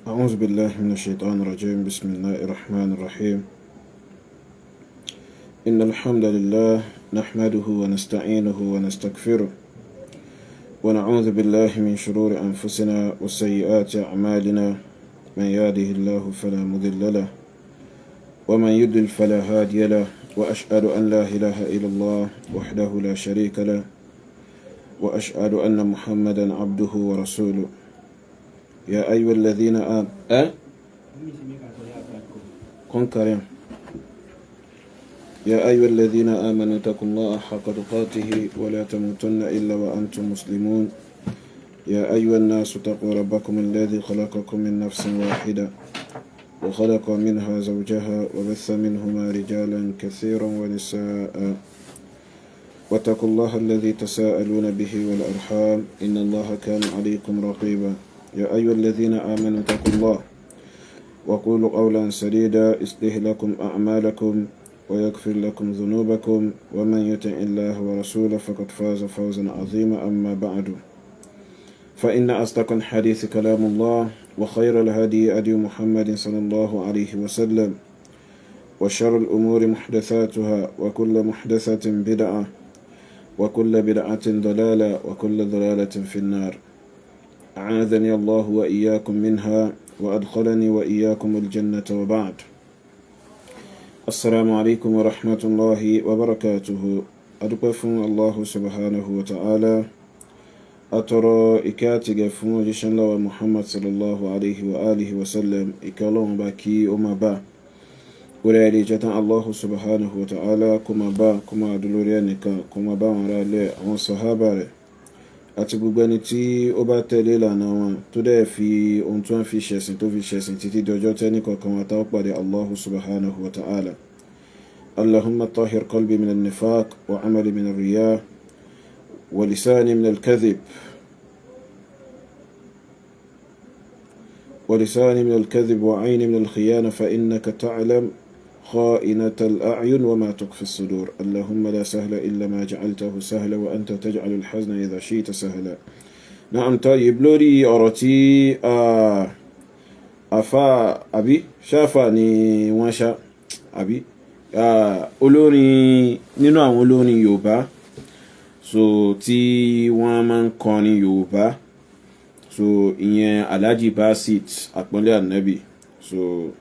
أعوذ بالله من الشيطان الرجيم. بسم الله الرحمن الرحيم. إن الحمد لله نحمده ونستعينه ونستغفره ونعوذ بالله من شرور أنفسنا وسيئات أعمالنا. من يهده الله فلا مضل له ومن يضلل فلا هادي له، وأشهد أن لا إله إلا الله وحده لا شريك له، وأشهد أن محمدا عبده ورسوله. يا أيها الذين يا أيها الذين آمنوا اتقوا الله حق تقاته ولا تموتن إلا وأنتم مسلمون. يا أيها الناس اتقوا ربكم الذي خلقكم من نفس واحدة وخلق منها زوجها وبث منهما رجالا كثيرا ونساء، واتقوا الله الذي تساءلون به والأرحام إن الله كان عليكم رقيبا. يا أيها الذين آمنوا اتقوا الله وقولوا قولا سديدا يصلح لكم أعمالكم ويغفر لكم ذنوبكم، ومن يطع الله ورسوله فقد فاز فوزا عظيما. أما بعد، فإن أصدق الحديث كلام الله، وخير الهدي هدي محمد صلى الله عليه وسلم، وشر الأمور محدثاتها، وكل محدثة بدعة، وكل بدعة ضلالة، وكل ضلالة في النار. أعاذني الله وإياكم منها وأدخلني وإياكم الجنة. وبعد، السلام عليكم ورحمة الله وبركاته. أدقفون الله سبحانه وتعالى، أترى إكاتي فون جشن الله محمد صلى الله عليه وآله وسلم، إكالون باكي أما با ورأي جتا الله سبحانه وتعالى كما با كما دلوريانك كما با ورأي وصحابة àti gbogbo ẹni tí ó bá tẹ̀lé ìlànà wọn tó dẹ̀ fi ohun tó ń fi ṣẹ̀sìn tó fi ṣẹ̀sìn títí di ọjọ́ tẹ́ni kọ̀ọ̀kan wa táwọn pàdé Allahu subhanahu wa ta'ala. Allahumma tahhir qalbi min al-nifaq wa amali min al-riya wa lisani min al-kadhib wa ayni min al-khiyana fa innaka ta'lam خائنة الأعين وما تخفي الصدور. اللهم لا سهل إلا ما جعلته سهلا وأنت تجعل الحزن إذا شئت سهلا. نعم. طيب، لوري أرتي أفا أبي شافني وانشا أبي olórin nínú àwọn olórin Yorùbá so tí wọ́n máa ń kọrin Yorùbá, so ìyẹn Alhaji Baasit Aponle Anabi. So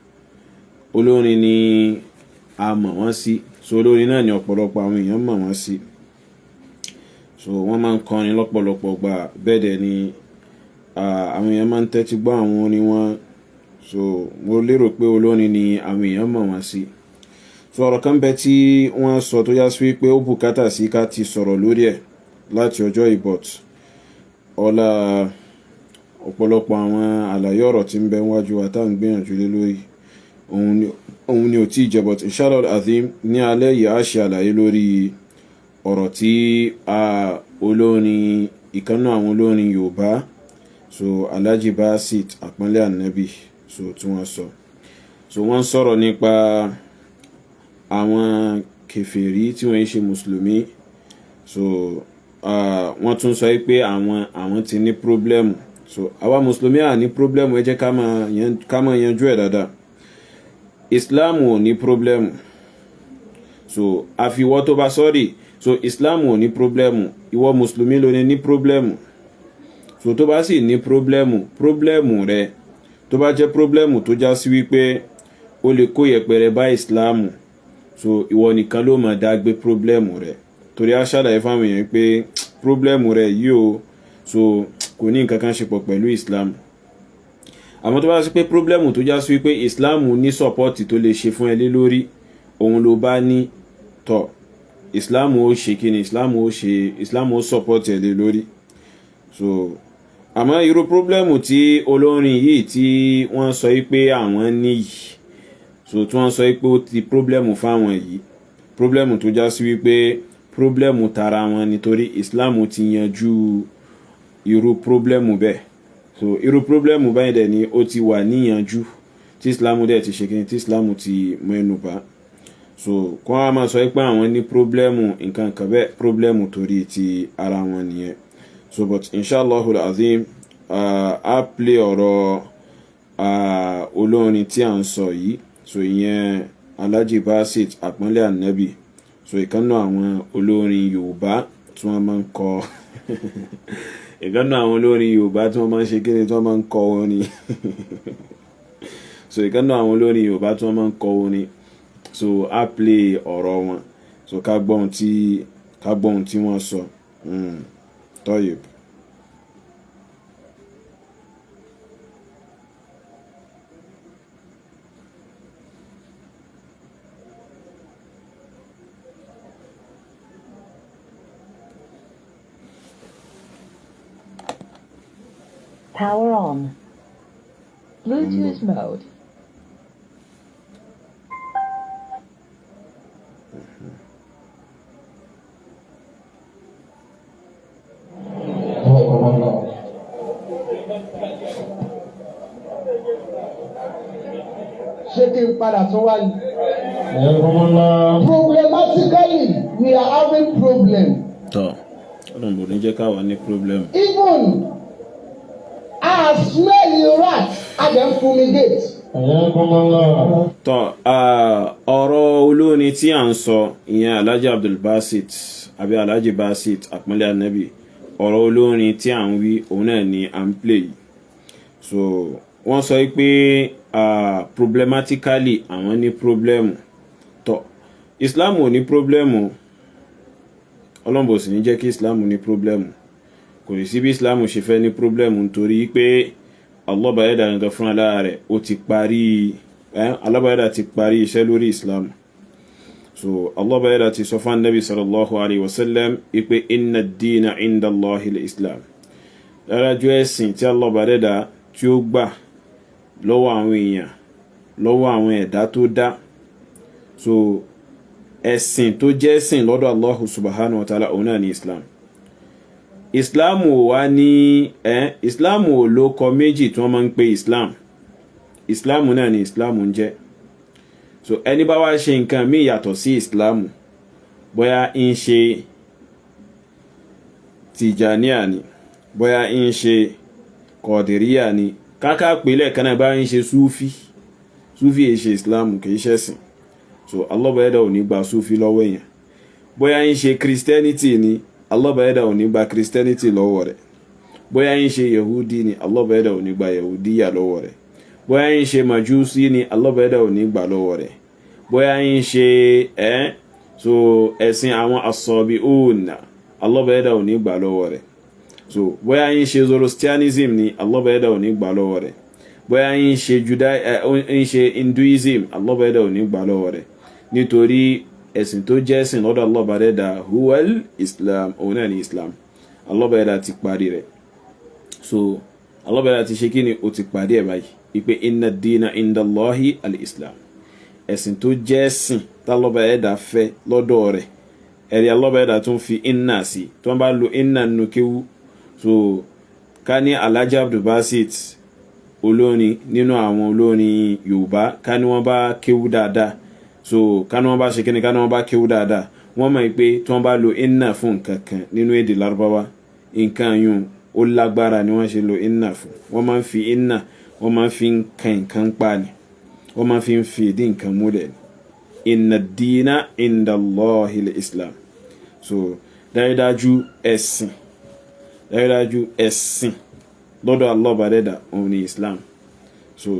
olórin ni a mọ̀ wọ́n sí, so olórin náà ni ọ̀pọ̀lọpọ̀ àwọn èèyàn mọ̀ wọ́n sí. So wọ́n máa ń kọrin lọ́pọ̀lọpọ̀ gbà, bẹ́ẹ̀ dẹ̀ ni àwọn èèyàn máa ń tẹ́tí gbọ́ àwọn orin wọn. So mo lérò pé olórin ni àwọn èèyàn mọ̀ wọ́n sí. So ọ̀rọ̀ kan bẹ tí wọ́n sọ tó yá sí wípé ó bùkátà sí ká ti sọ̀rọ̀ lórí ẹ̀ láti ọjọ́ ìbọ̀t ọlá ọ̀pọ̀lọpọ̀ àwọn àlàyé ọ̀rọ̀ tí ń bẹ wájú wa tá à ń gbìyànjú lé lórí òun ni ò tí jẹ́, but inshallah azim ní alẹ́ yìí a ṣe àlàyé lórí ọ̀rọ̀ tí olórin ìkànnà àwọn olórin Yorùbá, so Alhaji Baasit Aponle Anabi, so tí wọ́n sọ. So wọ́n sọ̀rọ̀ nípa àwọn kèfèrí tí wọ́n ń ṣe mùsùlùmí. So wọ́n tún sọ pé àwọn ti ní problem. So àwa mùsùlùmí à ní problem, ẹ jẹ́ ká máa yanjú ẹ̀ dáadáa. Islam ò ní problem, so àfiwọ́ tó bá sọ́rí. So Islam ò ní problem, ìwọ mùsùlùmí ló ní problem. So tó bá sì ní problem rẹ tó bá jẹ́ problem tó já sí wípé ó lè kó yẹpẹrẹ bá Islam, so ìwọ nìkan ló máa dá gbé problem rẹ, torí a ṣàlàyé fáwọn èèyàn pé problem rẹ yìí o so kò ní nǹkan kan ṣe pọ̀ pẹ̀lú Islam. Àmọ́ tó bá sí pé problem tó já sí wípé Islam ní support tó lè ṣe fún ẹ lé lórí, òun ló bá ní tọ̀, Islam ó ṣe kíni, Islam ó support ẹ lé lórí. So àmọ́ irú problem tí olórin yìí tí wọ́n sọ pé àwọn ní yìí, so tí wọ́n sọ pé ó ti problem fáwọn yìí, problem tó já sí wípé problem tara wọn nítorí Islam ti yanjú irú problem bẹ́ẹ̀. So irú problem báyìí dẹ̀ ni ó ti wà níyànjú tí Islam dẹ̀ ti ṣe kíni, tí Islam ti mẹ́nu bà. So kọ́ a máa sọ pé àwọn ní problem nǹkan kan bẹ́ẹ̀, problem torí ti ara wọn nìyẹn. So but inshallah azim a play ọ̀rọ̀ olórin tí à ń sọ yìí so ìyẹn Alhaji Baasit Aponle Anabi so ìkànnà àwọn olórin Yorùbá tí wọ́n máa ń kọ ìkànnà àwọn olórin Yorùbá tí wọ́n máa ń ṣe kíni tí wọ́n máa ń kọ orin so ìkànnà àwọn olórin Yorùbá tí wọ́n máa ń kọ orin so a play ọ̀rọ̀ wọn so ká gbọ́ ohun tí wọ́n sọ tọ́yìb. Power on. Bluetooth mode. Ṣé kí n padà tún wá ní? Problematically, we are having problem. Tọ́ ọ̀nà bò ní jẹ́ káwa ní problem. Even as smell rat, I dem fumigate. Tọ́ ọ̀rọ̀ olórin tí à ń sọ ìyẹn Alhaji Abdul Baasit àbí Alhaji Baasit Aponle Anabi ọ̀rọ̀ olórin tí à ń wí òun náà ni à ń play yìí. So wọ́n sọ pé problematically àwọn ní problem. Tọ́ Islam ò ní problem ọlọ́mbò sì ní jẹ́ kí Islam ní problem kò ní sí bí Islam ṣe fẹ́ ní problem nítorí pé Allah bá yẹ́dà nǹkan fún aláàrẹ̀ ó ti parí Allah bá yẹ́dà ti parí iṣẹ́ lórí Islam. So Allah bá yẹ́dà ti sọ fún Nabi sallallahu alaihi wasallam ipe inna ad-dina inda Allahi al-Islam dárájú ẹ̀sìn tí Allah bá yẹ́dà tí ó gbà lọ́wọ́ àwọn èèyàn lọ́wọ́ àwọn ẹ̀dá tó dá so ẹ̀sìn tó jẹ́ ẹ̀sìn lọ́dọ̀ Allah subhanahu wa ta'ala òun náà ni Islam. Islam ò wá ní Islam ò lóko méjì tí wọ́n máa ń pè Islam náà ni Islam ń jẹ́. So ẹni bá wá ṣe nǹkan míì yàtọ̀ sí Islam bóyá ń ṣe Tijaniya ni bóyá ń ṣe Qadiriya ni káká pèlẹ̀ kan náà bá ń ṣe Sufi è ṣe Islam kì í ṣẹ̀sìn. So Allah bá yẹ́dà ò ní gba Sufi lọ́wọ́ èèyàn bóyá ń ṣe Christianity ni Allah bá yẹ́dà ò ní gba Christianity lọ́wọ́ rẹ̀ bóyá ń ṣe Yahudi ni Allah bá yẹ́dà ò ní gba Yahudiya lọ́wọ́ rẹ̀ bóyá ń ṣe Majusi ni Allah bá yẹ́dà ò ní gba lọ́wọ́ rẹ̀ bóyá ń ṣe so ẹ̀sìn àwọn As-Sabi'un Allah bá yẹ́dà ò ní gba lọ́wọ́ rẹ̀ so bóyá ń ṣe Zoroastrianism ni Allah bá yẹ́dà ò ní gba lọ́wọ́ rẹ̀ bóyá ń ṣe Hinduism Allah bá yẹ́dà ò ní gba lọ́wọ́ rẹ̀ nítorí ẹ̀sìn tó jẹ́ ẹ̀sìn lọ́dọ̀ Allah bá yẹ́dà huwal Islam òun náà ni Islam. Allah bá yẹ́dà ti parí rẹ̀ so Allah bá yẹ́dà ti ṣe kí ni ó ti parí ẹ̀ báyìí ipe inna ad-dina inda Allahi al-Islam ẹ̀sìn tó jẹ́ ẹ̀sìn tí Allah bá yẹ́dà fẹ́ lọ́dọ̀ rẹ̀ ẹ̀rí Allah bá yẹ́dà tún fi inna sí tí wọ́n bá lo inna nínú kéwú so ká ní Alhaji Abdul Baasit olórin nínú àwọn olórin Yorùbá ká ní wọ́n bá kéwú dáadáa so ká ní wọ́n bá ṣe kíni ká ní wọ́n bá kéwú dáadáa wọ́n mọ̀ pé tí wọ́n bá lo inna fún nǹkan kan nínú èdè Lárúbáwá nǹkan yún ó lágbára ni wọ́n ṣe lo inna fún wọ́n máa ń fi inna wọ́n máa ń fi kan nǹkan pa ni wọ́n máa ń fi ìdí nǹkan múlẹ̀ ni inna ad-dina inda Allahi al-Islam so dájúdájú ẹ̀sìn lọ́dọ̀ Allah bá yẹ́dà òun ni Islam so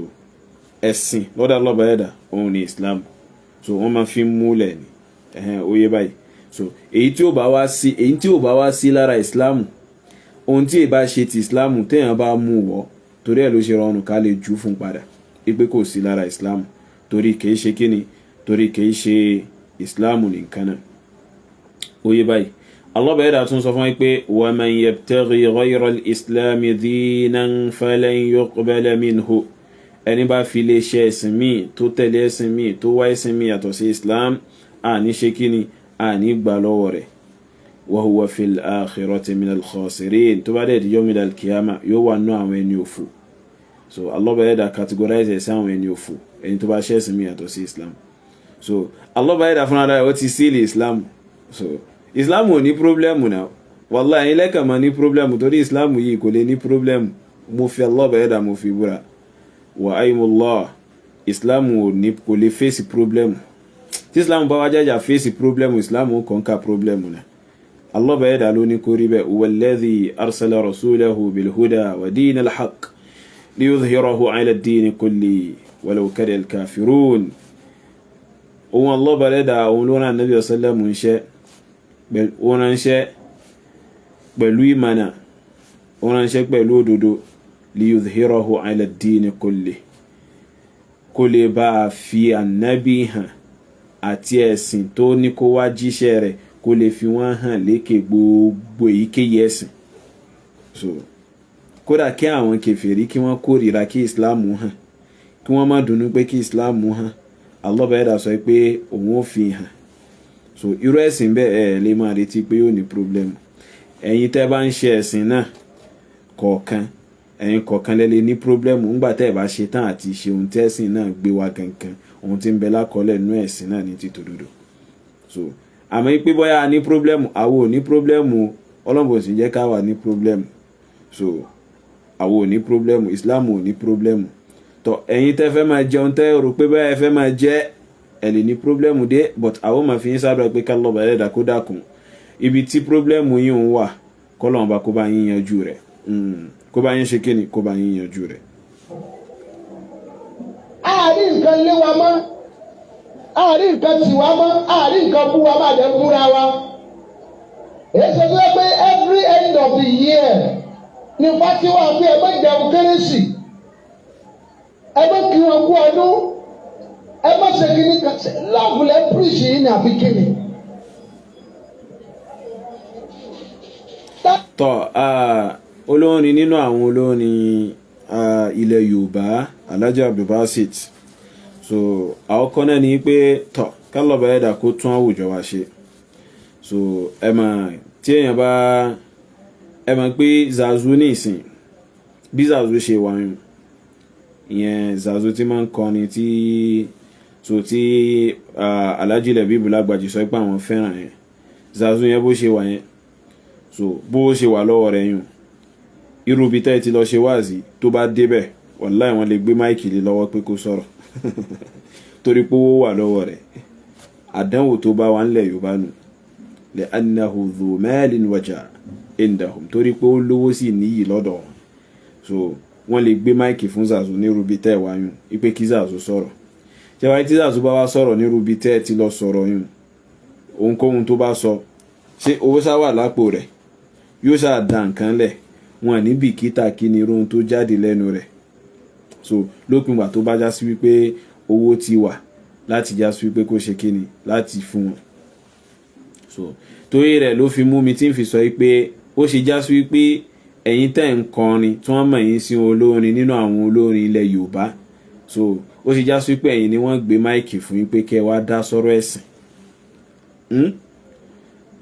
ẹ̀sìn lọ́dọ̀ Allah bá yẹ́dà òun ni Islam so wọ́n máa fi múlẹ̀ ni oyè báyìí so èyí tí ó bá wá sí lára Islam ohun tí ìbá ṣe ti Islam téèyàn bá mú wọ́ torí ẹ̀ ló ṣe rọrùn ká lè jù fún padà ipe kò sí lára Islam torí kìí ṣe kíni torí kìí ṣe Islam nìkan náà oyè báyìí Allah bá yẹ́dà tún sọ fún wa pé wa man yabtaghi ghayra al-islami dinan falan yuqbala minhu ẹni bá fi lè ṣe ẹ̀sìn míì tó tẹ̀lé ẹ̀sìn míì tó wá ẹ̀sìn míì yàtọ̀ sí Islam àní ṣe kíni àní gbà lọ́wọ́ rẹ̀ wa huwa fil akhirati minal khasirin tó bá dẹ̀ di yawmil al-qiyama yóò wà nú àwọn ẹni òfò so Allah bá yẹ́dà categorize ẹ̀sìn àwọn ẹni òfò ẹni tó bá ṣe ẹ̀sìn míì yàtọ̀ sí Islam so Allah bá yẹ́dà fúnra rẹ̀ ó ti sílì Islam so Islam ò ní problem náà wallahi ẹ̀yin lẹ́kàn máa ní problem torí Islam yìí kò lè ní problem mo fi Allah bá yẹ́dà mo fi búra wa aimullah Islam ò ní kò lè face problem tí Islam bá wá jájà face problem Islam ò conquer problem náà Allah bá yẹ́dà ló ní kó rí bẹ́ walladhi arsala rasulahu bilhuda wa dinil haqq liyudhhirahu ala ad-din kulli walau kariha al-kafirun ohun Allah bá yẹ́dà ohun ló rán Nabi sallallahu alaihi wasallam pẹ̀lú ìmánà ó ránṣẹ́ pẹ̀lú òdodo liyudhhirahu ala ad-din kulli kó lè bá fi Ànábì hàn àti ẹ̀sìn tó ní kó wá jíṣẹ́ rẹ̀ kó lè fi wọ́n hàn lékè gbogbo èyíkéyìí ẹ̀sìn so kódà kí àwọn kèfèrí kí wọ́n kórìíra kí Islam hàn kí wọ́n má dùnnú pé kí Islam hàn Allah bá yẹ́dà sọ pé òun ó fi hàn so irú ẹ̀sìn bẹ́ẹ̀ lè máa retí pé yóò ní problem ẹ̀yin tẹ́ bá ń ṣe ẹ̀sìn náà kọ̀ọ̀kan ẹ̀yin kọ̀ọ̀kan lẹ́lẹ́ ní problem ńgbà tẹ́ bá ṣe tán àti ṣe ohun tẹ́sìn náà gbé wá kankan ohun tí ń bẹ lákọọ́lẹ̀ nínú ẹ̀sìn náà ní títò dodo so àmọ́ pé bóyá ní problem àwo ní problem Ọlọ́run sì jẹ́ ká wà ní problem so àwo ní problem Islam ò ní problem tó ẹ̀yin tẹ́ fẹ́ máa jẹun tẹ́ rò pé bóyá ẹ fẹ́ máa jẹ ẹ lè ní problem dé but àwọn máa fi ń sábà pé ká lọ bàrẹ́ dà kó dákun ibi tí problem yìí ń wà kọ́lọ́run bá kó bá yín yanjú rẹ̀ kó bá yín ṣe kíni kó bá yín yanjú rẹ̀. àárín nǹkan lé wa mọ́ àárín nǹkan tì wá mọ́ àárín nǹkan bú wa má jẹ́ múra wa. èyí ṣe tó pé every end of the year ní pátí wà pé ẹgbẹ́ ìjẹun kérésì ẹgbẹ́ kí wọn kú ọdún ẹgbẹ́ ṣe kíní kan lọ́ọ̀bù lẹ́ píríṣì yìí ní àbí kíni. tọ́ olórin nínú àwọn olórin ilẹ̀ Yorùbá Alhaji Baasit so àkọ́kọ́ náà ni pé tọ́ kálọ̀bà ẹ̀dà kó tún àwùjọ wa ṣe so ẹ mọ̀ tí èèyàn bá ẹ mọ̀ pé Zazu ní ìsìn bí Zazu ṣe wà yùn ìyẹn Zazu tí máa ń kọrin tí so tí Alhaji Lẹ́bíbù Lágbàjì sọ pé àwọn fẹ́ràn yẹn Zazu yẹn bó ṣe wà yẹn so bó ṣe wà lọ́wọ́ rẹ̀ yùn irú bí tẹ́ ti lọ ṣe wáàzí tó bá débẹ̀ wàláhì wọ́n lè gbé máìkì lé lọ́wọ́ pé kó sọ̀rọ̀ torí pé ó wà lọ́wọ́ rẹ̀ àdánwò tó bá wà ńlẹ̀ Yorùbá nù lè annahu dhu malin waja indahum torí pé ó lówó sí níyì lọ́dọ̀ wọn so wọ́n lè gbé máìkì fún Zazu ní irú bí tẹ́ wá yùn ipé kí Zazu sọ̀rọ̀ ṣe wáyé tí Zazu bá wá sọ̀rọ̀ ní irú bí tẹ́ ti lọ sọ̀rọ̀ yùn ohunkóhun tó bá sọ ṣé owó sá wà lápò rẹ̀ yóò ṣáà dá nǹkan lẹ̀ wọn ní bìkítà kí ni irun tó jáde lẹ́nu rẹ̀ so lópin ìgbà tó bá já sí wípé owó ti wà láti já sí wípé kó ṣe kíni láti fún wọn so torí rẹ̀ ló fi mú mi tí ń fi sọ wípé ó ṣe já sí wípé ẹ̀yin tẹ́ ń kọrin tí wọ́n mọ̀ yín sí olórin nínú àwọn olórin ilẹ̀ Yorùbá so ó ṣe já sí wípé ẹ̀yin ni wọ́n gbé máìkì fún yín pé kẹ́ wá dá sọ̀rọ̀ ẹ̀sìn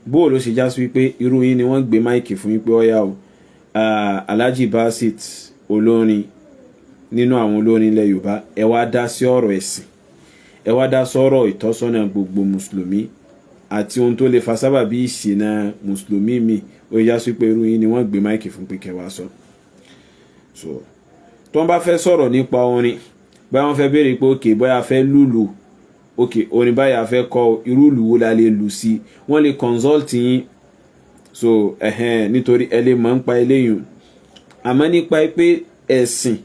bó ló ṣe já sí wípé irú yín ni wọ́n gbé máìkì fún yín pé ọ̀yá o Alhaji Baasit olórin nínú àwọn olórin ilẹ̀ Yorùbá ẹ wá dá sí ọ̀rọ̀ ẹ̀sìn ẹ wá dá sọ̀rọ̀ ìtọ́sọ́nà gbogbo mùsùlùmí àti ohun tó lè fa sábàbí ìṣìnà mùsùlùmí mi ó yá sí pé irú yín ni wọ́n gbé máìkì fún pé kẹwàá sọ so tó ń bá fẹ́ sọ̀rọ̀ nípa orin báyà wọ́n fẹ́ béèrè pé òkè bóyá fẹ́ lùlù òkè orin báyà fẹ́ kọ irú ìlù wo la lè lù sí wọ́n lè consult yín so nítorí ẹ lè mọ̀ ń pa eléyìí àmọ́ nípa pé ẹ̀sìn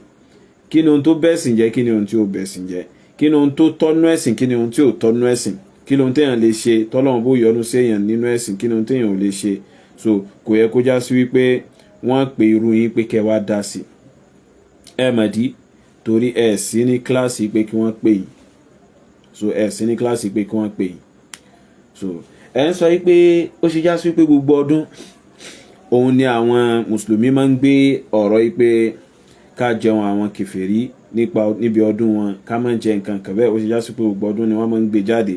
kí ni ohun tó bẹ̀sìn jẹ́ kí ni ohun tí ó bẹ̀sìn jẹ́ kí ni ohun tó tọ́nú ẹ̀sìn kí ni ohun tí ò tọ́nú ẹ̀sìn kí ni ohun téèyàn lè ṣe tọ́lọ́run bó yọ́nú sí èèyàn nínú ẹ̀sìn kí ni ohun téèyàn ò lè ṣe so kò yẹ kó já sí wípé wọ́n pe irú yín pé kẹ́ wá dá sí ẹ mọ̀ dí torí ẹ sí ní kíláàsì pé kí wọ́n pè yín so ẹ sí ní kíláàsì pé kí wọ́n pè yín so ẹ ń sọ wípé ó ṣe já sí wípé gbogbo ọdún òun ni àwọn mùsùlùmí máa ń gbé ọ̀rọ̀ wípé ká jẹun àwọn kèfèrí níbi ọdún wọn ká má jẹ nǹkan kan bẹ́ẹ̀ ó ṣe já sí pé gbogbo ọdún ni wọ́n máa ń gbé jáde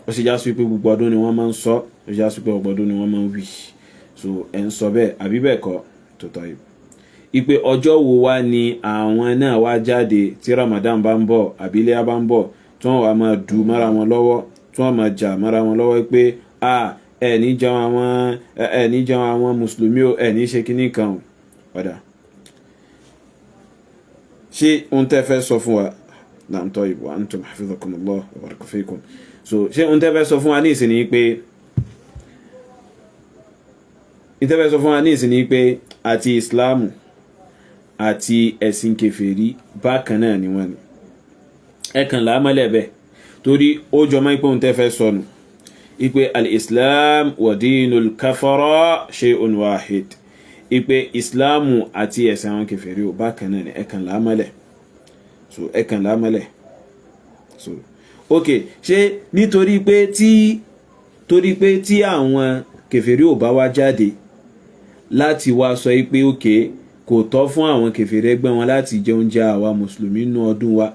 ó ṣe já sí pé gbogbo ọdún ni wọ́n máa ń sọ ó ṣe já sí pé gbogbo ọdún ni wọ́n máa ń wí so ẹ̀ ń sọ bẹ́ẹ̀ àbí bẹ́ẹ̀ kọ́ tó tọ́ yìí ipe ọjọ́ wo wá ni àwọn náà wá jáde tí Ramadan bá ń bọ̀ àbí Iléyá bá ń bọ̀ tí wọ́n wá máa dù mára wọn lọ́wọ́ tí wọ́n máa jà mára wọn lọ́wọ́ pé ẹ ní jẹun àwọn mùsùlùmí o ẹ ní ṣe kíní kan padà ṣé ohun tẹ́ fẹ́ sọ fún wa naam tayyib wa antum hafizakumullah wa baraka fikum. So ṣé ohun tẹ́ fẹ́ sọ fún wa ní ìsìn ní pé àti Islamu àti ẹ̀sìn kèfèrí bákan náà ni wọ́n ni ẹ̀kan lámọ́lẹ̀ bẹ́ẹ̀ torí ó jọmọ́ ipò ohun tẹ́ fẹ́ sọnù ipe al-Islam wa dinul kafara shay'un wahid ipe Islamu àti ẹ̀sìn àwọn kèfèrí ò bákan náà ni ẹ̀kan lámọ́lẹ̀. So ẹ̀kan lámọ́lẹ̀. So okay, ṣé nítorí pé tí àwọn kèfèrí ò bá wá jáde láti wá sọ pé okay kò tọ́ fún àwọn kèfèrí ẹgbẹ́ wọn láti jẹ oúnjẹ àwa mùsùlùmí nínú ọdún wa,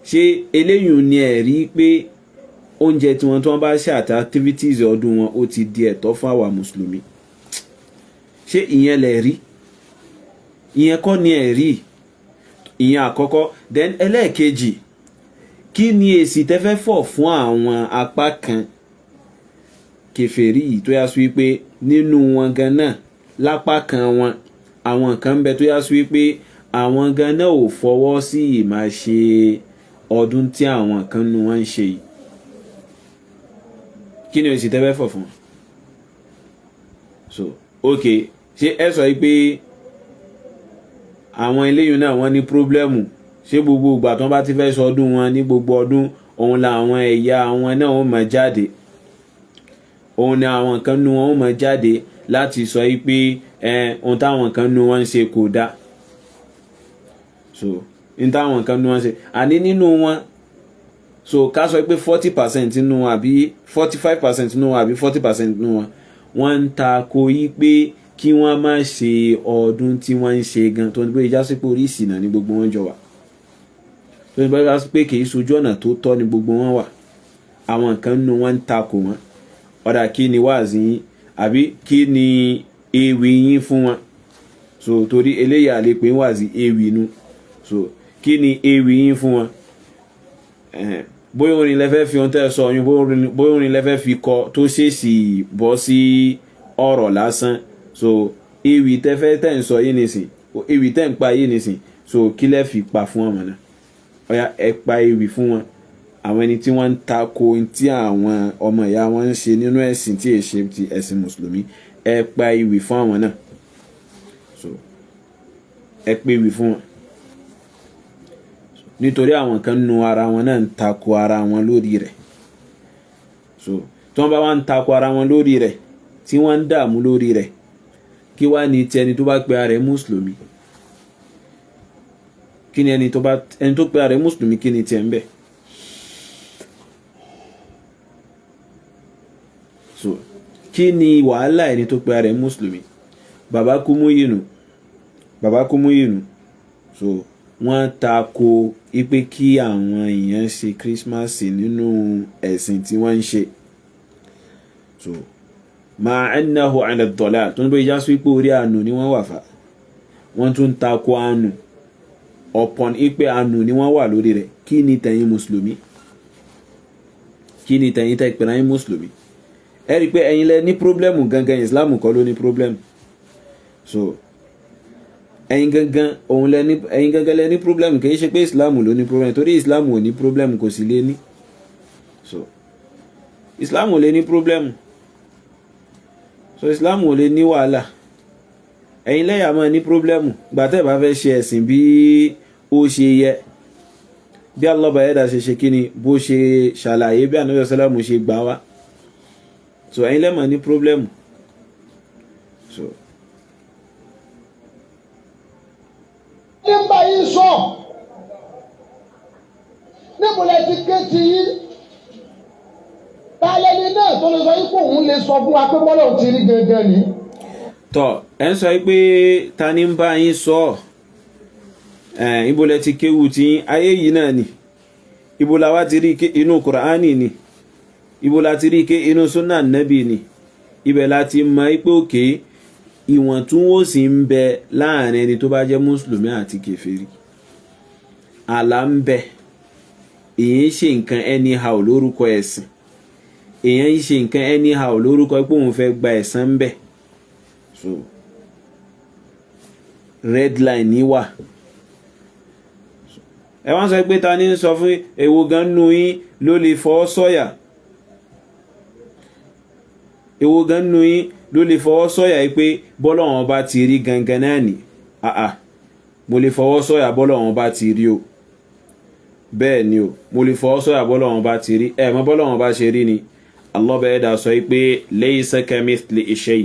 ṣé eléyìí ni ẹ̀rí pé oúnjẹ tí wọ́n bá ṣe àti activities ọdún wọn ó ti di ẹ̀tọ́ fún àwa mùsùlùmí? Ṣé ìyẹn lẹ rí? Ìyẹn kọ́ ni ẹ̀rí. Ìyẹn àkọ́kọ́. Then ẹlẹ́ẹ̀kejì, kí ni èsì tẹ́fẹ́ fọ̀ fún àwọn apá kan kèfèrí yìí tó yá sí wípé nínú wọn gan náà lápá kan wọn àwọn kan ń bẹ tó yá sí wípé àwọn gan náà ò fọwọ́ sí ìmá ṣe ọdún tí àwọn kan nu wọn ń ṣe yìí? Kí ni èsì tẹ́fẹ́ fọ̀ fún wọn? So okay, ṣé ẹ sọ pé àwọn eléyìí náà wọ́n ní pírọ́blẹ́mù? Ṣé gbogbo ìgbà tó bá ti fẹ́ sọ ọdún wọn ní gbogbo ọdún òun làwọn ẹ̀yà àwọn náà ó máa jáde, òun ni àwọn kan nu wọn ó máa jáde láti sọ pé ohun táwọn kan nu wọn ń ṣe kò dáa? So ohun táwọn kan nu wọn ṣe àní nínú wọn, so ká sọ pé 40% nínú wọn àbí 45% nínú wọn àbí 40% nínú wọn wọ́n ń tako yí pé kí wọ́n má ṣe ọdún tí wọ́n ń ṣe gan, tó ń gbé ìjà sí pé orí ìsìnà ni gbogbo wọn jọ wà, tó ń gbé ìjà sí pé kì í sojú ọ̀nà tó tọ́ ni gbogbo wọn wà. Àwọn kan nínú wọn ń tako wọn. Ọ̀dà kí ni wáàzí yín àbí kí ni ewì yín fún wọn? So torí eléyà lè pè wáàzí ewì nu. So kí ni ewì yín fún wọn? Bóyá orin lẹ́fẹ́ fi ohun tẹ́ sọ yín, bóyá orin lẹ́fẹ́ fi kọ tó ṣèèṣì bọ́ sí ọ̀rọ̀ lásán. So ewì tẹ́fẹ́ tẹ́ ń sọ yín nìsín, ewì tẹ́ ń pa yín nìsín, so kí lẹ́ fi pa fún ọmọ náà? Ọ̀yá ẹ pa ewì fún wọn. Àwọn ẹni tí wọ́n ń tako tí àwọn ọmọ ìyá wọn ń ṣe nínú ẹ̀sìn tí è ṣe ti ẹ̀sìn mùsùlùmí, ẹ pa ewì fún àwọn náà. So ẹ pa ewì fún wọn. Nítorí àwọn kan nu ara wọn náà ń tako ara wọn lórí rẹ̀. So tí wọ́n bá wá ń tako ara wọn lórí rẹ̀, tí wọ́n ń dààmú lórí rẹ̀, kí wá ní ti ẹni tó bá pe ara rẹ̀ mùsùlùmí? Kí ni ẹni tó pe ara rẹ̀ mùsùlùmí, kí ni tiẹ̀ ń bẹ̀? So kí ni wàhálà ẹni tó pe ara rẹ̀ mùsùlùmí? Bàbá Kúmúyìnù. So wọ́n tako ipe kí àwọn èèyàn ṣe Christmas nínú ẹ̀sìn tí wọ́n ń ṣe. So ma'annahu 'ala ad-dalal, tó ń bẹ́ ìjà sí pé orí àánú ni wọ́n wà fà. Wọ́n tún tako àánú upon ipe àánú ni wọ́n wà lórí rẹ̀. Kí ni tẹ̀yin mùsùlùmí? Kí ni tẹ̀yin tẹ́ pẹ̀lú ẹ̀yin mùsùlùmí? Ẹ rí pé ẹ̀yin lẹ ní pírọ́blẹ́mù gangan, Islam kọ́ ló ní pírọ́blẹ́mù. So ẹ̀yin gangan lẹ ní pírọ́blẹ́mù, kì í ṣe pé Islam ló ní pírọ́blẹ́mù, torí Islam ò ní pírọ́blẹ́mù, kò sì lè ní. So Islam ò lè ní pírọ́blẹ́mù. So Islam ò lè ní wàhálà. Ẹ̀yin lẹ́yà máa ní pírọ́blẹ́mù gbàtẹ́ bá fẹ́ ṣe ẹ̀sìn bí ó ṣe yẹ, bí Allah bá yẹ́dà ṣe kíni, bó ṣe ṣàlàyé, bí Ànábì sálàmù ṣe gbà wá. So ẹ̀yin lẹ́ máa ní pírọ́blẹ́mù. So nígbà yìí sọ níbo lẹ ti ké ti yín? Tálẹ́ni náà tó lè sọ yín kó òun lè sọ fún wa pé bọ́lá ò ti rí gangan ni. Tọ́ ẹ̀ ń sọ pé ta ni ń bá yín sọ? Ibo lẹ ti kéwù tí ayé yìí náà ni? Ibo la wá ti rí inú Kùránì ni? Ibo la ti rí inú Sunnah Nabi ni? Ibẹ̀ la ti mọ̀ pé òkè ìwọ̀ntúnwòsì ń bẹ láàrin ẹni tó bá jẹ́ mùsùlùmí àti kèfèrí. Àlà ń bẹ. Èyàn ṣe nǹkan anyhow lórúkọ ẹ̀sìn. Èyàn ṣe nǹkan anyhow lórúkọ pé òun fẹ́ gba ẹ̀san ń bẹ. So red line ni wà. ẹ wá sọ pé ta ní sọ fún èwo gan nù yín ló lè fọwọ́ sọ̀yà èwo gan nù yín ló lè fọwọ́ sọ̀yà pé bọ́lọ́run bá ti rí gangan náà ni mo lè fọwọ́ sọ̀yà bọ́lọ́run bá ti rí o bẹ́ẹ̀ ni o mo lè fọwọ́ sọ̀yà bọ́lọ́run bá ti rí mọ́ bọ́lọ́run bá ṣe rí ni Allah bá dẹ́dà sọ pé laysa kamithlihi shay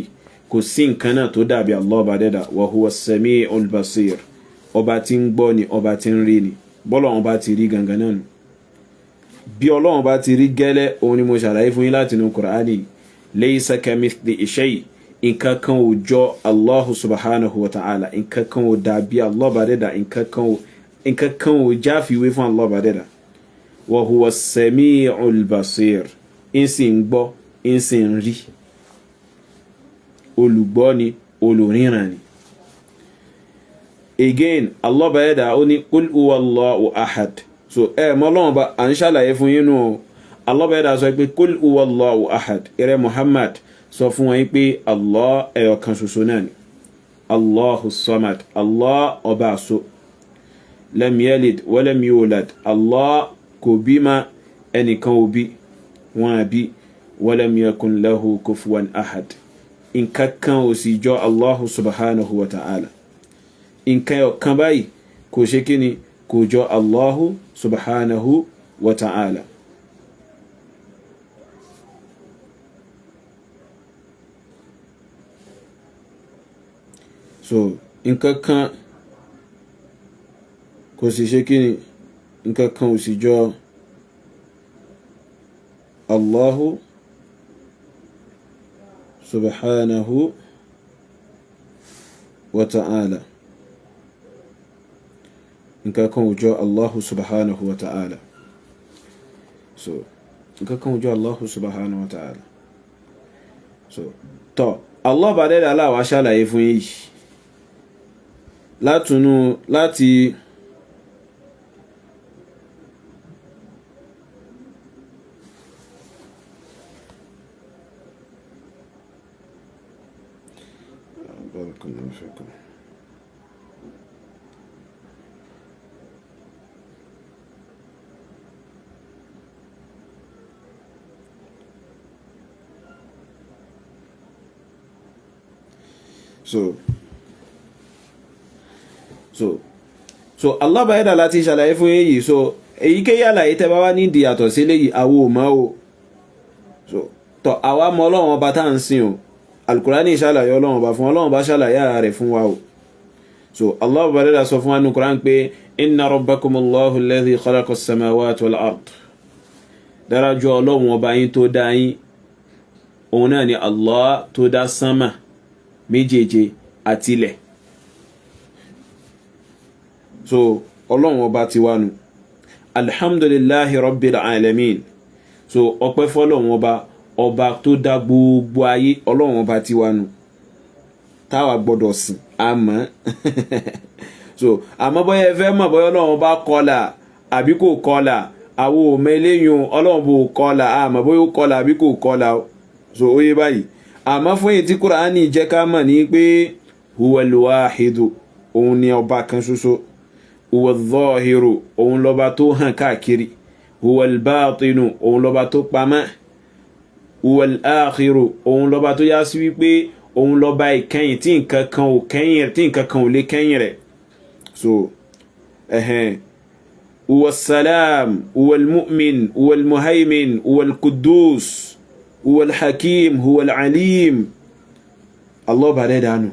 kò sí nǹkan náà tó dàbí Allah bá dẹ́dà wa huwa as-sami'ul basir ọba tí ń gbọ́ ni ọba tí ń rí ni bọ́lọ́run bá ti rí gangan náà nù bí Ọlọ́run bá ti rí gẹ́lẹ́ òun ni mo ṣàlàyé fún yín láti inú Kùránì laysa kamithlihi shay nǹkan kan ò jọ Allah subhanahu wa ta'ala nǹkan kan ò dàbí Allah bá dẹ́dà nǹkan kan ò jáfiwé fún Allah bá dẹ́dà wa huwa as-sami'ul basir ń sì ń gbọ́ ń sì ń rí olùgbọ́ ni olùríran ni again Allah bá dẹ́dà ó ní qul huwallahu ahad so mọ́ Ọlọ́run bá à ń ṣàlàyé fún yín nù Allah bá dẹ́dà sọ pé qul huwallahu ahad ìrẹ́ Muhammad sọ fún wọn pé Allah ẹ̀yọ̀kan ṣoṣo náà ni Allahu samad Allah ọba àṣọ lam yalid wa lam yulad Allah kò bí ma ẹnìkan ò bí wọn àbí wa lam yakun lahu kufuwan ahad nǹkan kan ò sì jọ Allahu subhanahu wa ta'ala nǹkan ọ̀kan báyìí kò ṣe kí ni kò jọ Allahu subhanahu wa ta'ala so nǹkan kan kò sì ṣe kí ni nǹkan kan ò sì jọ Allahu subhanahu wa ta'ala nǹkan kan ò jọ Allahu subhanahu wa ta'ala so nǹkan kan ò jọ Allahu subhanahu wa ta'ala so tó Allah bá dẹ́dà aláwọ̀ aṣàlàyé fún yìí láti so Allah bá yẹ́dà láti ṣàlàyé fún èyí so èyíkéyìí àlàyé tẹ́ bá wá ní ìdíyàtọ̀ sí léyìí àwọ òmá o so tọ́ àwa mọ Ọlọ́run ọba tá ń sìn o Al-Qur'ani ṣàlàyé Ọlọ́run ọba fún Ọlọ́run ọba ṣàlàyé ara rẹ̀ fún wa o so Allah bá yẹ́dà sọ fún wa ní Qur'an pé inna rabbakumullahu alladhi khalaqa as-samawati wal ard dárájú Ọlọ́run ọba yín tó dá yín òun náà ni Allah tó dá sánmà méjèèje àtilẹ̀ so Ọlọ́run ọba ti wá nù alhamdulillahi rabbil alamin so ọpẹ́ fọ́lọ́run ọba tó dá gbogbo ayé Ọlọ́run ọba ti wá nù táwa gbọ́dọ̀ sìn àmọ́ so àmọ́ bóyá ẹ fẹ́ mọ̀ bóyá Ọlọ́run ọba kọlà àbí kò kọlà àwọn ọmọ eléyìn Ọlọ́run bò kọlà àmọ́ bóyá ó kọlà àbí kò kọlà so ó yé báyìí àmọ́ fún èyí tí Kùránì jẹ́ ká mọ̀ ní pé huwal wahidu òun ni ọba kan ṣoṣo huwal zahiru òun lọ́ba tó hàn káàkiri huwal batinu òun lọ́ba tó pamọ́ huwal akhiru òun lọ́ba tó yá sí wípé òun lọ́ba ìkẹyìn tí nǹkan kan ò lè kẹ́yìn rẹ̀ so huwas salam huwal mu'min huwal muhaimin huwal quddus huwal hakim huwal alim Allah bá dẹ́dà nù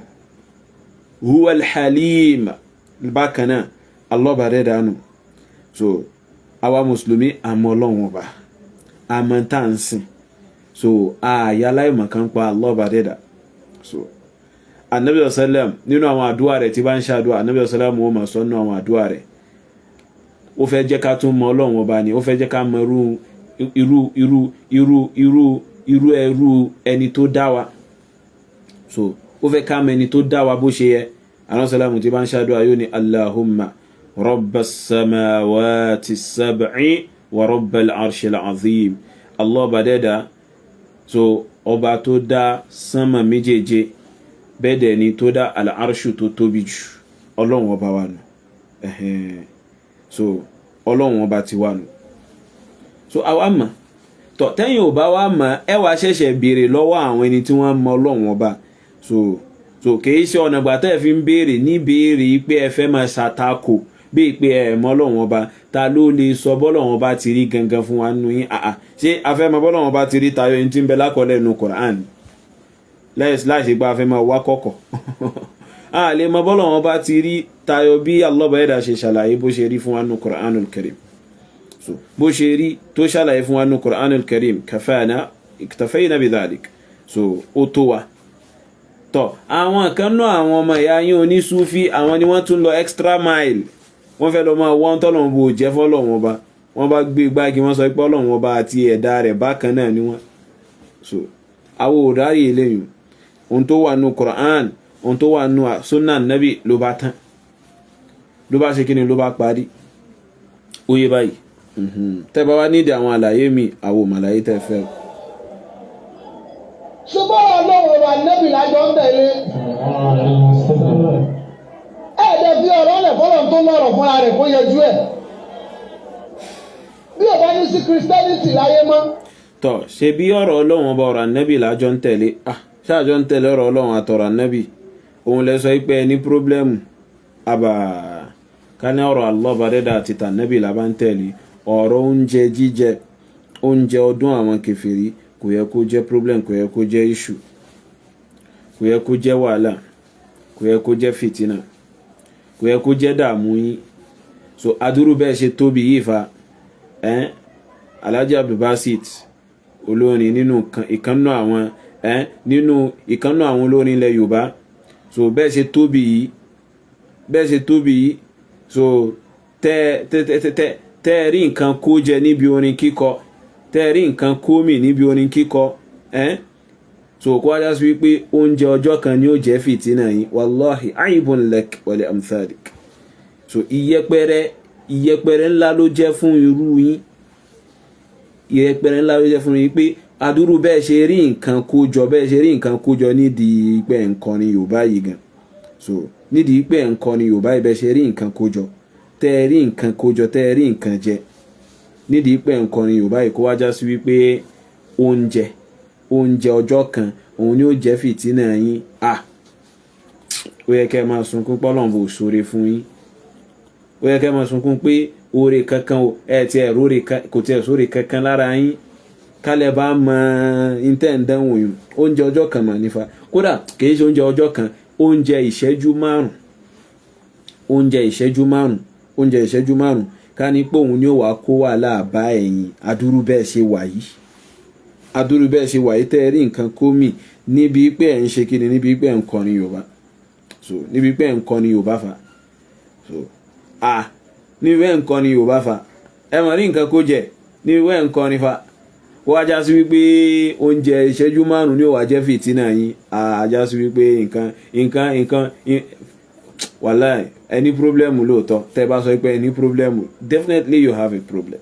huwal halim bákanáà Allah bá dẹ́dà nù so àwa mùsùlùmí àmọ́ Ọlọ́run ọba àmọ́ tá ń sìn so àyàláì mọ̀kàn pa Allah bá dẹ́dà so Anabi sallam nínú àwọn àdúwà rẹ̀ tí bá ń ṣàdúwà Anabi sallam wọ́n ma sọ nínú àwọn àdúwà rẹ̀ ó fẹ́ jẹ́ ká tún mọ Ọlọ́run ọba ni ó fẹ́ jẹ́ ká mọ irú ẹrú ẹni tó dá wa so ó fẹ́ ká mọ ẹni tó dá wa bó ṣe yẹ Anabi sallam tí bá ń ṣàdúwà yóò ní Allahumma rabbas samawati sab'i wa rabbal arshil azim Allah bá dẹ́dà so ọba tó dá sánmà méjèèje bẹ́ẹ̀dẹ̀ ni tó dá al-arshu tó tóbi jù Ọlọ́run ọba wa nù so Ọlọ́run ọba ti wà nù. So àwa mọ̀ tọ̀ tẹ́yìn ò bá wá mọ̀ ẹ wá ṣẹ̀ṣẹ̀ béèrè lọ́wọ́ àwọn ẹni tí wọ́n mọ Ọlọ́run ọba. So kìí ṣe ọ̀nà gbà tẹ́ fi ń béèrè ní béèrè pé ẹ fẹ́ máa ṣàtakò bí pé ẹ mọ Ọlọ́run ọba ta ló lè sọ bọ́lọ́run ọba ti rí gangan fún wa nù yín ṣé a fẹ́ mọ bọ́lọ́run ọba ti rí tayọ ẹni tí ń bẹ lákọọ́lẹ̀ nù Quran láìsí gba fẹ́ máa wá kọ̀kọ̀ a lè mọ bọ́lọ́run ọba ti rí tayọ bí Allah bá ẹ̀dá ṣe ṣàlàyé bó ṣe rí fún wa nù Quranul Karim. So bó ṣe rí tó ṣàlàyé fún wa nù Quranul Karim iktafayna bidhalik. So ó tó wa tọ́ àwọn kan náà àwọn ọmọ ìyá yín onísúfí àwọn ni wọ́n tún lọ extra mile wọ́n fẹ́ lọ máa wọ́n tọ́lọ́run bò jẹ́ fọ́lọ́run ọba wọ́n bá gbé gbági wọ́n sọ pé Ọlọ́run ọba àti ẹ̀dá rẹ̀ bákan náà ni wọ́n. So àwọn òdárí eléyìn ohun tó wà nù Quran ohun tó wà nù Sunnah Nabi ló bá tán ló bá ṣe kí ni ló bá parí ó yé báyìí. Tẹ́ bá wá nídìí àwọn àlàyé mi àwọn òmàlàyé tẹ́ fẹ́. ṣùgbọ́n Ọlọ́run ọba Ànábì lájọ ń tẹ̀lé ẹ̀ẹ́dẹ̀ fi ọ̀rọ̀ lẹ̀ fọ́lọ̀ tó lọ́rọ̀ fúnra rẹ̀ kó yẹjú ẹ̀ bí ọba ní sí Christianity láyé mọ́. Tọ́ ṣe bí ọ̀rọ̀ Ọlọ́run ọba ọ̀rọ̀ Ànábì lájọ ń tẹ̀lé ṣáàjọ ń tẹ̀lé ọ̀rọ̀ Ọlọ́run àtọ̀rọ̀ Ànábì òun lẹ sọ pé ní pírọ́blẹ́mù àbà ká ní ọ̀rọ̀ Allah bá dẹ́dà àti tànábì làbá ń tẹ̀lé ọ̀rọ̀ oúnjẹ jíjẹ oúnjẹ ọdún àwọn kèfèrí kò yẹ kó jẹ́ problem kò yẹ kó jẹ́ issue kò yẹ kó jẹ́ wàhálà kò yẹ kó jẹ́ fìtínà kò yẹ kó jẹ́ dààmú yín. So adúrú bẹ́ẹ̀ ṣe tóbi yìí fa Alhaji Baasit olórin nínú ìkànnà àwọn olórin ilẹ̀ Yorùbá. So bẹ́ẹ̀ ṣe tóbi yìí so tẹ́ rí nǹkan kó jẹ níbi orin kíkọ tẹ́ rí nǹkan kó mì níbi orin kíkọ so kó wájá sí wípé oúnjẹ ọjọ́ kan ni ó jẹ́ fìtínà yín wallahi aibun lak wa li amthalik. So ìyẹpẹrẹ ńlá ló jẹ́ fún irú yín ìyẹpẹrẹ ńlá ló jẹ́ fún yín pé adúrú bẹ́ẹ̀ ṣe rí nǹkan kó jọ nídìí pé nǹkan ni Yorùbá yìí gan. So nídìí pé nǹkan ni Yorùbá yìí bẹ́ẹ̀ ṣe rí nǹkan kó jọ tẹ́ rí nǹkan kó jọ tẹ́ rí nǹkan jẹ nídìí pé nǹkan ni Yorùbá yìí kó wájá sí wípé oúnjẹ ọjọ́ kan òun ni ó jẹ́ fìtínà yín. Ó yẹ kẹ́ máa sunkún pọ́lọ́n bò sóre fún yín ó yẹ kẹ́ máa sunkún pé oore kankan kò tiẹ̀ sóre kankan lára yín kálẹ̀ bá mọ ìtẹ̀ǹdẹ̀wò yìí oúnjẹ ọjọ́ kan mà nífa kódà kìí ṣe oúnjẹ ọjọ́ kan oúnjẹ ìṣẹ́jú márùn ká ní pé òun ni ó wàá kó wàhálà bá ẹ̀yin adúrú bẹ́ẹ̀ ṣe wà yìí tẹ́ rí nǹkan kó mì níbi pé ẹ̀ ń ṣe kíni níbi pé ẹ̀ ń kọrin Yorùbá. So níbi pé ẹ̀ ń kọrin Yorùbá fa so níbi pé ẹ̀ ń kọrin Yorùbá fa ẹ mọ̀ rí nǹkan kó jẹ níbi pé ẹ̀ ń kọrin fa kó wájá sí wípé oúnjẹ ìṣẹ́jú márùn ni ó wàá jẹ́ fìtínà yín àjá sí wípé nǹkan wàláì ẹni pírọ́blẹ́mù lóòótọ́ tẹ́ bá sọ pé ẹni pírọ́blẹ́mù definitely you have a problem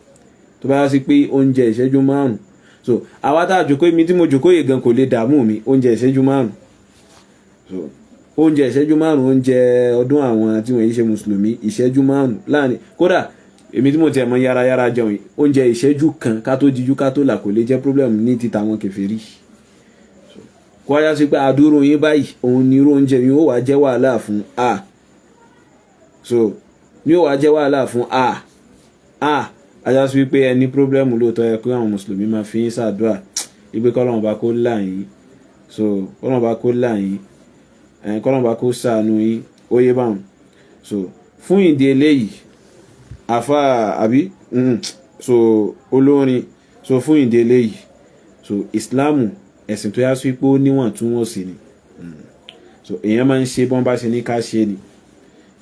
tó bá sí pé oúnjẹ ìṣẹ́jú márùn. So àwa tá a jòkó mi tí mo jòkó yìí gan kò lè dààmú mi oúnjẹ ìṣẹ́jú márùn. So oúnjẹ ìṣẹ́jú márùn oúnjẹ ọdún àwọn tí wọ́n yìí ṣe mùsùlùmí ìṣẹ́jú márùn láàrin kódà èmi tí mo tiẹ̀ mọ yára jẹun yìí oúnjẹ ìṣẹ́jú kan ká tó dijú ká tó là kò lè jẹ́ problem ní títa wọn kèfèrí. So kó wáyá sí pé àdúró yín báyìí òun ni irú oúnjẹ yìí ó wàá jẹ́ wàhálà fún so ní ó wàá jẹ́ wàhálà fún ajá sí wípé ẹni pírọ́blẹ́mù lóòótọ́ yẹ kí àwọn mùsùlùmí máa fi ń ṣàdúrà ìgbé kọ́lọ́run bá kó là yín so kọ́lọ́run bá kó là yín kọ́lọ́run bá kó ṣàánú yín ó yé báwọn. So fún ìdí eléyìí àfa àbí so olórin so fún ìdí eléyìí so ìsìláàmù ẹ̀sìn tó yá sí pé ó níwọ̀ntúnwọ̀nsì ni so èèyàn máa ń ṣe bọ́n bá ṣe ní ká ṣe ni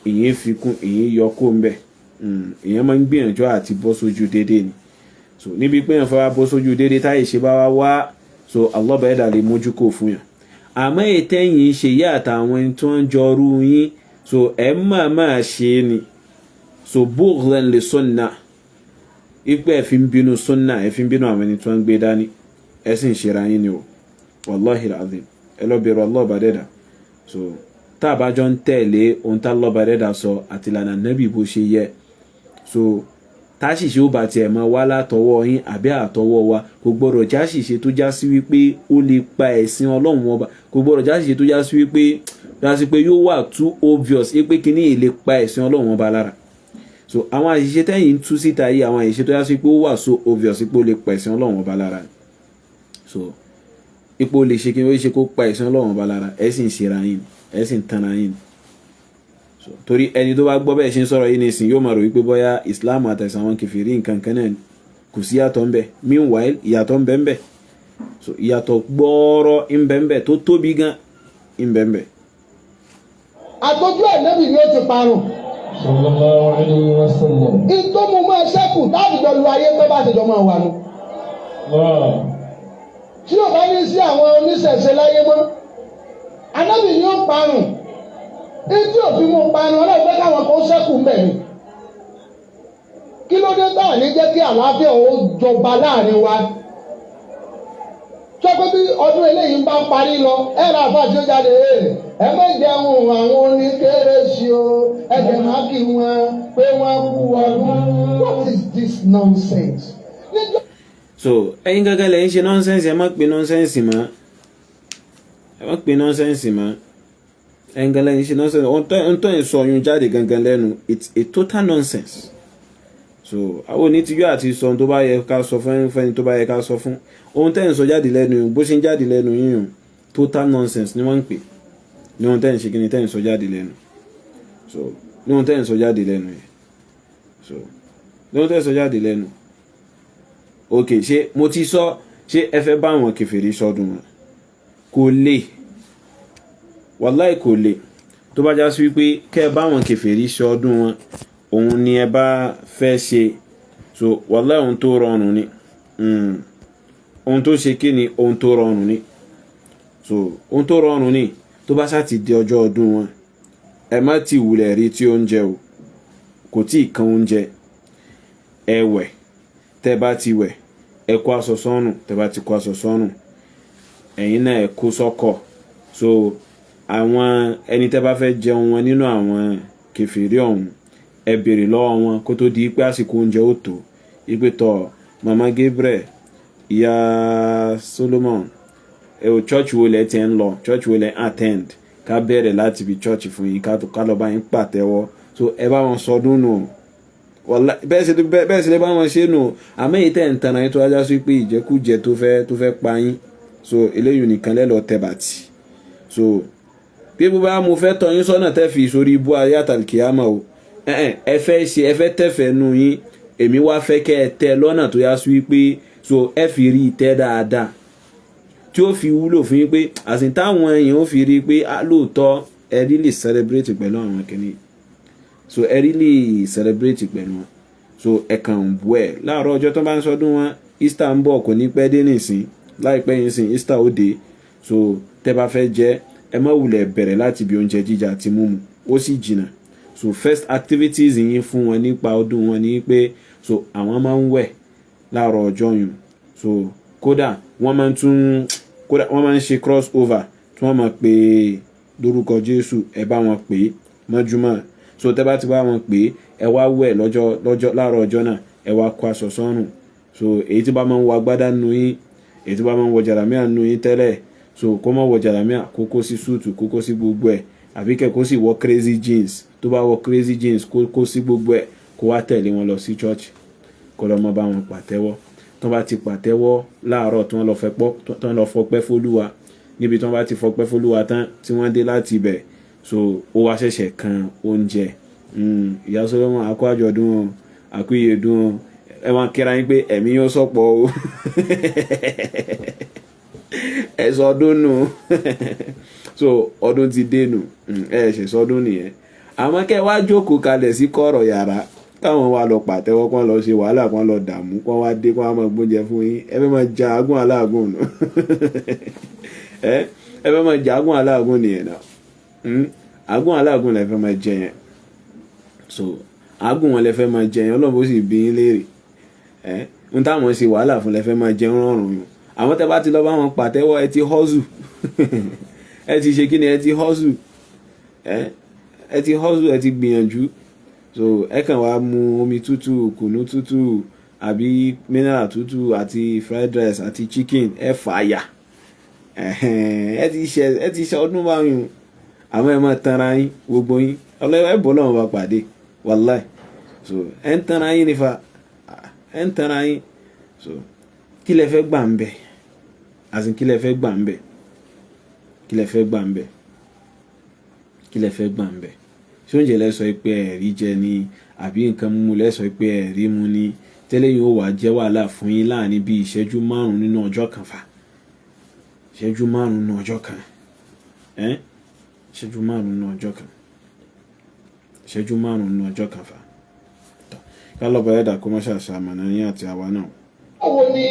èèyàn fi kún èèyàn yọ kó ń bẹ̀ èèyàn máa ń gbìyànjú àti bọ́ sójú déédéé ni. So níbi pé èèyàn fẹ́ bọ́ sójú déédéé táyé ṣe bá wá so Allah bá ẹ̀dà lè mójú kò fún yàn àmọ́ ètẹ́yìn ṣe yá àtàwọn ẹni tó ń jọrú yín so ẹ máa ṣe ni so bughlan li sunnah ipe ẹ fi ń bínú sunnah ẹ fi ń bínú àwọn ẹni tó ń gbé dání ẹ sì ń ṣera yín ni o wallahi alazim ẹ lọ bẹ̀rù Allah bá dẹ́dà. So tá a bá jọ ń tẹ̀lé ohun tá Allah bá dẹ́dà sọ àti ìlànà Nábì bó ṣe yẹ so táṣìṣe ó bá tiẹ̀ máa wá látọwọ́ yín àbí àtọwọ́ wa kò gbọ́dọ̀ jáṣìṣe tó já sí wípé ó lè pa ẹ̀sìn Ọlọ́run ọba kò gbọ́dọ̀ jáṣìṣe tó já sí wípé yóò wà too obvious pé kíní èlé pa ẹ̀sìn Ọlọ́run ọba lára. So àwọn àṣìṣe tẹ́yìn ń tú síta yìí àwọn àṣìṣe tó já sí pé ó wà so obvious pé ó lè pa ẹ̀sìn Ọlọ́run ọba lára. So ipò lè ṣe kí wọ́n ṣe kó pa ẹ̀sìn Ọlọ́run ọba lára ẹ̀ sì ń ṣera yín ẹ̀ sì ń tanra yín. So torí ẹni tó bá gbọ́ bẹ́ẹ̀ ṣe ń sọ̀rọ̀ yìí nísìnyí yóò máa rò wípé bóyá Islam àtẹ̀sán àwọn kèfèrí nǹkan kan náà kò sí ìyàtọ̀ ń bẹ. Meanwhile ìyàtọ̀ ń bẹ ń bẹ. So ìyàtọ̀ gbọ́ọ̀rọ̀ ń bẹ ń bẹ tó tóbi gan ń bẹ ń bẹ. àtọ́jú Ànábì ni ó ti parun. sallallahu alaihi wasallam. ìtò mo máa ṣẹ́kù láti jọ lu ayé pé bá ti jọ máa wà nù. tí ò bá ní sí àwọn oníṣẹ̀ṣe láyé mọ́ Ànábì ni ó parun. Ìtí òfin mo parun ọlọ́gbẹ́ káwọn kan ṣẹ́kù mbẹ̀ ni. Kí ló dé táà ní jẹ́ kí àlàáfíà ó jọba láàrin wa? Sọ pé bí ọdún eléyìí ń bá ń parí lọ, ẹ ra àbá tí ó jáde ẹ má jẹun àwọn oníkérésì o, ẹ jẹ̀ má kí wọn pé wọ́n kú ọdún. What is this nonsense? So ẹ̀yin gẹ́gẹ́ lẹ́yìn ṣe nonsense ẹ má pe nonsense mọ́ ẹ má pe nonsense mọ́ ẹ̀yin gẹ́gẹ́ lẹ́yìn ṣe nonsense ohun tó ń sọ yún jáde gangan lẹ́nu it's a total nonsense. So àwọn onítìjú àti sọ ohun tó bá yẹ ká sọ fún ẹni tó bá yẹ ká sọ fún ohun tẹ́ ń sọ jáde lẹ́nu bó ṣe ń jáde lẹ́nu yíyún total nonsense ni wọ́n ń pè ní ohun tẹ́ ń ṣe kí ni tẹ́ ń sọ jáde lẹ́nu. So ní ohun tẹ́ ń sọ jáde lẹ́nu yẹn so ní ohun tẹ́ ń sọ jáde lẹ́nu ok ṣé mo ti sọ ṣé ẹ fẹ́ bá àwọn kèfèrí sọdún wọn kò lè wàláì kò lè tó bá já sí wípé kẹ́ ẹ bá àwọn kèfèrí sọdún wọn òun ni ẹ bá fẹ́ ṣe so wàláì ohun tó rọrùn ni ohun tó ṣe kí ni ohun tó rọrùn ni so ohun tó rọrùn ni tó bá sá ti di ọjọ́ ọdún wọn ẹ má ti wulẹ̀ rí tí oúnjẹ o kò tí ì kan oúnjẹ ẹ wẹ̀ tẹ́ bá ti wẹ̀ ẹ kó aṣọ sọ́rùn tẹ́ bá ti kó aṣọ sọ́rùn ẹ̀yin náà ẹ kó sọ́kọ̀ so àwọn ẹni tẹ́ bá fẹ́ jẹun wọn nínú àwọn kèfèrí ọ̀hún ẹ béèrè lọ́wọ́ wọn kó tó di pé àsìkò oúnjẹ ó tó ipe tọ̀ mama Gabriel ìyá Solomon ẹ ò church wo lẹ ti ń lọ church wo lẹ attend ká bẹ̀rẹ̀ láti bí church fún yín ká lọ bá yín pàtẹ́wọ́ so ẹ bá wọn sọdún nù bẹ́ẹ̀ sì lè bá wọn ṣe nù àmọ́ èyí tẹ̀ ń tanra yín tó wájá sí pé ìjẹkújẹ tó fẹ́ pa yín so eléyìí nìkan lẹ́lọ́ tẹ̀bàtì so bí bó bá mo fẹ́ tọ́ yín sọ́nà tẹ́ fi sórí ibú ayé àtàlùkìyàmọ̀ o ẹ fẹ́ tẹ̀fẹ̀ nù yín èmi wá fẹ́ kẹ́ ẹ tẹ́ lọ́nà tó yá sí wípé so ẹ fi rí ìtẹ́ dáadáa tí ó fi wúlò fún yín pé àsìn táwọn èèyàn ó fi rí pé lóòótọ́ ẹ rí lè celebrate pẹ̀lú àwọn kìnìún so ẹ rí lè celebrate pẹ̀lú wọn so ẹ kàn ń bú ẹ láàárọ̀ ọjọ́ tó bá ń sọdún wọn Easter ń bọ̀ kò ní pẹ́ dé nìsín láìpẹ́ yín sìn Easter ó dé so tẹ́ bá fẹ́ jẹ ẹ má wulẹ̀ bẹ̀rẹ̀ láti bí oúnjẹ jíjà àti mímu ó sì jìnnà so first activities yín fún wọn nípa ọdún wọn ni pé so àwọn máa ń wẹ̀ láàárọ̀ ọjọ́ yìí so kódà wọ́n máa ń ṣe cross over tí wọ́n máa pè lórúkọ Jésù ẹ bá wọn pè mọ́júmọ́ so tẹ́ bá ti bá wọn pè ẹ wá wẹ̀ lọ́jọ́ láàárọ̀ ọjọ́ náà ẹ wá kó aṣọ sọ́rùn so èyí tí bá máa ń wọ agbádá nù yín èyí tí bá máa ń wọ jàlámíà nù yín tẹ́lẹ̀ so kó má wọ jàlámíà kókó sí súùtù kókó sí gbogbo ẹ̀ àbí kẹ́ kó sì wọ crazy jeans tó bá wọ crazy jeans kókó sí gbogbo ẹ̀ kó wá tẹ̀lé wọn lọ sí church kó lọ mọ́ bá wọn pàtẹ́wọ́ tó bá ti pàtẹ́wọ́ láàárọ̀ tí wọ́n lọ fọpẹ́ fólúwa níbi tí wọ́n bá ti fọpẹ́ fólúwa tán tí wọ́n dé láti ibẹ̀ so ó wá ṣẹ̀ṣẹ̀ kan oúnjẹ ìyá Solomon àkó àjọ̀dún àkó ìyèdún ẹ máa kíra yín pé ẹ̀mí yóò sọ̀pọ̀ o ẹ sọdún nù so ọdún ti dé nù ẹ ṣe sọdún nìyẹn àmọ́ kẹ́ wá jókòó kalẹ̀ sí kọ̀rọ̀ yàrá káwọn wa lọ pàtẹ́wọ́ kán lọ ṣe wàhálà kán lọ dààmú kán wá dé kán wá máa gbóúnjẹ fún yín ẹ fẹ́ máa ja agún aláàgùn nù ẹ fẹ́ máa ja agún aláàgùn nìyẹn náà agún aláàgùn lẹ fẹ́ máa jẹ yẹn so agún wọn lẹ fẹ́ máa jẹ yẹn Ọlọ́run ó sì bí yín léèrè ń táwọn ṣe wàhálà fún lẹ fẹ́ máa jẹ rọrùn yìí àwọn tẹ́ bá ti lọ bá wọn pàtẹ́wọ́ ẹ ti hustle ẹ ti ṣe kí ni ẹ ti hustle ẹ ti hustle ẹ ti gbìyànjú so ẹ kàn wá mu omi tútù kùnú tútù àbí mineral tútù àti fried rice àti chicken ẹ fàyà ẹ ti ṣe ọdún báyìí àwọn ẹ máa tanra yín gbogbo yín ọlọ́wọ́ ẹ bọ́ lọ́wọ́ bá pàdé wàláì so ẹ ń tanra yín nífa ẹ ń tanra yín so kí lẹ fẹ́ gbà ń bẹ̀ àti kí lẹ fẹ́ gbà ń bẹ̀ kí lẹ fẹ́ gbà ń bẹ̀ kí lẹ fẹ́ gbà ń bẹ̀ ṣé oúnjẹ lẹ sọ pé ẹ̀rí jẹ ni àbí nǹkan mímu lẹ sọ pé ẹ̀rí mu ni tẹ́lẹ̀ yóò wá jẹ́ wàhálà fún yín láàrin bíi ìṣẹ́jú 5 nínú ọjọ́ kan fà ìṣẹ́jú 5 nínú ọjọ́ kan ìṣẹ́jú 5 nínú ọjọ́ kan ìṣẹ́jú 5 nínú ọjọ́ kan fà ká lọ́bọ̀ ẹ̀dà kó má ṣàṣàmọ̀nà yín àti àwa náà. báwo ni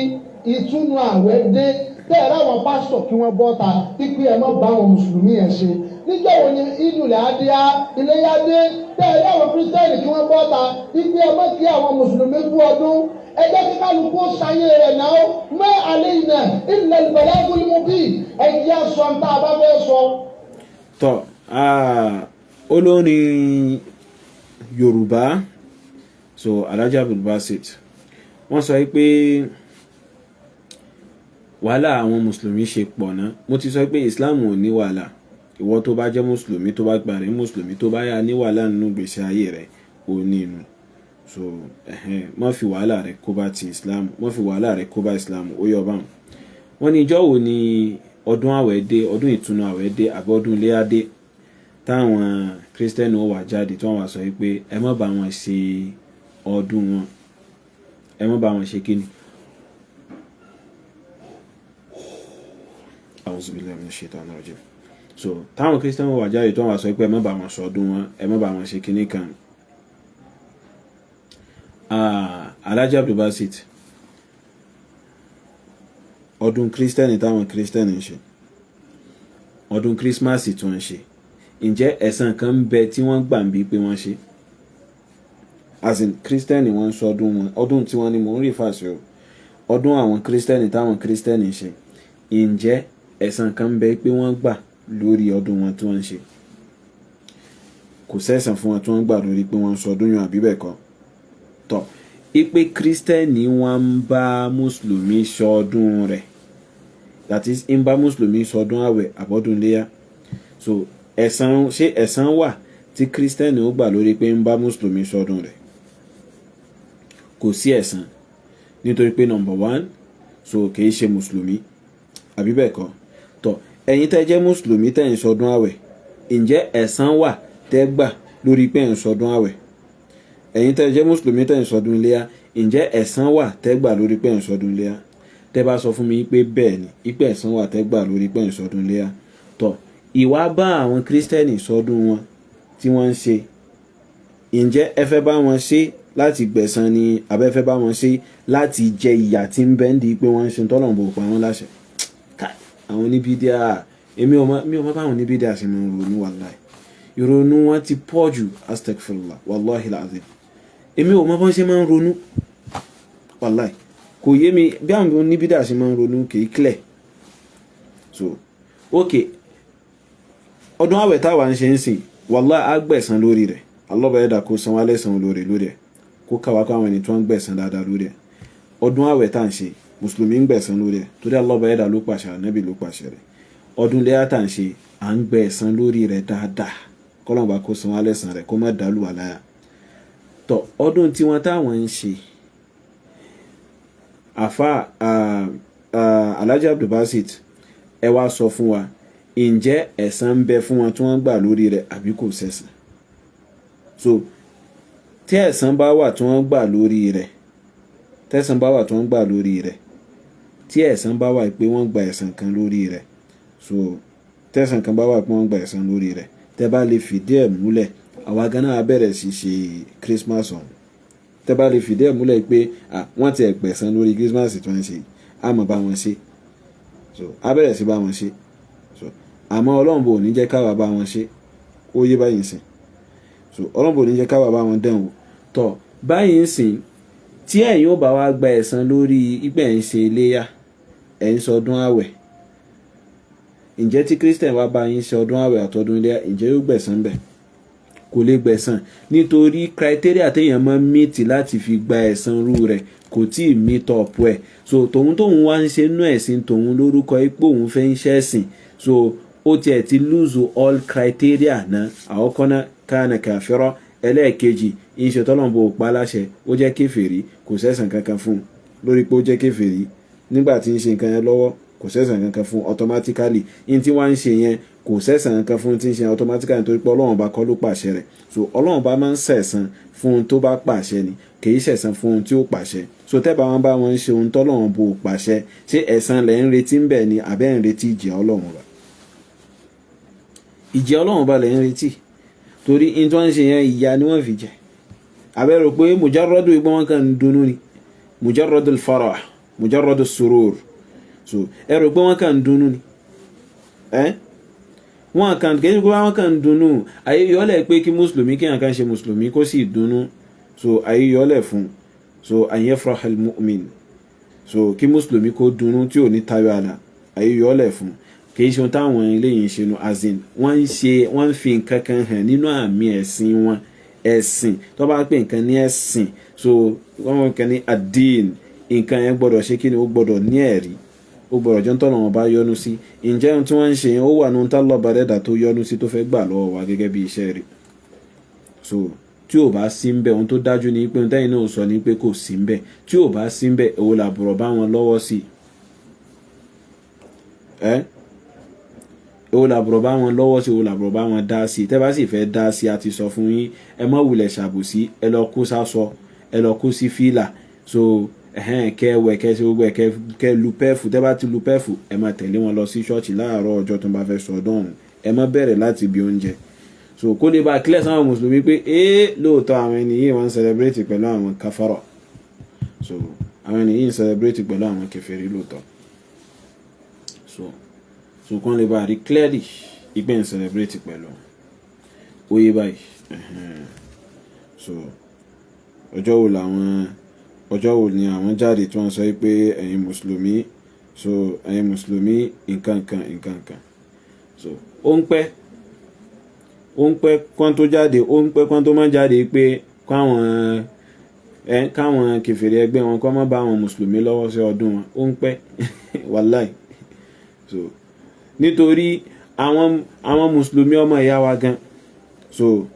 ìtúnu àwẹ̀ dé bẹ́ẹ̀ láwọn pásítọ̀ kí wọ́n bọ́ta pípé ẹ̀ mọ́ bá àwọn mùsùlùmí ẹ̀ ṣe níjọ́ wo ni ìdùlẹ̀ adíá iléyá dé bẹ́ẹ̀ láwọn kírísítẹ́nì kí wọ́n bọ́ta pípé ẹ̀ mọ́ kí àwọn mùsùlùmí kú ọdún ẹgbẹ́ kí kálukú sáyé rẹ̀ náà mọ́ alẹ́ iná ilẹ̀ ìbẹ̀rẹ̀ agolímọ̀ bí ẹ̀jẹ̀ sọ ń tá a bá fẹ́ sọ. tọ́ olórin Yorùbá so Alhaji Baasit wọ́n sọ pé wàhálà àwọn mùsùlùmí ṣe pọ̀ ná mo ti sọ pé Islam ò ní wàhálà ìwọ tó bá jẹ́ mùsùlùmí tó bá gbà rẹ̀ mùsùlùmí tó bá yà ní wàhálà nínú gbèsè ayé rẹ̀ ò ní inú so má fi wàhálà rẹ̀ kó bá ti Islam má fi wàhálà rẹ̀ kó bá Islam ó yọ báwọn. wọ́n ní ìjọ́ wo ni ọdún àwẹ̀ dé ọdún ìtúnu àwẹ̀ dé àbí ọdún iléyá dé táwọn kírísítẹ́nì ó wà jáde tí wọ́n wá sọ pé ẹ má bá wọn ṣe ọdún wọn ẹ má bá wọn ṣe kíni. Auzubillahi minash shaitani rajim. So táwọn kírísítẹ́nì ó wà jáde tí wọ́n wá sọ pé ẹ má bá wọn ṣe ọdún wọn ẹ má bá wọn ṣe kíní kan. Alhaji Baasit ọdún kírísítẹ́nì táwọn kírísítẹ́nì ń ṣe ọdún kírísímàsì tí wọ́n ń ṣe ǹjẹ́ ẹ̀san kan ń bẹ tí wọ́n gbà ń bí pé wọ́n ṣe as in kírísítẹ́nì wọ́n ń sọ ọdún wọn ọdún tí wọ́n ní mò ń rí fàṣẹ o ọdún àwọn kírísítẹ́nì táwọn kírísítẹ́nì ń ṣe ǹjẹ́ ẹ̀san kan ń bẹ pé wọ́n gbà lórí ọdún wọn tí wọ́n ń ṣe kò sẹ́san fún wọn tí wọ́n gbà lórí pé wọ́n ń sọ ọdún yàn àbí bẹ́ẹ̀ kọ́ tọ́ ipe kírísítẹ́nì wọn ń bá mùsùlùmí ṣọdún rẹ̀ that is ń bá mùsùlùmí ṣọdún àwẹ̀ àbọ̀dún léyà so ẹ̀san wà tí kírísítẹ́nì ó gbà lórí pé ń bá mùsùlùmí ṣọdún rẹ̀ kò sí ẹ̀san nítorí pé number 1 so kìí ṣe mùsùlùmí àbí bẹ́ẹ̀ kọ́ tọ́ ẹ̀yin tẹ́ jẹ́ mùsùlùmí tẹ́ ń ṣọdún àwẹ̀ ǹjẹ́ ẹ̀san wà tẹ́ gbà lórí pé ń ṣọdún àwẹ̀ ẹ̀yin tẹ́ jẹ́ mùsùlùmí tẹ́ ń ṣọdún iléyá ǹjẹ́ ẹ̀san wà tẹ́ gbà lórí pé ń ṣọdún iléyá tẹ́ bá sọ fún mi pé bẹ́ẹ̀ ni ipe ẹ̀san wà tẹ́ gbà lórí pé ń ṣọdún iléyá tọ́ ìwà bá àwọn kírísítẹ́nì ṣọdún wọn tí wọ́n ń ṣe ǹjẹ́ ẹ fẹ́ bá wọn ṣe láti gbẹ̀san ni àbẹ́ fẹ́ bá wọn ṣe láti jẹ ìyà tí ń bẹ ń di pé wọ́n ń ṣe tọ́lọ̀bù pa wọ́n láṣẹ àwọn oníbídíà èmi ò mọ̀ báwọn oníbídíà sì máa ń ronú wàláì ìrònú wọn ti pọ̀ jù astaghfirullah wallahi alazim èmi ò mọ̀ bọ́n ṣe máa ń ronú wàláì kò yé mi bí àwọn oníbídíà sì máa ń ronú kì í clear so okay ọdún àwẹ̀ táwa ń ṣe ń sìn wàláì á gbẹ̀san lórí rẹ̀ alọ́bà ẹ̀dà kó san wá lẹ́san lórí lórí ẹ̀ kó káwá káwọn ẹni tó ń gbẹ̀san dáadáa lórí ẹ̀ ọdún àwẹ̀ tá à ń ṣe mùsùlùmí ń gbẹ̀san lórí ẹ̀ torí alọ́bà ẹ̀dà ló pàṣẹ Ànábì ló pàṣẹ rẹ̀ ọdún léyà tá à ń ṣe à ń gbẹ̀san lórí rẹ̀ dáadáa kọ́lọ́mbà kó san wá lẹ́san rẹ̀ kó má dàlú àláyà tọ ọdún tí wọ́n táwọn ń ṣe àfa Alhaji Baasit ẹ wá sọ fún wa ǹjẹ́ ẹ̀san ń bẹ fún wọn tí wọ́n gbà lórí rẹ̀ àbí kò sẹ́san so tí ẹ̀san bá wà tí wọ́n gbà lórí rẹ̀ tẹ́san bá wà tí wọ́n gbà lórí rẹ̀ tí ẹ̀san bá wà pé wọ́n gba ẹ̀san kan lórí rẹ̀ so tẹ́san kan bá wà pé wọ́n gba ẹ̀san lórí rẹ̀ tẹ́ bá lè fìdí ẹ̀ múlẹ̀ àwa gan náà bẹ̀rẹ̀ sí ṣe Christmas ọ̀hún tẹ́ bá lè fìdí ẹ̀ múlẹ̀ pé wọ́n ti ẹ̀gbẹ̀san lórí Christmas tí wọ́n ṣe á mọ̀ bá wọn ṣe so á bẹ̀rẹ̀ sí bá wọn ṣe so àmọ́ Ọlọ́run bò ní jẹ́ káwa bá wọn ṣe ó yé báyìí sìn so Ọlọ́run bò ní jẹ́ káwa bá wọn dẹ̀ wò tọ́ báyìí ń sìn tí ẹ̀yin ó bá wá gba ẹ̀san lórí ìgbẹ́ ń ṣe iléyà ẹ̀ ń sọdún àwẹ̀ ǹjẹ́ tí Christian wá bá yín ṣe ọdún àwẹ̀ àtọdún iléyà ǹjẹ́ yóò gbẹ̀san bẹ̀ kò lè gbẹ̀san nítorí criteria téèyàn máa ń meet láti fi gba ẹ̀san rú rẹ̀ kò tí ì meet up ẹ̀. So tóun wá ń ṣe nú ẹ̀sìn tóun lórúkọ ipò òun fẹ́ ń ṣẹ̀sìn, so ó tiẹ̀ ti lose all criteria náà. Àkọ́kọ́ náà kana kafira, ẹlẹ́ẹ̀kejì ìṣe tọ́lọ́mbò pa láṣẹ ó jẹ́ kèfèrí, kò sẹ́san kankan fún un lórí pé ó jẹ́ kèfèrí nígbà tí ń ṣe nǹkan yẹn lọ́wọ́, kò sẹ́san kankan fún un automatically. In tí wọ́n ń ṣe yẹn kò sẹ́san kankan fún un tí ń ṣe automatically nítorí pé Ọlọ́run bá kọ́ ló pàṣẹ rẹ̀. So Ọlọ́run bá máa ń sẹ̀san fún un tó bá pàṣẹ ni, kì í sẹ̀san fún un tí ó pàṣẹ. So tẹ́bà wọn bá wọn ń ṣe ohun tọ́lọ́run bò pàṣẹ, ṣé ẹ̀san lẹ̀ ń retí ń bẹ̀ ni àbẹ́ ń retí ìjìyà Ọlọ́run bá? Ìjìyà Ọlọ́run bá lẹ̀ ń retí, torí in tí wọ́n ń ṣe yẹn ìyà ni wọ́n fi jẹ. Àbẹ́ rò pé mujarradu ìgbọ́n wọn kàn ń dunnú ni, mujarradu al-farah, mujarradu as-surur. So ẹ rò pé wọ́n kàn ń dunnú ni, wọ́n kàn kì í ṣe pé wọ́n kàn ń dunnú. Ayé yọlẹ̀ pé kí mùsùlùmí kí nǹkan ṣe mùsùlùmí kó sì dunnú, so ayé yọlẹ̀ fún, so an yafrah al-mu'min, so kí mùsùlùmí kó dunnú tí ò ní tayọ àlà, ayé yọlẹ̀ fún. Kì í ṣe ohun táwọn eléyìí ń ṣe nu azin, wọ́n ń fi nǹkan kan hàn nínú àmì ẹ̀sìn wọn. Ẹ̀sìn tó bá pè nǹkan ní ẹ̀sìn, so wọ́n mọ̀ nǹkan ní ad-din, nǹkan yẹn gbọ́dọ̀ ṣe kí ni, ó gbọ́dọ̀ ní ẹ̀rí, ó gbọ́dọ̀ jẹ́ tọ́nà wọn bá yọ́nú sí. Ǹjẹ́ ohun tí wọ́n ń ṣe yẹn ó wà nínú tálọ́ba dẹ́dà tó yọ́nú sí tó fẹ́ gbà lọ́wọ́ wa gẹ́gẹ́ bí iṣẹ́ rẹ̀? So tí ò bá sí ń bẹ̀, ohun tó dájú ni pé tẹ́yìn náà sọ ni pé kò sí ń bẹ̀. Tí ò bá sí ń bẹ̀, èwo làbùrọ̀ bá wọn lọ́wọ́ sí? Èwo làbùrọ̀ bá wọn lọ́wọ́ sí, èwo làbùrọ̀ bá wọn dá sí? Tẹ́ bá sì fẹ́ dá sí, a ti sọ fún yín, ẹ má wulẹ̀ ṣàbòsí, ẹ lọ kó sásọ, ẹ lọ kó sí fìlà, so kẹwẹ̀ kẹsí gbogbo ẹ̀ kẹ lu pẹ́ẹ̀fù. Tẹ́ bá ti lu pẹ́ẹ̀fù, ẹ máa tẹ̀lé wọn lọ sí ṣọ́ọ̀ṣì láàárọ̀ ọjọ́ tó bá fẹ́ sọdún ọ̀hún. Ẹ má bẹ̀rẹ̀ láti bí oúnjẹ, so kó lè bá clear sáwọn mùsùlùmí pé lóòótọ́ àwọn ẹni yìí wọ́n ń celebrate pẹ̀lú àwọn kafara, so àwọn ẹni yìí ń celebrate pẹ̀lú àwọn kèfèrí lóòótọ́, so kó lè bá rí clearly ìpè ń celebrate pẹ̀lú oyè báyìí. So ọjọ́ wo ni àwọn jáde tí wọ́n sọ pé ẹ̀yin mùsùlùmí, so ẹ̀yin mùsùlùmí nǹkan kan, so ó ń pẹ́ kán tó jáde, ó ń pẹ́ kán tó má jáde pé káwọn kèfèrí ẹgbẹ́ wọn kọ́ má bá àwọn mùsùlùmí lọ́wọ́ sí ọdún wọn, ó ń pẹ́ wàláì. So nítorí àwọn mùsùlùmí ọmọ ìyá wa gan, so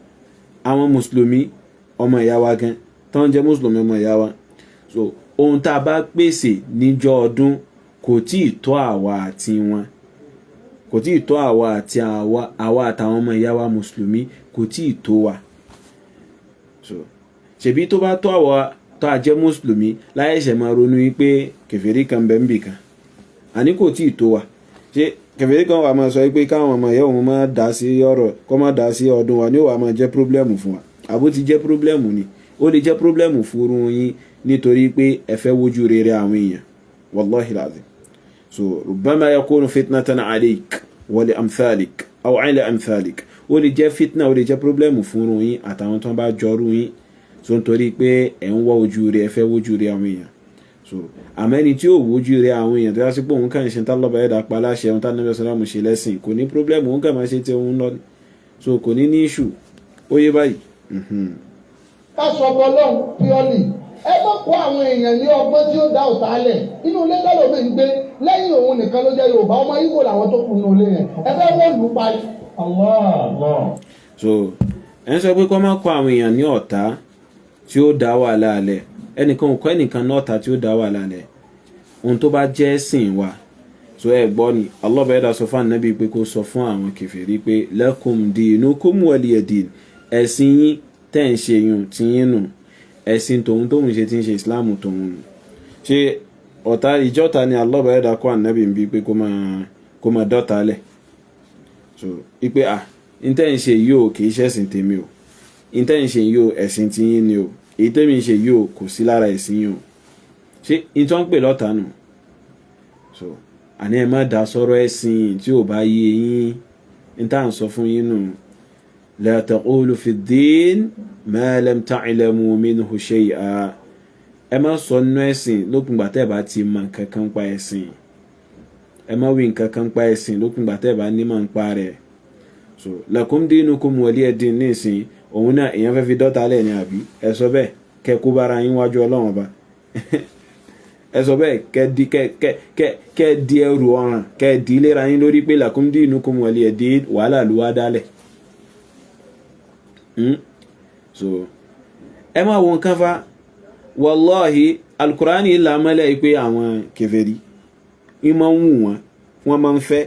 àwọn mùsùlùmí ọmọ ìyá wa gan tó ń jẹ́ mùsùlùmí ọmọ ìyá wa, so ohun tá a bá pèsè níjọ́ ọdún kò tí ì tó àwa àti wọn, kò tí ì tó àwa àti àwa àtàwọn ọmọ ìyá wa mùsùlùmí, kò tí ì tó wa. So ṣebí tó bá tó àwa tó a jẹ́ mùsùlùmí láyẹ̀ṣẹ̀ máa ronú wípé kèfèrí kan bẹ́ẹ̀ ń bì kan, àní kò tí ì tó wa. Ṣé kèfèrí kan wà máa sọ pé káwọn ọmọ ìyá òun máa dá sí ọ̀rọ̀, kó má dá sí ọdún wa, ní ó wà máa jẹ́ pírọ́blẹ́mù fún wa? Àbó ti jẹ́ pírọ́blẹ́mù ni, ó lè jẹ́ pírọ́blẹ́mù fún yín nítorí pé ẹ fẹ́ wojú rere àwọn èèyàn, wallahi lazim. So rubbama yakunu fitnatan alayk wa li amthalik aw ala amthalik, ó lè jẹ́ fitna, ó lè jẹ́ pírọ́blẹ́mù fún yín àtàwọn tó bá jọrú yín, so nítorí pé ẹ̀ ń wá ojú rere, ẹ fẹ́ wojú rere àwọn èèyàn. So àmẹ́ni tí ó wojú rere àwọn èèyàn tó yá sí pé òun kàn ṣe tálọ́bà ẹ̀dà pa láṣẹ ohun tánàbí ọ̀sán ṣe lẹ́sìn, kò ní pírọ́blẹ́mù, òun kàn máa ṣe tí òun lọ, so kò ní ní ìṣù. Ó yé báyìí. ká sọ ọmọ ọlọ́run píọ́lì, ẹ má kó àwọn èèyàn ní ọgbọ́n tí ó dá ọ̀tá lẹ̀. Inú ilé tẹ́lómi ń gbé lẹ́yìn òun nìkan ló jẹ́ Yorùbá, ọmọ Ìgbò làwọn tó kù nínú ilé yẹn, ẹ fẹ́ wọ́n lù ú parí. So ẹ ń sọ pé kó má kó àwọn èèyàn ní ọ̀tá tí ó dá wàhálà lẹ̀, ẹnìkan ò kọ́ ẹnìkan ní ọ̀tá tí ó dá wàhálà lẹ̀. Ohun tó bá jẹ́ ẹ̀sìn wa, so ẹ gbọ́ ni Allah bá yẹ́dà sọ fún Ànábì pé kó sọ fún àwọn kèfèrí pé lakum dinukum waliya din, ẹ̀sìn yín tẹ́ ń ṣe yùn tí yín nù, ẹ̀sìn tòun tóun ṣe tí ń ṣe ìsìláàmù tòun nù. Ṣé ọ̀tá ìjọ́ta ni Allah bá yẹ́dà kọ́ Ànábì ń bí pé kó máa dọ́ta lẹ̀? So ipe ìtẹ́ ń ṣe yìí ò kìí ṣẹ̀sìn tèmi o, ìtẹ́ ń ṣe yìí ò ẹ̀sìn tí yín ni o, èyí tẹ́mi ń ṣe yìí ò kò sí lára ẹ̀sìn yìí o. Ṣé ìtọ́ ń pè lọ́ta nù? So àní ẹ má dá sọ́rọ̀ ẹ̀sìn tí ò bá yé yín, ìta ń sọ fún yín nù. La taqulu fi ddin ma lam ta'lamu minhu shay'a, ẹ má sọ nínú ẹ̀sìn lópin ìgbà tẹ́ bá ti mọ nǹkan kan pa ẹ̀sìn, ẹ má wí nǹkan kan pa ẹ̀sìn lópin ìgbà tẹ́ bá ní mọ̀ ń pa rẹ̀. So lakum dinukum waliya din nísìn òun náà èèyàn fẹ́ fi dọ́ta lẹ̀ ní àbí ẹ sọ bẹ́ẹ̀ kẹ kú bára yín wájú Ọlọ́run Ọba ẹ sọ bẹ́ẹ̀ kẹ di ẹrù ọ̀ràn kẹ di léra yín lórí pé lakum dinukum waliya din wàhálà ló wá dálẹ̀. So ẹ máa wo nǹkan fa wallahi alukurani ilà mọ́lẹ̀ pé àwọn kèfèrí ìmọ̀ ń wù wọ́n máa ń fẹ́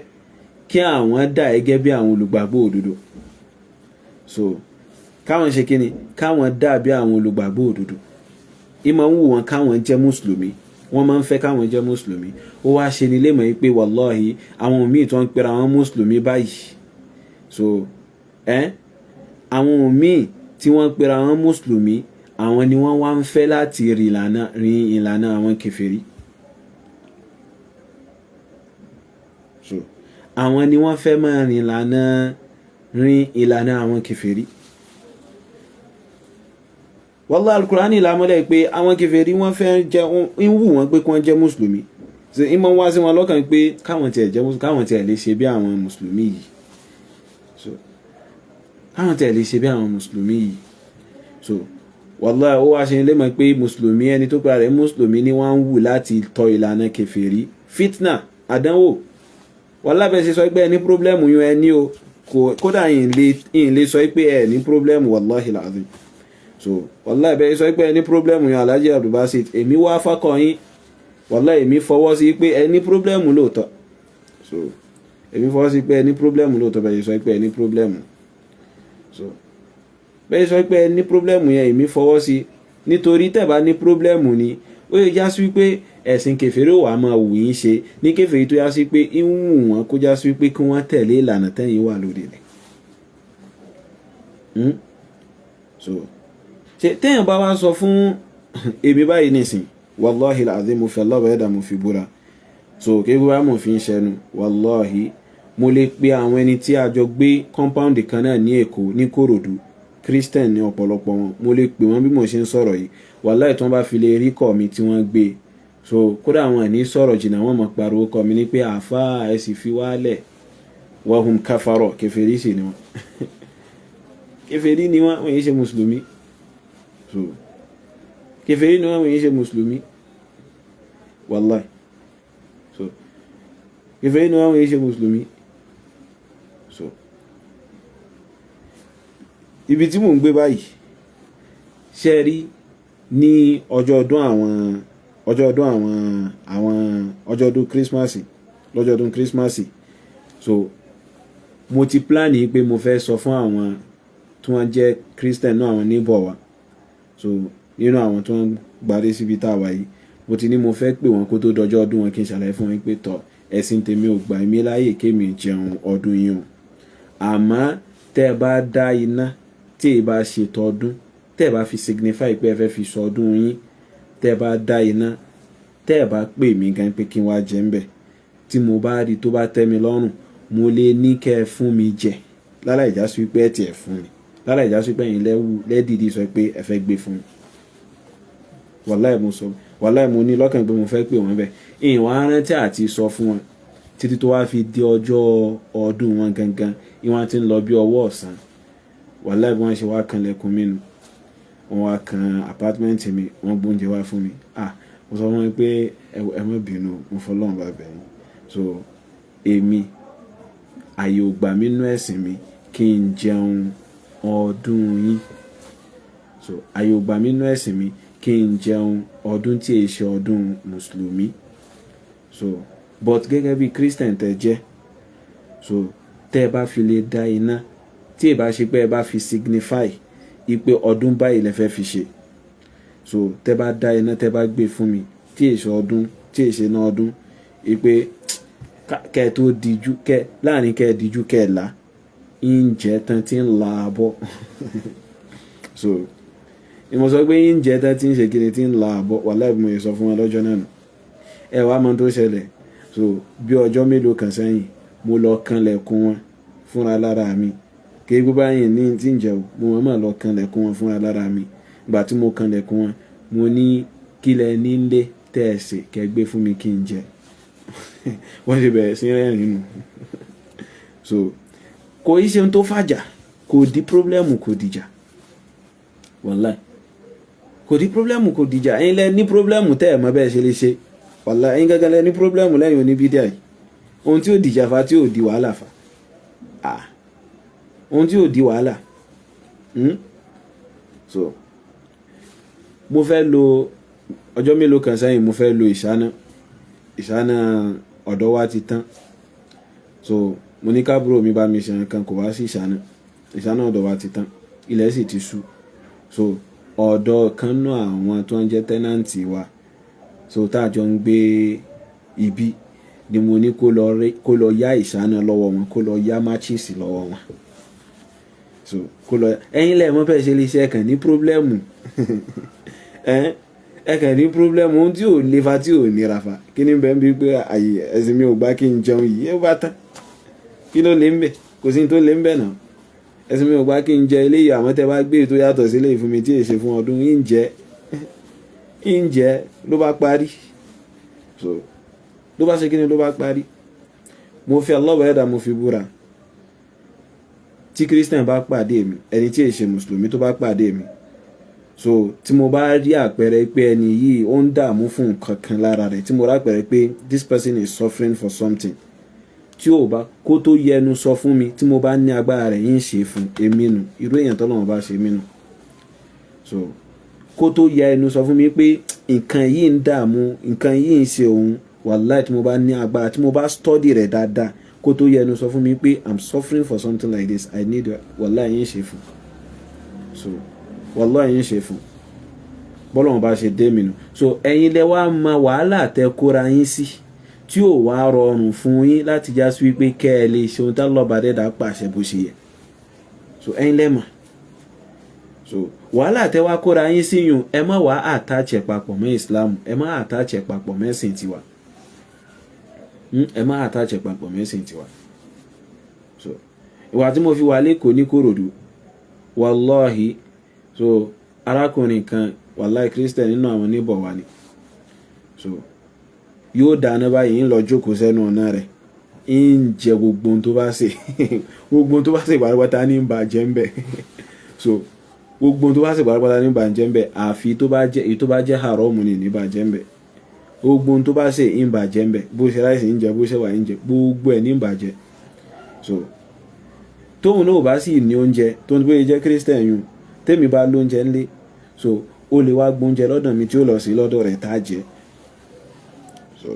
kí àwọn dà gẹ́gẹ́ bí àwọn olùgbàgbọ́ òdodo. So káwọn ṣe kíni káwọn dà bí àwọn olùgbàgbọ́ òdodo ìmọ̀ ń wù wọ́n káwọn jẹ́ mùsùlùmí wọ́n máa ń fẹ́ káwọn jẹ́ mùsùlùmí. Ó wá ṣe ní lé mọ̀ pé wallahi àwọn míì tó ń pera wọn mùsùlùmí báyìí. So àwọn míì tí wọ́n pera wọn mùsùlùmí àwọn ni wọ́n wá ń fẹ́ láti rin ìlànà àwọn kèfèrí. So àwọn ni wọ́n fẹ́ máa rin ìlànà àwọn kèfèrí. Wallahi al-Qur'ani lámọ́lẹ̀ pé àwọn kèfèrí wọ́n fẹ́ jẹ́ ń wù wọ́n pé kí wọ́n jẹ́ mùsùlùmí. So ìmọ̀ wá sí wọn lọ́kàn pé káwọn tiẹ̀ lè ṣe bí àwọn mùsùlùmí yìí. So káwọn tiẹ̀ lè ṣe bí àwọn mùsùlùmí yìí. So wallahi ó wá ṣe ilé mọ̀ pé mùsùlùmí ẹni tó pera rẹ̀ mùsùlùmí ni wọ́n ń wù láti tọ ìlànà kèfèrí. Fitna àdánwò. Wallahi bẹ́ẹ̀ ṣe sọ pé ẹ ní pírọ́blẹ́mù yún ẹ ní o kódà yìí lè sọ pé ẹ ní pírọ́blẹ́mù wallahi al-azim. So wallahi bẹ́ẹ̀ sọ pé ẹ ní pírọ́blẹ́mù yún Alhaji Baasit èmi wá fákọ̀ yín wallahi èmi fọwọ́ sí pé ẹ ní pírọ́blẹ́mù lóòótọ́. So èmi fọwọ́ sí pé ẹ ní pírọ́blẹ́mù lóòótọ́ bẹ́ẹ̀ sọ pé ẹ ní pírọ́blẹ́mù. So bẹ́ẹ̀ sọ pé ẹ ní pírọ́blẹ́mù yẹn èmi fọwọ́ sí nítorí tẹ́ bá ní pírọ́blẹ́mù ni ó yẹ já sí pé ẹ̀sìn kèfèrí wà máa wù yín ṣe ní kèfèrí tó já sí pé ń wù wọ́n kó já sí pé kí wọ́n tẹ̀lé ìlànà tẹ́yìn wà lórí rẹ̀. So ṣe tẹ́yìn bá wá sọ fún èmi báyìí nìsín wallahi al-azim mo fẹ́ lọ́wọ́ ẹ̀dà mo fi búra. So kí wọ́n mọ̀ fi ń ṣẹnu wallahi mo lè pe àwọn ẹni tí a jọ gbé compound kan náà ní Èkó ní Kòròdú Christian ní ọ̀pọ̀lọpọ̀ wọn mo lè pè wọ́n bí mo ṣe ń sọ̀rọ̀ yìí wallahi tí wọ́n bá fi lè rí kọ́ mi tí wọ́n gbé. So kódà wọn ní sọ̀rọ̀ jìnnà wọ́n mọ̀ pariwo kọ́ mi ní pé àfá ẹ sì fi wálẹ̀ wahum kafarọ̀ kèfèrí sì ni wọ́n kèfèrí ni wọ́n yìí ṣe mùsùlùmí. So kèfèrí ni wọ́n yìí ṣe mùsùlùmí wallahi. So kèfèrí ni wọ́n yìí ṣe mùsùlùmí. So ibi tí mò ń gbé báyìí ṣe rí ní ọjọ́ ọdún Christmas lọ́jọ́ ọdún Christmas. So mo ti plan yìí pé mo fẹ́ sọ fún àwọn tí wọ́n jẹ́ Christian náà àwọn neighbor wa. So nínú àwọn tí wọ́n gbadé síbi tá a wà yìí mo ti ní mo fẹ́ pè wọ́n kó tó dọjọ́ ọdún wọn kí n ṣàlàyé fún wọn pé tọ́ ẹ̀sìn tèmi ò gbà mí láyè kémi jẹun ọdún yìí o. Àmọ́ tẹ́ ẹ bá dá iná tí ẹ bá ṣètò ọdún tẹ́ ẹ bá fi signify pé ẹ fẹ́ fi sọ ọdún yín tẹ́ ẹ bá dá iná tẹ́ ẹ bá pè mí gan pé kí n wá jẹ ń bẹ̀ tí mo bá rí tó bá tẹ́ mi lọ́rùn mo lè ní kẹ́ ẹ fún mi jẹ láláì já sí pé ẹ tiẹ̀ fún mi láláì já sí pé ẹ̀yin lẹ́dìdí sọ pé ẹ fẹ́ gbé fún mi. Wallahi mo ní lọ́kàn pé mo fẹ́ pè wọ́n bẹ̀ ìwọ̀n arántí àti sọ fún wọn títí tó wá fi di ọjọ́ ọdún wọn gangan ìwọ̀n ti ń lọ bí ọwọ́ ọ̀sán. Wallahi bí wọ́n ṣe wá kanlẹ̀kùn mi nù wọ́n wá kan apartment mi wọ́n gbóúnjẹ wá fún mi. Mo sọ wọ́n pé ẹ má bínú mo fọlọ́run bá bẹ̀ yín. So èmi àyè ò gbà mí nú ẹ̀sìn mi kí n jẹun ọdún yín. So àyè ò gbà mí nú ẹ̀sìn mi kí n jẹun ọdún tí è ṣe ọdún mùsùlùmí. So but gẹ́gẹ́ bí Christian tẹ́ jẹ́ so tẹ́ ẹ bá fi lè dá iná tí ẹ bá ṣe pé ẹ bá fi signify ipe ọdún báyìí lẹ fẹ́ fi ṣe. So tẹ́ bá dá iná tẹ́ bá gbé fún mi tí è ṣe ọdún tí è ṣe náà ọdún ipe kẹ́ tó díjú láàrin kẹ́ díjú kẹ́ là ń jẹ́ tán tí ń la abọ́. So ìmọ̀ sọ pé ń jẹ́ tán tí ń ṣe kiri tí ń la abọ́ wallahi mo yẹ sọ fún wọn lọ́jọ́ náà nù. Ẹ wá mọ̀ tó ṣẹlẹ̀ so bí ọjọ́ mélòó kan sẹ́yìn mo lọ kanlẹ̀kùn wọn fúnra lára mi kí gbogbo báyìí ní tí ń jẹ́ o mo mọ̀ lọ kanlẹ̀kùn wọn fúnra lára mi. Ìgbà tí mo kanlẹ̀kùn wọn mo ní kílẹ̀ nílé tẹ̀sí kẹgbẹ́ fún mi kí n jẹ. Wọ́n ṣe bẹ̀rẹ̀ sí rẹ́rìn nù. So kò í ṣe tó fàjà kò di pírọ́blẹ́mù kò dìjà wallahi kò di problem kò dìjà ẹ̀yin lẹ ní problem tẹ́ ẹ mọ̀ bẹ́ẹ̀ ṣe lè ṣe wallahi ẹ̀yin gangan lẹ ní problem lẹ́yìn oní bídíà yìí ohun tí ó dìjà fa tí ó di wàhálà fa ohun tí ó di wàhálà so mo fẹ́ lo ọjọ́ mélòó kan sẹ́yìn mo fẹ́ lo ìṣáná ọ̀dọ̀ wa ti tán so mo ní kábúrò mi bá mi ṣe nǹkan kò wá sí ìṣáná ọ̀dọ̀ wa ti tán ilẹ̀ sì ti ṣú so ọ̀dọ̀ kan náà àwọn tó ń jẹ́ tẹ́nàntì wa so táàjọ ń gbé ibi ni mo ní kó lọ yá ìṣáná lọ́wọ́ wọn kó lọ yá máchíìsì lọ́wọ́ wọn so kó lọ ẹ̀yin lẹ́ẹ̀ mọ́ fẹ́ ṣe lè ṣe ẹ̀kàn ní pírọ́blẹ́mù ẹ̀kàn ní pírọ́blẹ́mù ohun tí ò lè fa tí ò nira fa kí ni bẹ́ẹ̀ bí pé àyè ẹ̀sìn mi ò gbá kí n jẹun yìí ẹ bá tán kí ló lè ń bẹ̀ kò sí tó lè ń bẹ̀ náà ẹ̀sìn mi ò gbá kí n jẹ eléyìí àmọ́ tẹ́ bá gbé tó yàtọ̀ sí eléyìí fún mi tí èsè fún ọdún ń jẹ ló bá parí so ló bá ṣe kí ni ló bá parí mo fi Allah ẹ̀dá mo fi búra tí Christian bá pàdé mi ẹni tí èsè mùsùlùmí tó bá pàdé mi so tí mo bá rí àpẹẹrẹ pé ẹni yìí ó ń dààmú fún nǹkan kan lára rẹ̀ tí mo rí àpẹẹrẹ pé this person is suffering for something tí ò bá kó tó yẹnu sọ fún mi tí mo bá ní agbára rẹ̀ yín ṣe fún èmi nù irú èèyàn tọ́lọ́run bá ṣe mí nù so kó tó yẹnu sọ fún mi pé nǹkan yìí ń dààmú nǹkan yìí ń ṣe òun wàláì tí mo bá ní agbára tí mo bá study rẹ̀ dáadáa kó tó yẹnu sọ fún mi pé I'm suffering for something like this I need wàláì yín ṣe fún so wàláì yín ṣe fún bọ́lọ́run bá ṣe dé mi nù so ẹ̀yin lẹ wá mọ wàhálà tẹ kóra yín sí tí ò wá rọrùn fún yín láti já sí wípé kẹ́ ẹ lè ṣe ohun tá lọ́ba dẹ́dà pàṣẹ bó ṣe yẹ so ẹ̀yin lẹ́mọ̀ so wàhálà tẹ wá kóra yín sí yùn ẹ má wá àtàchẹ̀ papọ̀ mọ́ Islam ẹ má àtàchẹ̀ papọ̀ mẹ́sìn tiwa ẹ má àtàchẹ̀ papọ̀ mẹ́sìn tiwa so ìwà tí mo fi wà lẹ́kọ̀ọ́ ní Kòròdú wàláhì so arákùnrin kan wàláhì Christian nínú àwọn níbọ̀ wa ni so yóò dáná báyìí ń lọ jókòó sẹ́nu ọ̀nà rẹ̀ ń jẹ gbogbo ohun tó bá ṣe gbogbo ohun tó bá ṣe pátápátá ní bàjẹ́ ń bẹ̀ so gbogbo ohun tó bá ṣe pátápátá ní bàjẹ́ ń bẹ̀ àfi tó bá jẹ́ haramu ní bàjẹ́ ń bẹ̀ gbogbo ohun tó bá ṣe ń bàjẹ́ ń bẹ̀ bó ṣe ráìsì ń jẹ bó ṣe wà ń jẹ gbogbo ẹ̀ ní bàjẹ́ so tóun náà bá sì ní oúnjẹ tó ń bóyá jẹ́ Christian yun tèmi bá lóúnjẹ ńlé so ó lè wá gbóúnjẹ lọ́dọ̀ mi tí ó lọ sí lọ́dọ̀ rẹ̀ tá a jẹ so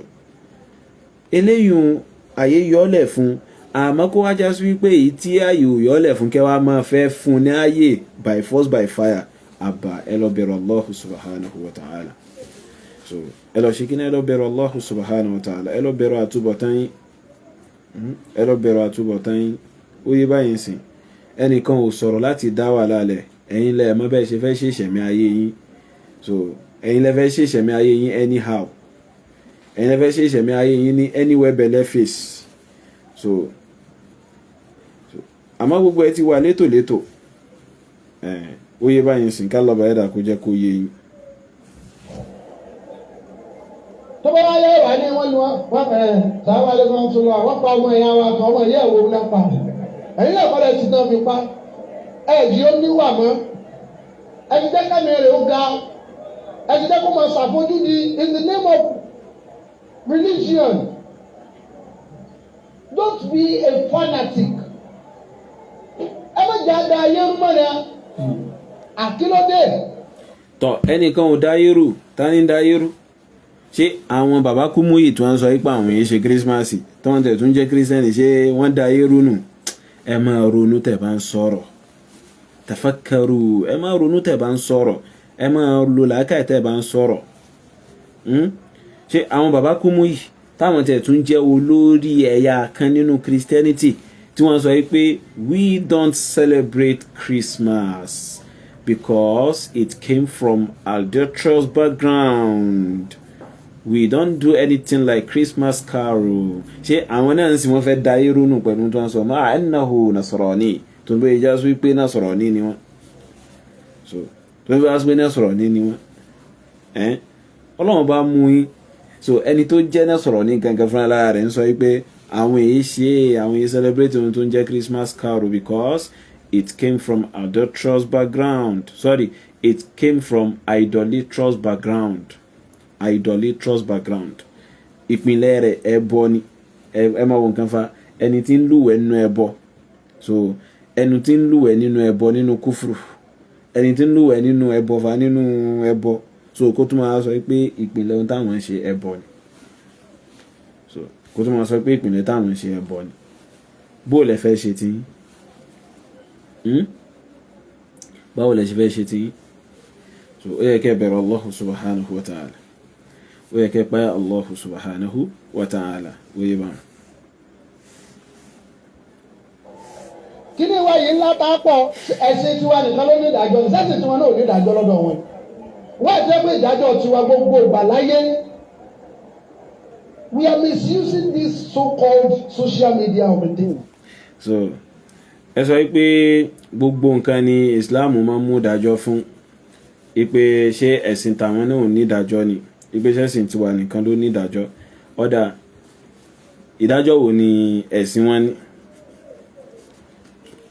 eléyìí àyè yọ́lẹ̀ fún àmọ́ kó wájá sí wípé èyí tí àyè ò yọ́lẹ̀ fún kẹwàá máa fẹ́ fún ní àyè by force by fire àbá ẹ lọ bẹ̀rù Allah subhanahu wa ta'ala so ẹ lọ ṣe kí ní ẹ lọ bẹ̀rù Allah subhanahu wa ta'ala ẹ lọ bẹ̀rù àtúbọ̀tán yín ó yé báyìí sìn ẹnìkan ò sọ̀rọ̀ láti dá wà lálẹ̀ ẹ̀yin lẹ mọ̀ bẹ́ẹ̀ ṣe fẹ́ ṣe ìṣẹ̀mí ayé yín so ẹ̀yin lẹ fẹ́ ṣe ìṣẹ̀mí ayé yín anyhow ẹ̀yin lẹ fẹ́ ṣe ìṣẹ̀mí ayé yín ní anywhere benefits so àmọ́ gbogbo ẹ ti wà létòlétò ó yé báyìí sìn ká lọ́ba ẹ̀dà kó jẹ́ kó yé yín. tó bá wáyé wà ní wọ́n lu wọ́n fẹ́ sáwọ́ alẹ́ kan tó lọ wọ́n pa ọmọ ìyá wa kan ọmọ ìyá ìwò náà pa ẹ̀yin náà kọ́lẹ̀ ti tán fi pa ẹ̀jì ó níwà mọ́ ẹ̀jì jẹ́ kẹ́mi rẹ̀ ó ga ẹ̀jì jẹ́ kó máa ṣàfojú di in the name of religion don't be a fanatic ẹ má jẹ́ àdá ayé rúmọ́ ni àkílódé. tọ ẹnìkan ò dáyérú tani dáyérú ṣé àwọn bàbá Kúmúyì tí wọ́n sọ pé àwọn yìí ṣe kírísímàsì tí wọ́n tẹ̀ tún jẹ́ kírísítẹ́nì ṣé wọ́n dáyérú nù ẹ máa ronú tẹ̀ bá ń sọ̀rọ̀ tafakkaru ẹ máa ronú tẹ̀ bá ń sọ̀rọ̀ ẹ máa lo làákàyè tẹ̀ bá ń sọ̀rọ̀ ṣé àwọn bàbá Kúmúyì táwọn tẹ̀ tún jẹ́ olórí ẹ̀yà kan nínú Christianity tí wọ́n sọ pé we don't celebrate Christmas because it came from adulterous background. We don't do anything like Christmas carol. Ṣé àwọn náà ń sìn wọ́n fẹ́ da irú nù pẹ̀lú tó ń sọ máa ẹnìnáhù Nasrani tó ń bẹ ìjà sí pé Nasrani ni wọ́n so tó ń bẹ ìjà sí pé Nasrani ni wọ́n Ọlọ́run bá mú yín so ẹni tó jẹ́ Nasrani gangan fúnra lára rẹ̀ ń sọ pé àwọn èyí celebrate ohun tó ń jẹ́ Christmas carol because it came from adulterous background it came from idolatrous background. Idolatrous background. Ìpínlẹ̀ rẹ̀ ẹbọ ni. Ẹ máa wo nǹkan fa ẹni tí ń lúwẹ̀ẹ́ nínú ẹbọ. So ẹni tí ń lúwẹ̀ẹ́ nínú ẹbọ nínú kúfùrù. Ẹni tí ń lúwẹ̀ẹ́ nínú ẹbọ fa nínú ẹbọ. So kó tún máa sọ pé ìpínlẹ̀ ohun táwọn ń ṣe ẹbọ ni. So kó tún máa sọ pé ìpínlẹ̀ táwọn ń ṣe ẹbọ ni. Bó lẹ fẹ́ ṣe tí báwo lẹ ṣe fẹ́ ṣe tí so ó yẹ kẹ́ bẹ̀rẹ̀ Allah subhanahu wa ta'ala. Ó yẹ kẹ́ páyà Allah subhanahu wa ta'ala. Ó yẹ bá. kí ni wáyé ńlá tá a pọ̀ ẹ̀sìn tiwa nìkan ló ní ìdájọ́ sẹ́sìn tiwọn náà ò ní ìdájọ́ lọ́dọ̀ wọn. wọ́n jẹ́ pé ìdájọ́ tiwa gbogbo ìgbà láyé. We are misusing this so-called social media of a thing. So ẹ sọ pé gbogbo nǹkan ni Islam máa ń mú ìdájọ́ fún. Ipe ṣé ẹ̀sìn tàwọn náà ò ní ìdájọ́ ni. Ipe ṣẹ̀sìn tiwa nìkan ló ní ìdájọ́. Ọ̀dà ìdájọ́ wo ni ẹ̀sìn wọn ní?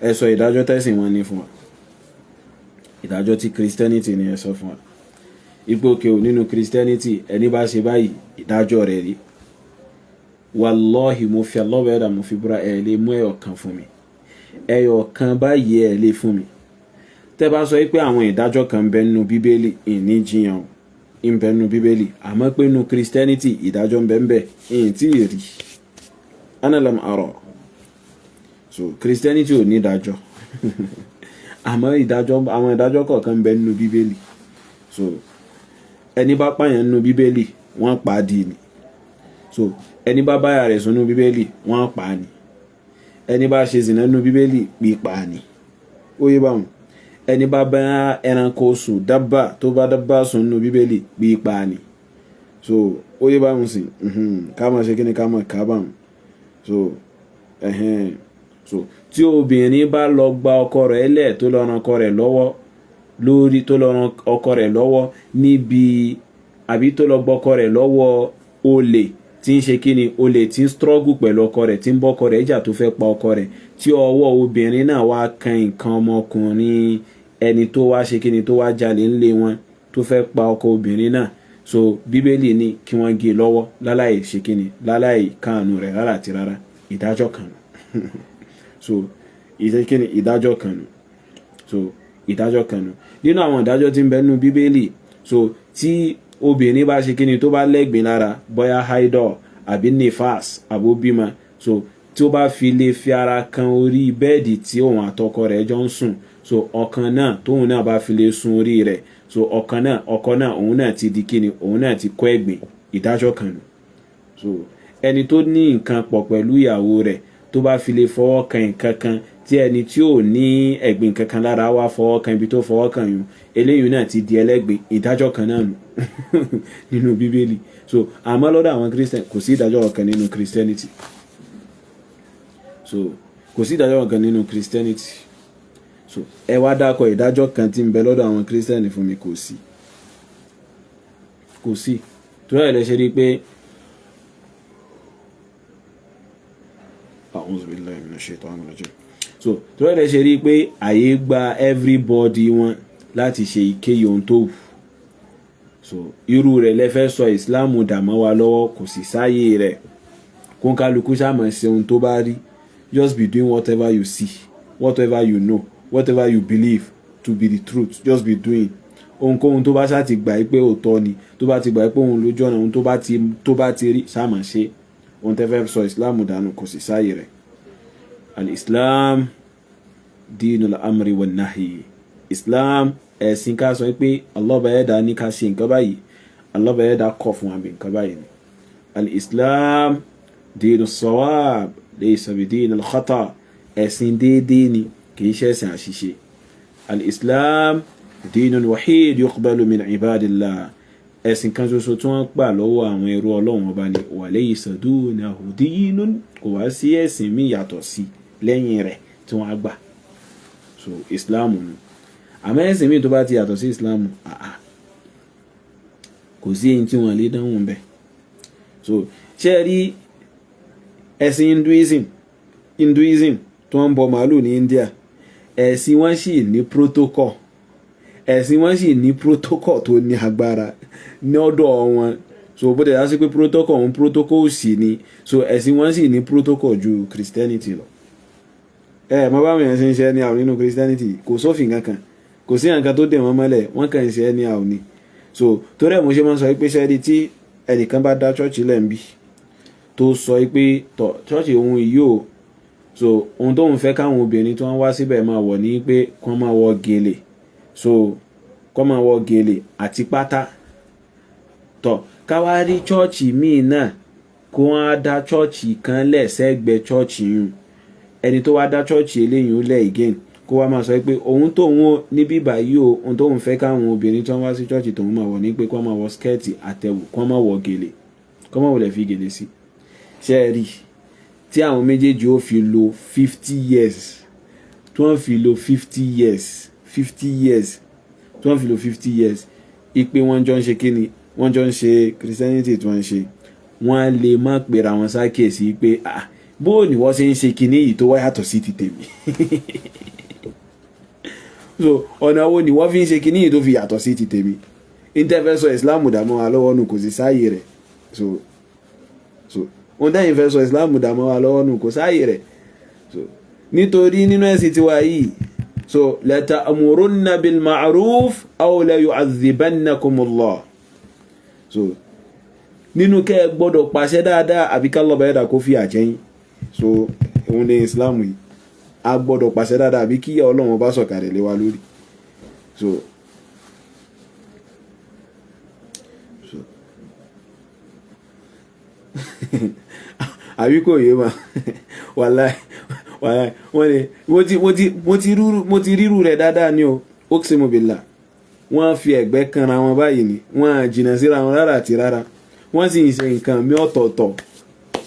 Ẹ sọ ìdájọ́ tẹ̀sìn wọn ní fún wa. Ìdájọ́ tí Christianity ni ẹ sọ fún wa. Ipò òkè ò nínú Christianity ẹni bá ṣe báyìí ìdájọ́ rẹ̀ rí. Wallahi mo fi Allah bẹ̀rẹ̀ mo fi búra ẹ̀ lè mú ẹyọ kan fún mi. Ẹyọ kan báyìí ẹ̀ lè fún mi. Tẹ́ bá sọ pé àwọn ìdájọ́ kan ń bẹ nínú Bíbélì ìní jiyàn ń bẹ nínú Bíbélì àmọ́ pé nínú Christianity ìdájọ́ ń bẹ ń bẹ ìyìn tí ì rí. Ana lam ara. So Christianity ò ní ìdájọ́. Àmọ́ àwọn ìdájọ́ kọ̀ọ̀kan ń bẹ nínú Bíbélì. So ẹni bá pààyàn nínú Bíbélì wọ́n pa á dì ní. So ẹni bá báyà rẹ̀ sùn nínú Bíbélì wọ́n pa á ní. Ẹni bá ṣe zìnà nínú Bíbélì pípa ní. Ó yé báwọn. Ẹni bá bá ẹranko sùn dábà tó bá dábà sùn nínú Bíbélì pípa ní. So ó yé báwọn sí ká máa ṣe kí ni ká máa ká báwọn. So so tí obìnrin bá lọ gba ọkọ rẹ̀ lẹ̀ tó lọ ran ọkọ rẹ̀ lọ́wọ́ lórí tó lọ ran ọkọ rẹ̀ lọ́wọ́ níbi àbí tó lọ gbọ́ ọkọ rẹ̀ lọ́wọ́ olè tí ń ṣe kíni olè tí ń struggle pẹ̀lú ọkọ rẹ̀ tí ń bọ́ ọkọ rẹ̀ jà tó fẹ́ pa ọkọ rẹ̀ tí ọwọ́ obìnrin náà wá kan nǹkan ọmọkùnrin ẹni tó wá ṣe kíni tó wá jalè ńlé wọn tó fẹ́ pa ọkọ obìnrin náà. So Bíbélì ní kí wọ́n gé lọ́wọ́ láláì ṣe kíni láláì káànù rẹ̀ rárá àti rárá. Ìdájọ́ kan so kíni ìdájọ́ kan so ìdájọ́ kan nínú àwọn ìdájọ́ tí ń bẹ nínú Bíbélì. So tí obìnrin bá ṣe kíni tó bá lẹ́gbìn lára bóyá haidọ̀ àbí nifas àbó bímọ so tí ó bá fi lè fi ara kan orí bẹ́ẹ̀dì tí òun àtọkọ rẹ̀ jọ ń sùn so ọkàn náà tóun náà bá fi lè sun orí rẹ̀ so ọkọ náà òun náà ti di kíni òun náà ti kọ́ ẹ̀gbìn. Ìdájọ́ kan so ẹni tó ní nǹkan pọ̀ pẹ̀lú ìyàwó rẹ̀ tó bá fi lè fọwọ́ kan nǹkan kan tí ẹni tí ò ní ẹ̀gbìn kankan lára wá fọwọ́ kan ibi tó fọwọ́ kan yùn eléyìí náà ti di ẹlẹ́gbìn. Ìdájọ́ kan náà nù nínú Bíbélì. So àmọ́ lọ́dọ̀ àwọn Christian kò sí ìdájọ́ kan nínú Christianity. So kò sí ìdájọ́ kan nínú Christianity. So ẹ wá dákọ̀ ìdájọ́ kan tí ń bẹ lọ́dọ̀ àwọn Christian fún mi kò sí. tó rẹ̀ lè ṣe rí pé a'udhu billahi minash shaitanir rajim. So tó rẹ̀ lè ṣe rí pé àyè gba everybody wọn láti ṣe ìkéyìí ohun tó wù. So irú rẹ̀ lẹ́fẹ́ sọ Islam dàmọ́ wa lọ́wọ́ kò sì sáyé rẹ̀ kó kálukú sáàmà ṣe ohun tó bá rí. Just be doing whatever you see, whatever you know, whatever you believe to be the truth. Just be doing. Ohunkóhun tó bá ṣáà ti gbà pé òótọ́ ni tó bá ti gbà pé òun lójú ọ̀nà ohun tó bá ti rí sáàmà ṣe. Ohun tẹ́fẹ́ sọ Islam dànù kò sì sáyé rẹ̀. Al-Islam dinul amri wan nahi. Islam ẹ̀sìn ká sọ pé Allah bá yẹ́dá ní ká ṣe nǹkan báyìí Allah bá yẹ́dá kọ̀ fún àbí nǹkan báyìí ni. Al-Islam dinus sawab laysa bi dinil khata. Ẹ̀sìn déédéé ni kì í ṣe ẹ̀sìn àṣìṣe. Al-Islam dinul wahid yuqbalu min ibadillah. Ẹ̀sìn kan ṣoṣo tí wọ́n gbà lọ́wọ́ àwọn ẹrú Ọlọ́run ọba ni wa laysa dunahu dinun. Kò wá sí ẹ̀sìn mi yàtọ̀ sí lẹ́yìn rẹ̀ tí wọ́n á gbà. So Islam ni. Àmọ́ ẹ̀sìn mi tó bá ti yàtọ̀ sí Islam kò sí èyí tí wọ́n lè dánwò ń bẹ̀. So ṣe rí ẹ̀sìn Hinduism tó ń bọ màálù ní India ẹ̀sìn wọn sì ní protocol. ẹ̀sìn wọn sì ní protocol tó ní agbára ní ọ̀dọ̀ wọn. So bó tẹ̀ dá sí pé protocol sì ni, so ẹ̀sìn wọn sì ní protocol ju Christianity lọ. Mo bá mi yàn ṣe ń ṣe ẹni àwọn nínú Christianity, kò sófin kankan, kò sí nǹkan tó dè wọ́n mọ́lẹ̀, wọ́n kàn ń ṣe ẹni àwọn ni. So torí ẹ̀ mo ṣe máa ń sọ pé ṣẹ́ẹ́dí tí ẹnìkan bá dá church lẹ́ǹbí tó sọ pé tọ̀ church òun yìí o, so ohun tóun fẹ́ káwọn obìnrin tó ń wá síbẹ̀ máa wọ̀ ní pé kán máa wọ gèlè, so kán máa wọ gèlè àti pátá. Tọ̀ káwá rí church míì náà kó wọ́n á dá church kan lẹ̀ sẹ́gbẹ̀ẹ́ church yìí, ẹni tó wá dá church eléyìí lẹ̀ again kó wá máa sọ pé òun tóun ní bíbá yìí o, ohun tóun fẹ́ káwọn obìnrin tó ń wá sí church tóun máa wọ̀ ní pé kán máa wọ skẹ́ẹ̀tì àtẹ̀wù, kán máa wọ gèlè, kán máa wọlé fi gèlè sí. Ṣé ẹ rí tí àwọn méjèèjì ó fi lo 50 years, tí wọ́n fi lo 50 years tí wọ́n fi lo 50 years ipe wọ́n jọ ń ṣe kíni, wọ́n jọ ń ṣe Christianity tí wọ́n ń ṣe, wọ́n lè má pera wọn sákèsí pé bó ni wọ́n ṣe ń ṣe kíní yìí tó wá yàtọ̀ sí ti tèmi. So ọ̀nà wo ni wọ́n fi ń ṣe kíní yìí tó fi yàtọ̀ sí ti tèmi. Interfẹ́sọ̀ Islam dàmọ́ wa lọ́wọ́ nù kò sí sáàyè rẹ̀. So wọ́n dáyìn fẹ́ sọ Islam dàmọ́ wa lọ́wọ́ nù kò sáàyè rẹ̀. So nítorí nínú ẹ̀sìn tiwa yìí, so la ta'murunna bil ma'ruf aw la yu'adhibannakumullah. So nínú kẹ́ gbọ́dọ̀ pàṣẹ dáadáa àbí ká lọ́ba ẹ̀dà kó fi àjẹyìn. So òun ní Islam yìí, a gbọ́dọ̀ pàṣẹ dáadáa àbí kí Ọlọ́run bá sọ̀kalẹ̀ lé wa lórí. So àbí kò yé ma wàláì wọ́n ni mo ti rírù rẹ̀ dáadáa ní o, oksimu billah. Wọ́n fi ẹ̀gbẹ́ kanra wọn báyìí ni, wọ́n jìnnà síra wọn rárá àti rárá, wọ́n sì ń ṣe nǹkan mi ọ̀tọ̀ọ̀tọ̀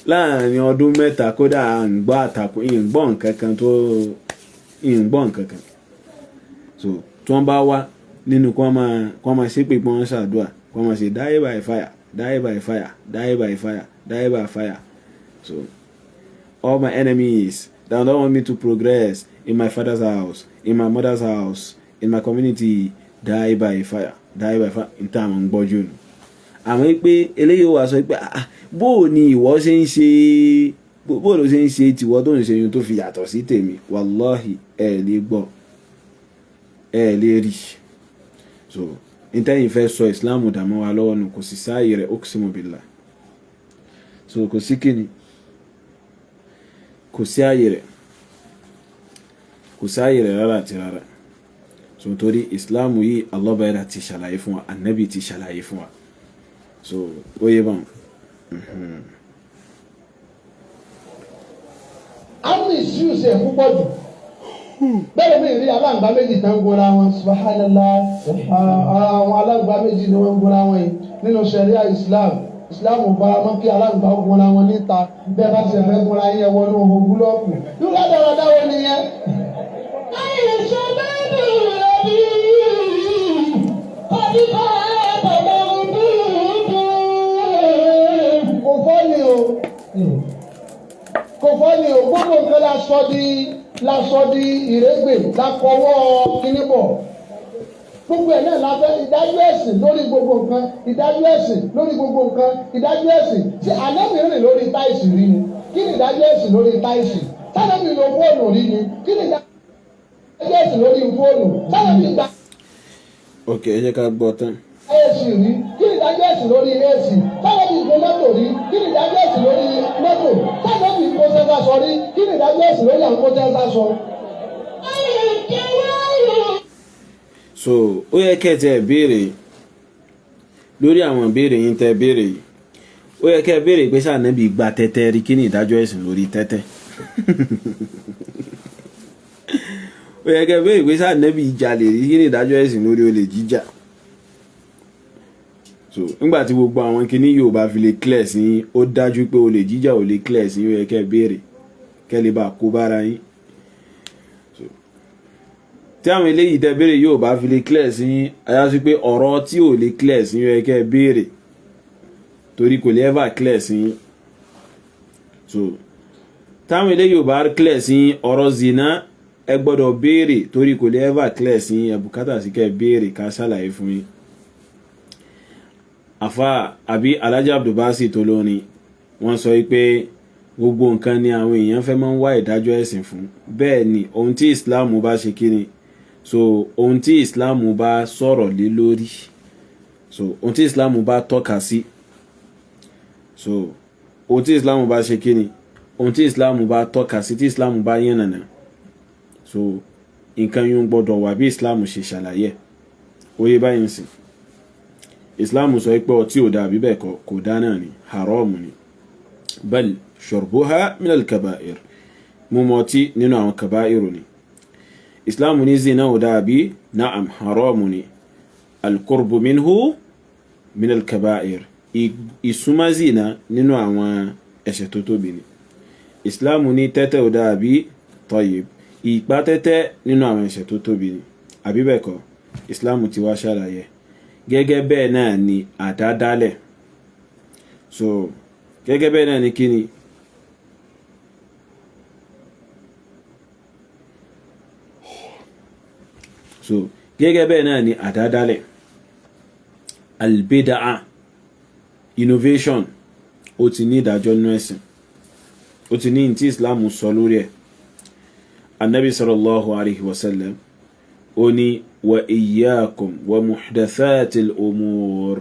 láàrin ọdún mẹ́ta. Kódà ìgbọ́ àtàkùn ìgbọ́ nǹkan kan. So tí wọ́n bá wá nínú kí wọ́n máa ṣépè pé wọ́n ṣàdúrà, kí wọ́n máa ṣe die by fire, die by fire, die by fire, die by fire. So all my enemies that don't want me to progress in my father's house, in my mother's house, in my community, die by fire, die by fire. In time ń gbọ́jú nù. Àmọ́ pé eléyìí wà sọ pé bó ni ìwọ ṣe ń ṣe, bó ló ṣe ń ṣe tìwọ tó ń ṣe yun tó fi yàtọ̀ sí tèmi, wallahi ẹ lè gbọ́, ẹ lè rí. So ìtẹ́yìn fẹ́ sọ Islam dàmọ́ wa lọ́wọ́ nù kò sí sáàyè rẹ̀, uqsimu billah. So kò sí kíni, kò sí ààyè rẹ̀ rárá àti rárá. So torí Islam yìí Allah báyìí ti ṣàlàyé fún wa, Anabi ti ṣàlàyé fún wa. So ó yé báwọn. a misuse ẹ̀ púpọ̀ jù. Bẹ́ẹ̀ mi rí aláǹgbá méjì tán gbóra wọn, subhanallah, àwọn aláǹgbá méjì ni wọ́n gbóra wọn yìí nínú sharia Islam bá wọn kí aláǹgbá gbóra wọn níta, bẹ́ẹ̀ bá ṣe fẹ́ gbóra yẹn wọnú ohun búlọ́ọ̀kù. Yóò dára dáwọ́ nìyẹn. Kò fọ́ ni o, gbogbo nǹkan lásọ di ìrégbè lákọwọ́ kíní bọ̀. Gbogbo ẹ̀ náà lábẹ́ ìdájọ́ ẹ̀sìn lórí gbogbo nǹkan, ìdájọ́ ẹ̀sìn lórí gbogbo nǹkan, ìdájọ́ ẹ̀sìn. Ṣé Ànábì rìn lórí táìsì rí ni? Kí ni ìdájọ́ ẹ̀sìn lórí táìsì? Ànábì lo fóònù rí ni? Kí ni ìdájọ́ ẹ̀sìn lórí fóònù? Ànábì gbà. Ok, ẹ jẹ́ ká gbọ́ tán. AC rí, kí ni ìdájọ́ ẹ̀sìn lórí AC? Ànábì gbé mọ́tò rí, kí ni ìdájọ́ ẹ̀sìn lórí mọ́tò? Ànábì kó sẹ́sà sọ rí, kí ni ìdájọ́ ẹ̀sìn lórí àwọn kó sẹ́sà sọ? So ó yẹ kẹ́ tẹ́ béèrè lórí àwọn béèrè yín tẹ́ béèrè yìí, ó yẹ kẹ́ béèrè pé ṣé Ànábì gba tẹ́tẹ́ rí, kí ni ìdájọ́ ẹ̀sìn lórí tẹ́tẹ́. Ó yẹ kẹ́ béèrè pé ṣé Ànábì jalè rí, kí ni ìdájọ́ ẹ̀sìn lórí olè jíjà. So nígbà tí gbogbo àwọn kinní yóò bá fi lè clear sí, ó dájú pé olè jíjà ò lè clear sí, ó yẹ kẹ́ béèrè kẹ́ lè bá kó bára yín. Tí àwọn eléyìí tẹ́ béèrè yóò bá fi lè clear sí, àyà sí pé ọ̀rọ̀ tí ò lè clear sí ó yẹ kẹ́ béèrè torí kò lè ever clear sí. So táwọn eléyìí ò bá clear sí ọ̀rọ̀ zina, ẹ gbọ́dọ̀ béèrè torí kò lè ever clear sí ẹ bùkátà sí kẹ́ béèrè ká ṣàlàyé fún yín. Àfà àbí Alhaji Abdul Baasit tó lórin wọ́n sọ pé gbogbo nǹkan ni àwọn èèyàn fẹ́ máa ń wá ìdájọ́ ẹ̀sìn fún. Bẹ́ẹ̀ ni ohun tí Islam bá ṣe kíni, so ohun tí Islam bá sọ̀rọ̀ lé lórí, so ohun tí Islam bá tọ́ka sí, so ohun tí Islam bá ṣe kíni, ohun tí Islam bá tọ́ka sí, tí Islam bá yànnàná, so nǹkan yóò gbọ́dọ̀ wà bí Islam ṣe ṣàlàyé. Oye báyìí ń sìn. Islam sọ pé ọtí ò dá bí bẹ́ẹ̀ kò dá náà ni, haram ni. Bal shurbuha min al-kaba'ir. Mu mọtí nínú àwọn kabairu ni. Islam ní zina ò dá bí, na'am haram ni. Al-qurbu minhu min al-kaba'ir. Ìsúnmọ́ zina nínú àwọn ẹ̀ṣẹ̀ tó tóbi ni. Islam ní tẹ́tẹ́ ò dá bí, tayyib. Ìpá tẹ́tẹ́ nínú àwọn ẹ̀ṣẹ̀ tó tóbi ni. Àbí bẹ́ẹ̀ kọ́, Islam ti wá ṣàlàyé. Gẹ́gẹ́ bẹ́ẹ̀ náà ni àdádálẹ̀. So gẹ́gẹ́ bẹ́ẹ̀ náà ni kíni, so gẹ́gẹ́ bẹ́ẹ̀ náà ni àdádálẹ̀, albid'a, innovation, ó ti ní ìdájọ́ nínú ẹ̀sìn, ó ti ní tí Islam sọ lórí ẹ̀. Anabi sallallahu alaihi wasallam ó ní wa iyyakum wa muhdathatil umur,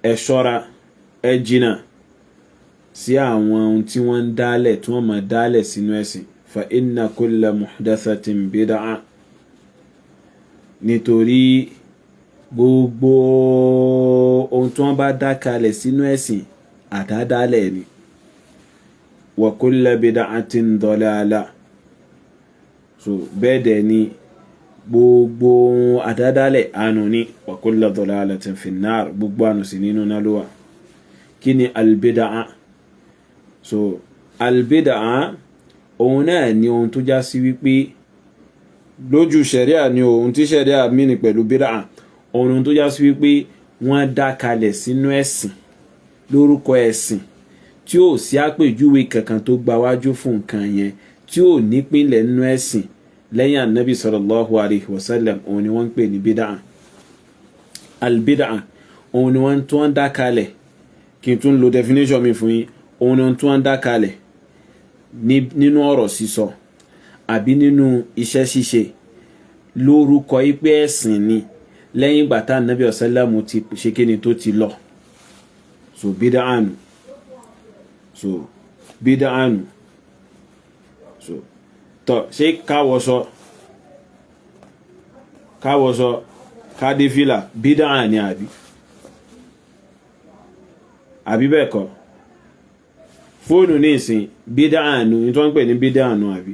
ẹ ṣọ́ra ẹ jìnnà sí àwọn ohun tí wọ́n ń dálẹ̀ tí wọ́n máa dálẹ̀ sínú ẹ̀sìn. Fa inna kulla muhdathatin bid'a, nítorí gbogbo ohun tí wọ́n bá dá kalẹ̀ sínú ẹ̀sìn àdádálẹ̀ ni. Wa kulla bid'atin dalalah, so bẹ́ẹ̀ dẹ̀ ni gbogbo àdádálẹ̀ àánú ni. Wa kulla dalalatin finnar, gbogbo àánú sí nínú náà ló wà. Kí ni albid'a? So albid'a òun náà ni ohun tó já sí wípé lójú ṣẹ̀ríà ni ohun tí ṣẹ̀ríà mí ní pẹ̀lú bid'a, ohun tó já sí wípé wọ́n dá kalẹ̀ sínú ẹ̀sìn lórúkọ ẹ̀sìn tí ó sí àpèjúwe kankan tó gbawájú fún nǹkan yẹn, tí ó nípìnlẹ̀ nínú ẹ̀sìn lẹ́yìn Anabi sallallahu alaihi wasallam, òun ni wọ́n ń pè ní bid'a. Albid'a òun ni wọ́n tó ń dá kalẹ̀, kí n tún lo definition mi fún yín, òun ni tó ń dá kalẹ̀ nínú ọ̀rọ̀ sísọ àbí nínú iṣẹ́ ṣíṣe lórúkọ ìpè ẹ̀sìn ni lẹ́yìn ìgbà tá Anabi sallallahu ti ṣe kíni tó ti lọ. So bid'a nù, so bid'a nù. So tọ́ ṣé káwọṣọ kádéfìlà bid'a ni àbí bẹ́ẹ̀ kọ́? Fóònù ní ìsìn bid'a nù, ní tó ń pè ní bid'a nù àbí?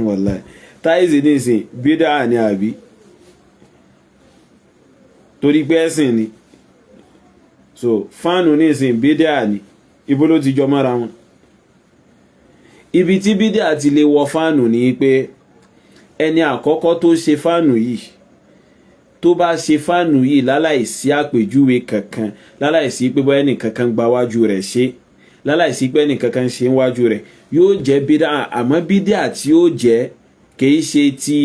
Wallahi. Táìsì ní ìsìn bid'a ni àbí? Torí pé ẹ̀sìn ni. So fáànù ní ìsìn bid'a ni, ibo ló ti jọ mọ́ra wọn? Ibi tí bid'a ti lè wọ fáànù ni pé ẹni àkọ́kọ́ tó ṣe fáànù yìí, tó bá ṣe fáànù yìí láláìsí àpèjúwe kankan, láláìsí pé bóyá ẹnì kankan gba wájú rẹ̀ ṣe, láláìsí pé ẹnì kankan ṣe wájú rẹ̀, yóò jẹ́ bid'a. Àmọ́ bid'a tí ó jẹ́ kìí ṣe ti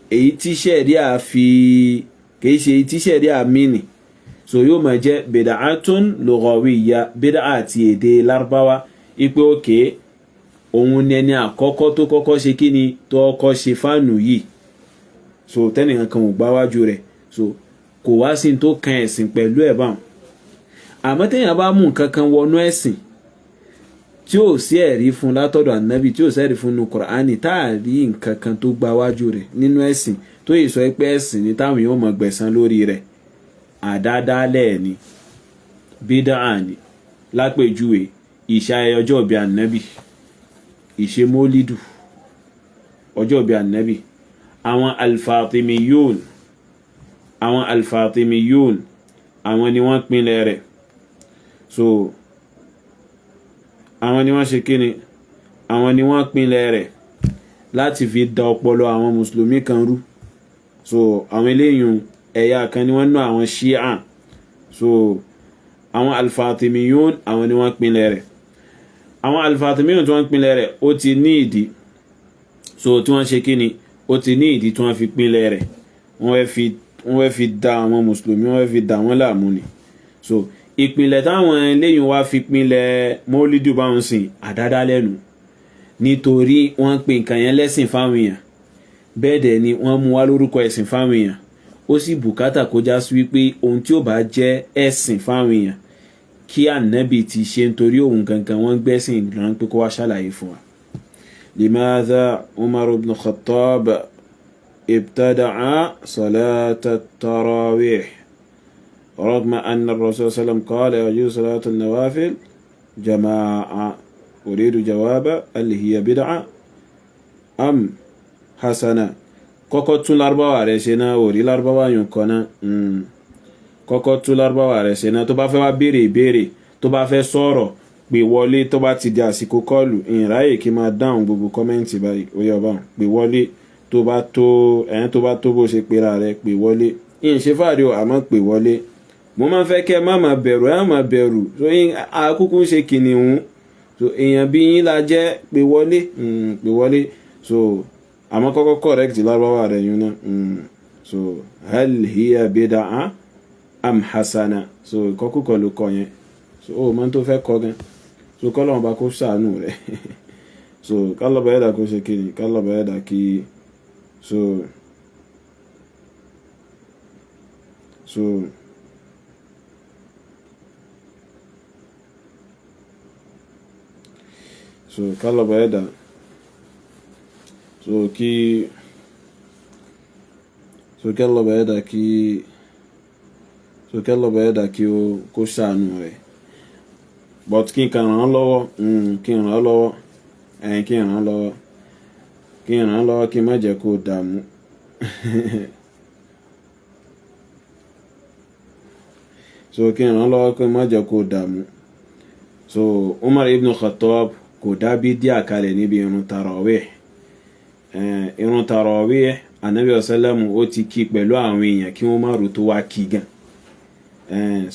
èyí tí ṣẹ̀ríà kìí ṣe èyí tí ṣẹ̀ríà mìíní. So yóò máa jẹ́ bid'atun lughawiyya, bid'a àti èdè Lárúbáwá, ipe òkè òun ni ẹni àkọ́kọ́ tó kọ́kọ́ ṣe kíni, tó kọ́kọ́ ṣe fáànù yìí. So tẹ́nìkan kan ò gbá wájú rẹ̀, so kò wá sí tó kan ẹ̀sìn pẹ̀lú ẹ̀ báwọn. Àmọ́ téèyàn bá mú nǹkan kan wọnú ẹ̀sìn tí ó sí ẹ̀rí fún látọ̀dọ̀ Ànábì, tí ó sí ẹ̀rí fún nínú Kùránì, táàrí nǹkan kan tó gbá wájú rẹ̀ nínú ẹ̀sìn tó yìí sọ pé ẹ̀sìn ni táwọn yóò mọ̀ gbẹ̀san lórí rẹ̀, àdádálẹ̀ ni, bid'a ni. Lápèjúwe ìṣayẹyẹ ọjọ́ ìbí Ànábì, ìṣe mólídù ọjọ́ ìbí Ànábì. Àwọn al-Fatimiyun, àwọn ni wọ́n pinlẹ̀ rẹ̀. So àwọn ni wọ́n ṣe kíni, àwọn ni wọ́n pinlẹ̀ rẹ̀ láti fi da ọpọlọ àwọn mùsùlùmí kan rú. So àwọn eléyìn ẹ̀yà kan ni wọ́n ná àwọn Shia. So àwọn al-Fatimiyun àwọn ni wọ́n pinlẹ̀ rẹ̀. Àwọn al-Fatimiyun tí wọ́n pinlẹ̀ rẹ̀ ó ti ní ìdí. so tí wọ́n ṣe kíni ó ti ní ìdí tí wọ́n fi pínlẹ̀ rẹ̀ wọ́n fẹ́ fi da àwọn mùsùlùmí wọ́n fẹ́ fi da wọ́n láàmú ni so ìpìlẹ̀ táwọn eléyìí wá fi pínlẹ̀ mọ́lídù báwọn sìn àdáda lẹ́nu nítorí wọ́n pè nǹkan yẹn lẹ́sìn fáwọn èèyàn bẹ́ẹ̀ dẹ̀ ni wọ́n mú wá lórúkọ ẹ̀sìn fáwọn èèyàn ó sì bùkátà kó já sí wípé ohun tí ó bá jẹ́ ẹ̀sìn fáwọn èèyàn kí ànábì ti ṣe nítorí òun gangan wọ́n gbẹ́sìn ìran pé kó wá ṣàlàyé fún wa. limadha Umar ibn Khattab ibtada'a salata tarawih رغم أن الرسول صلى الله عليه وسلم قال يجوز صلاة النوافل جماعة أريد جواب هل هي بدعة أم حسنة kọ́kọ́ tún lárúbáwá rẹ̀ ṣe náà orí lárúbáwá yùn kan náà kọ́kọ́ tún lárúbáwá rẹ̀ ṣe náà tó bá fẹ́ wá béèrè ìbéèrè tó bá fẹ́ sọ̀rọ̀ pè wọlé tó bá ti di àsìkò kọ́ọ̀lù ìráyè kí máa dáhùn gbogbo kọ́mẹ́ǹtì báyìí ó yọ báwọn pè wọlé tó bá tó bó ṣe pera rẹ̀ pè wọlé ìṣe fàárí o àmọ́ pè wọlé mo máa ń fẹ́ kẹ́ má máa bẹ̀rù ẹ̀ máa bẹ̀rù so yín akúkú ṣe kìnìún so èèyàn bí yín la jẹ́ pè wọlé so àmọ́ kọ́kọ́ correct lárúbáwá rẹ̀ yún náà so hal hiya bid'a am hasana so ìkọ́kùkọ̀ ló kọ yẹn so ó máa ń tó fẹ́ kọ́ gan so kọ́lọ́mù bá kó ṣàánú rẹ̀ so kálọ̀bà ẹ̀dà kó ṣe kìnnì kálọ̀bà ẹ̀dà kí so kálọ̀bà ẹ̀dà kálọ̀bà ẹ̀dà kí ó kó ṣàánú rẹ̀ but kí n kàn ràn án lọ́wọ́ kí n ràn án lọ́wọ́ kí n má jẹ́ kó dààmú so kí n ràn án lọ́wọ́ kí n má jẹ́ kó dààmú so Umar ibn Khattab kò dábí díà kalẹ̀ níbi irun tarawih Anabi ọ̀sálàmù ó ti kí pẹ̀lú àwọn èèyàn kí wọ́n má rò tó wá kí gan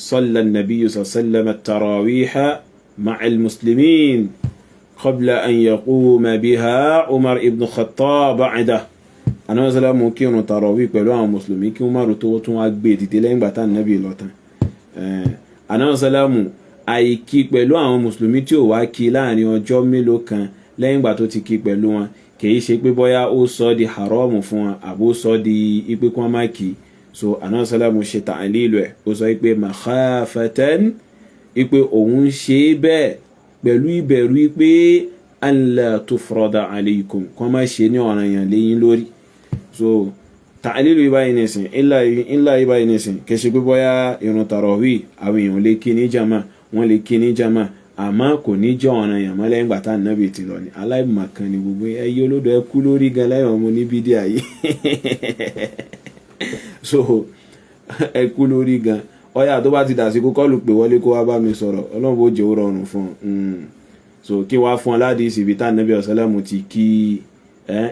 صلى النبي صلى الله عليه وسلم التراويح مع المسلمين قبل أن يقوم بها عمر ابن الخطاب بعده أنا مثلا ممكن تراويح pẹ̀lú àwọn mùsùlùmí kí wọ́n má rò tó tún wá gbé dìde lẹ́yìn ìgbà tá Ànábì lọ tán أنا مثلا àìkí pẹ̀lú àwọn mùsùlùmí tí ò wá kí láàrin ọjọ́ mélòó kan lẹ́yìn ìgbà tó ti kí pẹ̀lú wọn kìí ṣe pé bóyá ó sọ di haramu fún wọn àbó sọ di ipe kí wọ́n má kí so Ànábì sálàmù ṣe ta'lilu ẹ̀ ó sọ pé makhafatan ipe òun ṣe bẹ́ẹ̀ pẹ̀lú ìbẹ̀rù pé an la tufrada alaykum kọ́ má ṣe ní ọ̀ranyàn léyìn lórí so ta'lilu ìbáyìí nìsín illa ìbáyìí nìsín kìí ṣe pé bóyá irun tarawih àwọn èèyàn lè kí ní jama wọ́n lè kí ní jama àmọ́ kò ní jẹ́ ọ̀ranyàn mọ́ lẹ́yìn gbàtà Ànábì ti lọ ní aláìmọ̀kan ni gbogbo ẹyẹ olódò ẹ kú lórí gan láyọ̀ ọmọ ní bídíà yìí so ẹ kú lórí gan ọyà tó bá ti dà sí kó kọ́lù pé wọlé kó wá bá mi sọ̀rọ̀ Ọlọ́run bó jẹ́ ó rọrùn fún so kí wá fún aládìí síbi tá Ànábì ọ̀sálàmù ti kí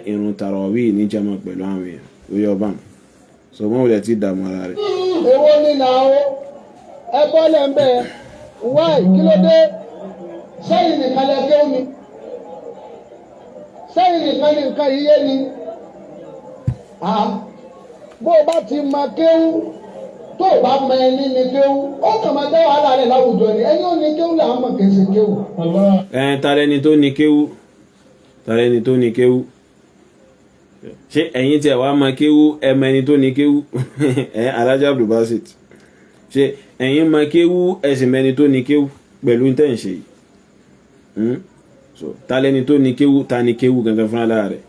irun tarawih ní jama pẹ̀lú àwọn èèyàn ó yọ bá mi so mọ́ wọlé ti dààmú ara rẹ̀. èwo ni làó ẹ bọ́ lẹ́ńbẹ́ wáì kí ló dé sẹ́yìn nìkan lẹ kéwù ni sẹ́yìn nìkan ní nǹkan yíyé ni bó o bá ti mọ kéwù tó o bá mọ ẹni ní kéwù ó kàn máa dá wàhálà rẹ̀ láwùjọ ni ẹni ó ní kéwù làwọn mọ̀ kèsì kéwù. tàlẹ́ni tó ní kéwù ṣé ẹ̀yin tí ẹ wá mọ kéwù ẹ mọ ẹni tó ní kéwù Alhaji Abdul Baasit ṣé ẹ̀yin mọ kéwù ẹ sì mọ ẹni tó ní kéwù pẹ̀lú intention yìí so tàlẹ́ni tó ní kéwù ta ní kéwù gangan fún ara rẹ̀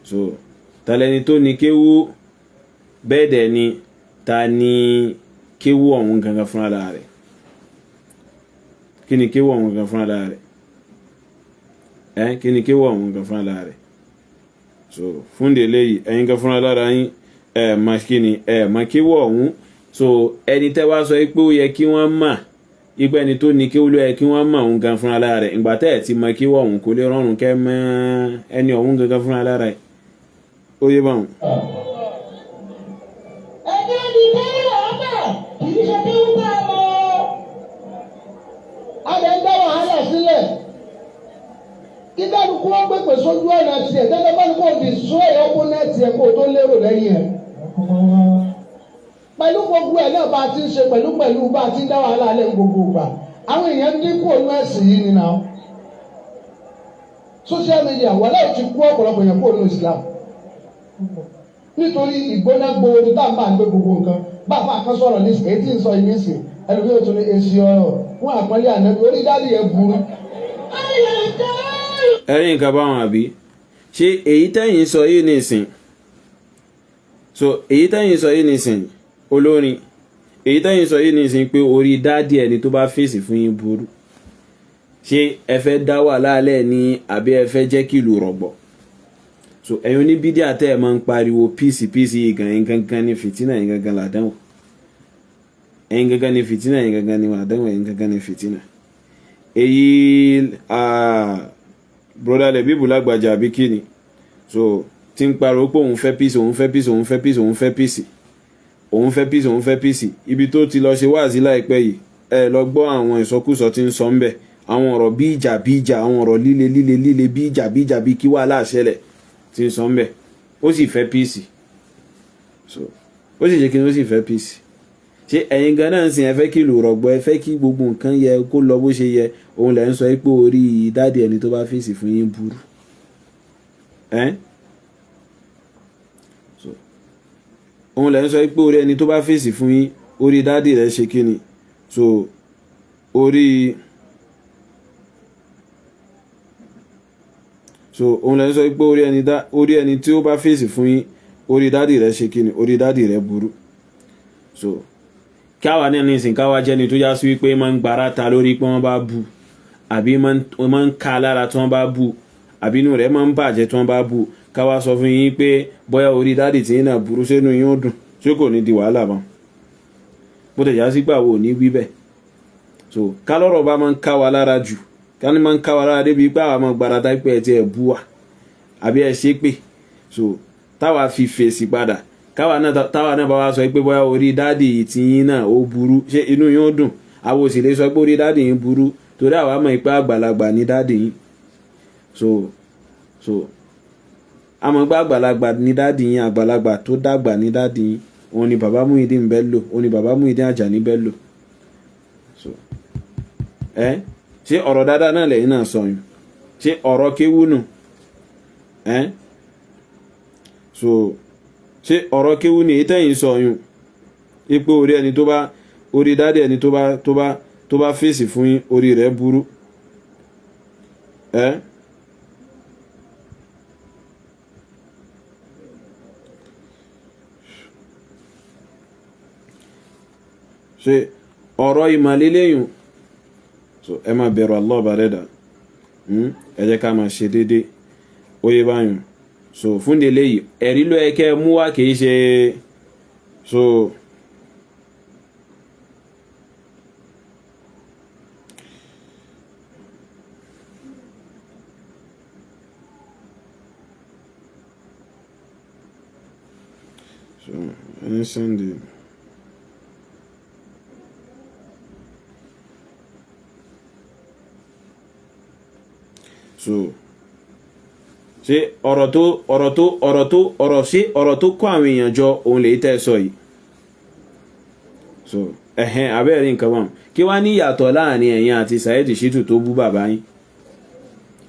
so tàlẹ́ni tó ní kéwù bẹ́ẹ̀ dẹ̀ ni ta ní kéwù ọ̀hún gangan fún ara rẹ̀ kí ni kéwù ọ̀hún gangan fún ara rẹ̀ kí ni kéwù ọ̀hún gangan fún ara rẹ̀ so fún délé yìí ẹ̀yin gan fún ara yín ma kí ni ma kéwù ọ̀hún so ẹni tẹ́ wá sọ pé ó yẹ kí wọ́n mà ipe ẹni tó ní kéwù ló yẹ kí wọ́n mà òun gan fún ara rẹ̀ ìgbà tẹ́ ẹ̀ ti ma kéwù ọ̀hún kò lè rọrùn kẹ́ mọ́ ẹni ọ̀hún gangan fún ara rẹ̀ ó yé báwọn. ẹgbẹ́ ni kéwù ọ̀hún kì í ṣe kéwù bá a lọ. a lè ń dá wàhálà sílẹ̀ tiẹ̀ kó o tó lérò lẹ́yìn ẹ̀. Pẹ̀lú gbogbo ẹ̀ náà bá a ti ń ṣe pẹ̀lú bá a ti ń dá wàhálà lẹ́yìn gbogbo ìgbà. Àwọn èèyàn dínkù ònú ẹ̀sìn yìí ni náà. Social media wà láì ti kú ọ̀pọ̀lọpọ̀ èèyàn kó ònú Islam. Nítorí ìgbóná gbòòrò tá à ń bá gbé gbogbo nǹkan. Bàbá kan sọ̀rọ̀ ní èyí tí ń sọ yìí nísìn. Ẹlòmíì ò tún ní èsì ọ̀rọ̀ fún àpọ́nlé Ànábì orí dáàdì yẹn burú. Ẹ̀yin nǹkan báwọn àbí ṣé èyí tẹ́yìn sọ yìí nìsín so èyí tẹ́yìn sọ yìí nìsín olórin èyí tẹ́yìn sọ yìí nìsín pé orí dáàdì ẹni tó bá fèsì fún yín burú ṣé ẹ fẹ́ dá wà láàlẹ́ ní àbí ẹ fẹ́ jẹ́ kí ìlú rọ̀gbọ̀ so ẹ̀yin oníbídíà tẹ́ ẹ máa ń pariwo píìsì yìí gan gangan ní fìtínà yín gangan làdánwò ẹ̀yin gangan ní fìtínà yín gangan ní làdánwò ẹ̀yin gangan ní fìtínà èyí broda le bíbù lágbàjà àbí kíni so tí ń pariwo pé òun fẹ́ píìsì òun fẹ́ píìsì òun fẹ́ píìsì òun fẹ́ píìsì òun fẹ́ píìsì òun fẹ́ píìsì ibi tó ti lọ ṣe wáàsí láìpẹ́ yìí ẹ lọ gbọ́ àwọn ìsọkúsọ tí ń sọ ńbẹ̀ àwọn ọ̀rọ̀ bí ìjà àwọn ọ̀rọ̀ líle bí ìjà bí kí wàhálà ṣẹlẹ̀ tí ń sọ ńbẹ̀ ó sì fẹ́ píìsì so ó sì ṣe kí ni ó sì fẹ́ píìsì ṣé ẹ̀yin gan náà ń sìn ẹ fẹ́ kí ìlú rọ̀gbọ̀ ẹ fẹ́ kí gbogbo nǹkan yẹ kó lọ bó ṣe yẹ òun lẹ́ ń sọ pé orí dáàdì ẹni tó bá fèsì fún yín burú so òun lẹ́ ń sọ pé orí ẹni tó bá fèsì fún yín orí dáàdì rẹ̀ ṣe kí ni so òun lẹ́ ń sọ pé orí ẹni tí ó bá fèsì fún yín orí dáàdì rẹ̀ ṣe kí ni orí dáàdì rẹ̀ burú so káwa ní ìsìn káwa jẹ́ni tó já sí wípé máa ń gbára ta lórí pé wọ́n bá bú àbí máa ń ká lára tí wọ́n bá bú àbí inú rẹ̀ máa ń bàjẹ́ tí wọ́n bá bú káwa sọ fún yín pé bóyá orí dáàdì tí yín náà burú sínú yín ó dùn tí kò ní di wàhálà bá bó tẹ̀ já sí gbà wò ní wí bẹ́ẹ̀ so ká lọ́rọ̀ bá máa ń ká wa lára jù ká ní máa ń ká wa lára débi pé àwa máa gbára ta pé ẹ ti ẹ̀ bú wa àbí ẹ ṣe pé so táwa fi fèsì padà táwa náà bá wá sọ pé bóyá orí dáàdì tí yín náà ó burú ṣé inú yín ó dùn àwọn ò sì lè sọ pé orí dáàdì yín burú torí àwa mọ̀ pé àgbàlagbà ní dáàdì yín so àmọ́ pé àgbàlagbà ní dáàdì yín àgbàlagbà tó dàgbà ní dáàdì yín òun ni bàbá Muyideen Bello òun ni bàbá Muyideen Ajani Bello so ṣé ọ̀rọ̀ dáadáa náà lẹ́yìn náà sọ yín ṣé ọ̀rọ̀ kéwú nù so ṣé ọ̀rọ̀ kéwú ni ìtẹ́yìn sọ yún ipò orí ẹni tó bá orí dáadé ẹni tó bá fèsì fún yín orí rẹ̀ burú ṣé ọ̀rọ̀ ìmàlélẹ́yìn so ẹ máa bẹ̀rù Allah bá rẹ̀dà ẹ jẹ́ ká máa ṣe déédéé ó yé báyìí so fún délé yìí ẹ̀rí ló ẹkẹ́ mú wá kìí ṣe so any Sunday so ṣé ọ̀rọ̀ tó kọ́ àwọn èèyàn jọ òun lè tẹ́ sọ yìí so abẹ́rẹ́ nǹkan wọn kí wá ní ìyàtọ̀ láàrin ẹ̀yin àti Saheed Shittu tó bú bàbá yín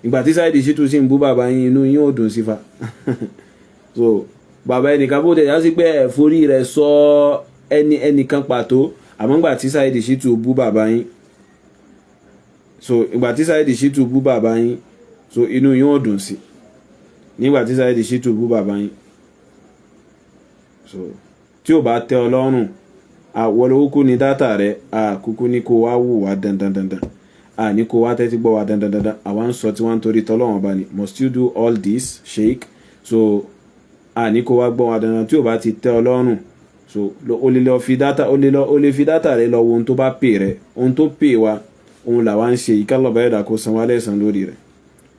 ìgbà tí Saheed Shittu sì ń bú bàbá yín inú yín ò dùn sífà so bàbá ẹnìkan bó tẹ̀yà sí pé ẹ̀fórí rẹ̀ sọ ẹnìkan pàtó àmọ́ ìgbà tí Saheed Shittu bú bàbá yín so ìgbà tí Saheed Shittu bú bàbá yín so inú yín ò dùn sí nígbà tí Saheed Shittu bú bàbá yín so tí ò bá tẹ́ ọ lọ́rùn àwọlówókú ní dátà rẹ̀ àkúkú ní kó wá wù wá dandandandan ní kó wá tẹ́tí gbọ́ wá dandandandan àwa ń sọ tí wọ́n ń torí tọ́lọ́wọ́n bá ní must you do all this sheik so ní kó wá gbọ́ wá dandan tí ò bá ti tẹ́ ọ lọ́rùn so o lè fi dátà rẹ̀ lọ wo ohun tó bá pè rẹ̀ ohun tó pè wá ohun làwa ń ṣe ìkálọ̀bá ẹ̀dà kó san wá lẹ́san lórí rẹ̀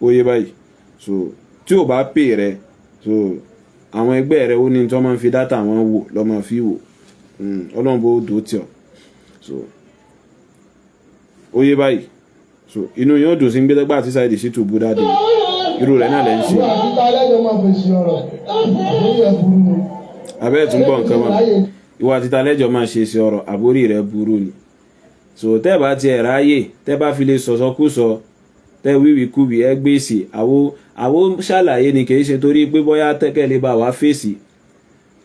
ó yé báyìí so tí ò bá pè rẹ̀ so àwọn ẹgbẹ́ rẹ̀ ó ní tí wọ́n máa ń fi dátà wọn wò lọ́ máa fi wò ọlọ́run bó dò tí ọ so ó yé báyìí so inú yóò dùn sí gbẹ́dẹ́gbà tí Saheed Shittu bú dáadé irú rẹ̀ náà lẹ́ ń ṣe. ìwọ àti ta lẹ́jọ́ máa fèsì ọ̀rọ̀ àbórí ẹ̀ burú ni. abẹ́ tún gbọ́ nǹkan mọ́ ìwọ àti ta lẹ́jọ́ máa ṣe sí ọ̀rọ̀ àbórí rẹ̀ burú ni. so tẹ́ bá tiẹ̀ ráyè tẹ́ bá fi lè sọ̀sọ́kúsọ tẹ́ wíwìkúwì ẹ gbèsè àwo ṣàlàyé ni kì í ṣe torí pé bóyá tẹ́kẹ̀lé bá wá fèsì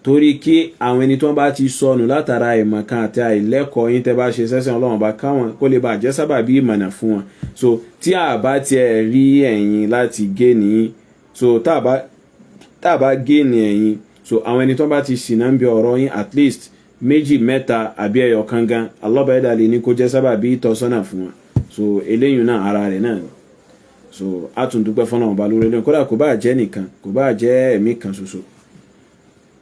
torí kí àwọn ẹni tó bá ti sọnù látara ìmọ̀kan àti àìlẹ́kọ̀ọ́ yín tẹ́ bá ṣe sẹ́sìn Ọlọ́run bá káwọn kó lè bá jẹ́ sábàbí ìmọ̀nà fún wọn. so tí a bá tiẹ̀ rí ẹ̀yin láti gé nìyí so tá a bá gé ní ẹ̀yin so àwọn ẹni tó bá ti ṣìnà ń bí ọ̀rọ̀ yín at least méjì mẹ́ta àbí ẹyọ kan gan Allah bá ẹ̀dá lè ní kó jẹ́ sábàbí ìtọ́sọ́nà fún wọn. so eléyìí náà ara rẹ̀ náà ni. so a tún dúpẹ́ fọ́nà ọba lórí lónìí kódà kò bá jẹ́ nìkan kò bá jẹ́ ẹ̀mí kan ṣoṣo.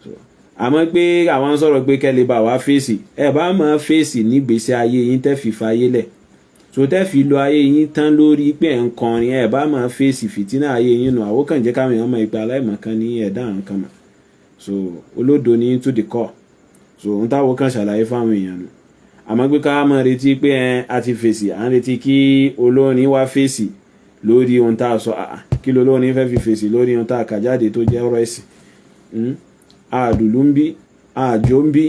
so àmọ́ pé àwọn sọ̀rọ̀ pé kẹ́lẹ́ bá wá fèsì ẹ bá máa fèsì nígbésí ayé yín tẹ́ fi fayé lẹ̀ so tẹ́ fi lo ayé yín tán lórí pé ẹ̀ ń kọrin ẹ bá máa fèsì fìtínà ayé yín nù àwọn kan jẹ́ káwọn èèyàn mọ̀ ìpè aláìmọ̀kan ní ẹ̀dá àwọn kan mọ̀ so olódo ní to the core so ohun táwọn kan ṣàlàyé fáwọn èèyàn nù àmọ́ pé ká máa retí pé a ti fèsì à ń retí kí olórin wá fèsì lórí ohun tá a sọ kí lolórin fẹ́ fi fèsì lórí ohun tá a kà jáde tó jẹ́ ọ̀rọ̀ ẹ̀sìn àdùlú ń bí àjò ń bí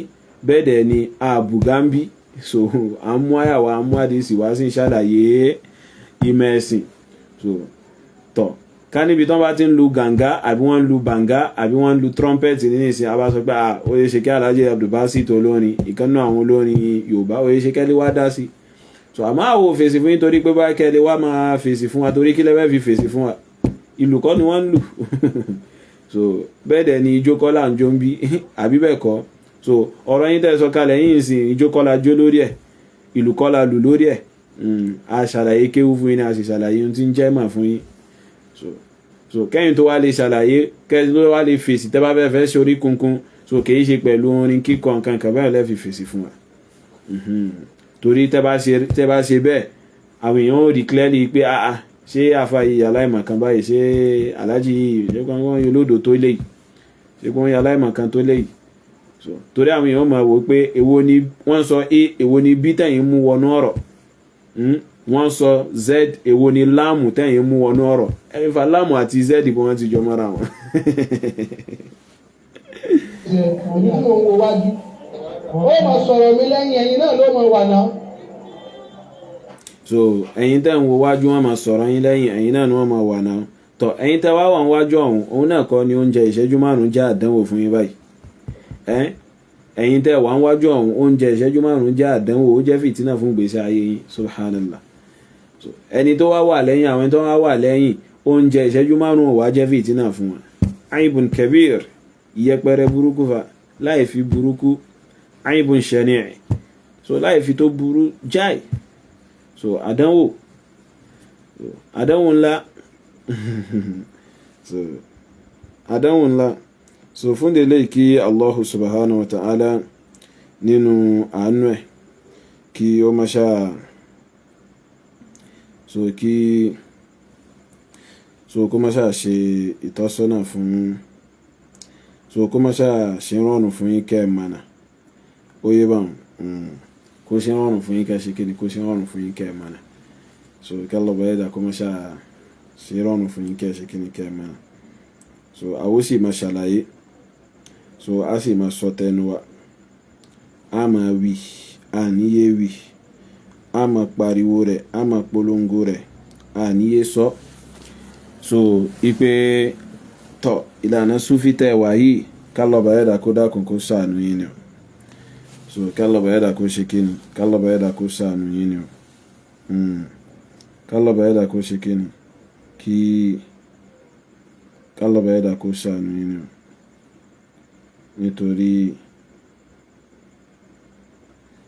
bẹ́ẹ̀ dẹ̀ ni àbùgá ń bí so àmú àyàwó àmú àdìsí wá sí ṣàlàyé ìmọ̀ ẹ̀sìn so tọ̀ ká níbi tán bá ti ń lu gàǹgá àbí wọ́n ń lu bàǹgá àbí wọ́n ń lu trumpet nínú ìsìn àbá sọ pé ó yẹ ṣe kí Alhaji Abdulbasit olórin ìkànnì àwọn olórin Yorùbá ó yẹ ṣe kẹ́lẹ́ wá dá sí so àmọ́ àwọn fèsì fún yín torí pé bá kẹ́lẹ́ wá máa fèsì fún wa torí kí lẹ́wẹ́ fi fèsì fún wa ìlú kọ́ ni wọ́n ń lù so bẹ́ẹ̀ dẹ̀ ni ijó kọ́ là ń jó ń bí àbí bẹ́ẹ̀ kọ́ so ọ̀rọ̀ yín tẹ́ sọ kalẹ̀ yín sìn ijó kọ́ la jó lórí ẹ̀ ìlú kọ́ la lù lórí ẹ̀ a ṣàlàyé kéwú fún yín a sì ṣàlàyé ohun tí ń jẹ́ mà fún yín so kẹ́yìn tó wá lè ṣàlàyé kẹ́yìn tó wá lè fèsì tẹ́ bá fẹ́ ṣe orí kunkun so kì í ṣe pẹ̀lú orin kíkọ nǹkan kan bẹ́ẹ̀ lẹ́ fi fèsì fún wa torí tẹ́ bá ṣe bẹ́ẹ̀ àwọn èèyàn ò rí clearly pé ṣé àfàyè aláìmọ̀kan báyìí ṣé aláàjì yìí ṣé kí wọ́n yọ lódò tó léyìí ṣé kí wọ́n yọ aláìmọ̀kan tó léyìí so torí àwọn èèyàn máa wò pé èwo ni wọ́n sọ a èwo ni b tẹ̀yìn mú wọnú ọ̀rọ̀ wọ́n sọ z èwo ni láàmù tẹ̀yìn mú wọnú ọ̀rọ̀ ẹ̀fà láàmù àti z bí wọ́n ti jọ mọ́ra wọn. nínú owó wájú ó máa sọ̀rọ̀ mi lẹ́yìn ẹ̀yin náà ló máa wà náà. so ẹ̀yin tẹ́ ń wo wájú wọn máa sọ̀rọ̀ yín lẹ́yìn ẹ̀yin náà ni wọ́n máa wà náà tọ̀ ẹ̀yin tẹ́ wá wà wájú ọ̀hún òun náà kọ́ ni oúnjẹ ìṣẹ́jú márùn-ún jẹ́ àdánwò fún yín báyìí ẹ̀yin tẹ́ wà wájú ọ̀hún oúnjẹ ìṣẹ́jú márùn-ún jẹ́ àdánwò ó jẹ́ fìtínà fún gbèsè ayé yín subhanallah so ẹni tó wá wà lẹ́yìn àwọn tó wá wà lẹ́yìn oúnjẹ ìṣẹ́jú márùn-ún wá jẹ́ fìtínà fún wọn aibun kabir ìyẹpẹrẹ burúkú fa láì fi burúkú aibun shani' so láì fi tó burú jáì so àdánwò ńlá so àdánwò ńlá so fún délé kí Allahu subhanahu wa ta'ala nínú àánú ẹ̀ kí ó má ṣáà kó má ṣáà ṣe ìtọ́sọ́nà fún so kó má ṣáà ṣe rọrùn fún yín kẹ́ mọ̀nà ó yé bá kó ṣe rọrùn fún yín kẹ́ ṣe kí ni kó ṣe rọrùn fún yín kẹ́ mọ̀nà so kẹ́lọ́ bẹ́ẹ̀ dà kó má ṣáà ṣe rọrùn fún yín kẹ́ ṣe kí ni kẹ́ mọ̀nà so àwọ̀ sì máa ṣàlàyé so a sì máa sọ tẹnu wa a máa wí a níyé wí a máa pariwo rẹ̀ a máa polongo rẹ̀ a níyé sọ so ipe tọ ìlànà súfì tẹ́ wà yìí kálọ̀bà ẹ̀dà kó dákun kó ṣàánú yín ni o so kálọ̀bà ẹ̀dà kó ṣe kí ni kálọ̀bà ẹ̀dà kó ṣàánú yín ni o kálọ̀bà ẹ̀dà kó ṣe kí ni kí kálọ̀bà ẹ̀dà kó ṣàánú yín ni o nítorí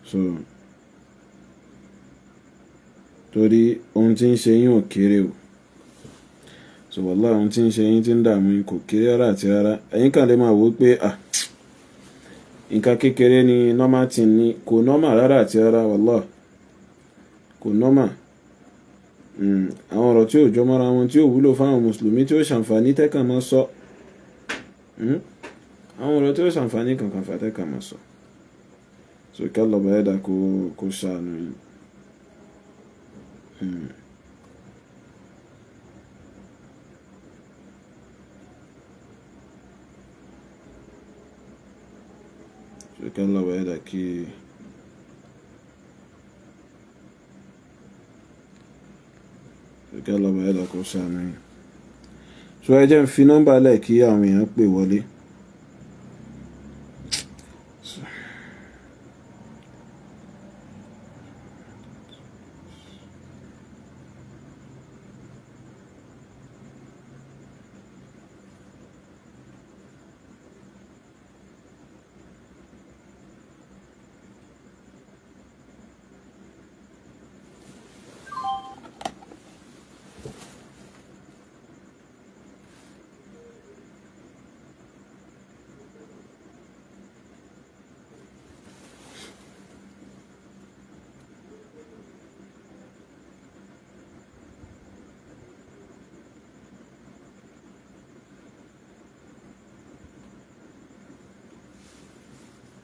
so torí ohun tí ń ṣe yín ò kéré o so wallahi ohun tí ń ṣe yín tí ń dààmú yín kò kéré rárá àti rárá ẹ̀yin kàn lè máa wò pé nǹkan kékeré ni normal tí ní kò normal rárá àti rárá wallahi kò normal àwọn ọ̀rọ̀ tí ò jọ mọ́ra wọn tí ò wúlò fáwọn mùsùlùmí tí ó ṣàǹfààní tẹ́kàn máa sọ àwọn ọ̀rọ̀ tí ó ṣàǹfààní kankan fàtẹ́kà máa sọ so kálọ̀bà ẹ̀dà kó ṣàánú yín so kí Allah bá ẹ̀dá kí Allah bá ẹ̀dá kó ṣàánú yín. So ẹ jẹ́ n fi nọ́mbà lẹ̀ kí àwọn èèyàn pè wọlé.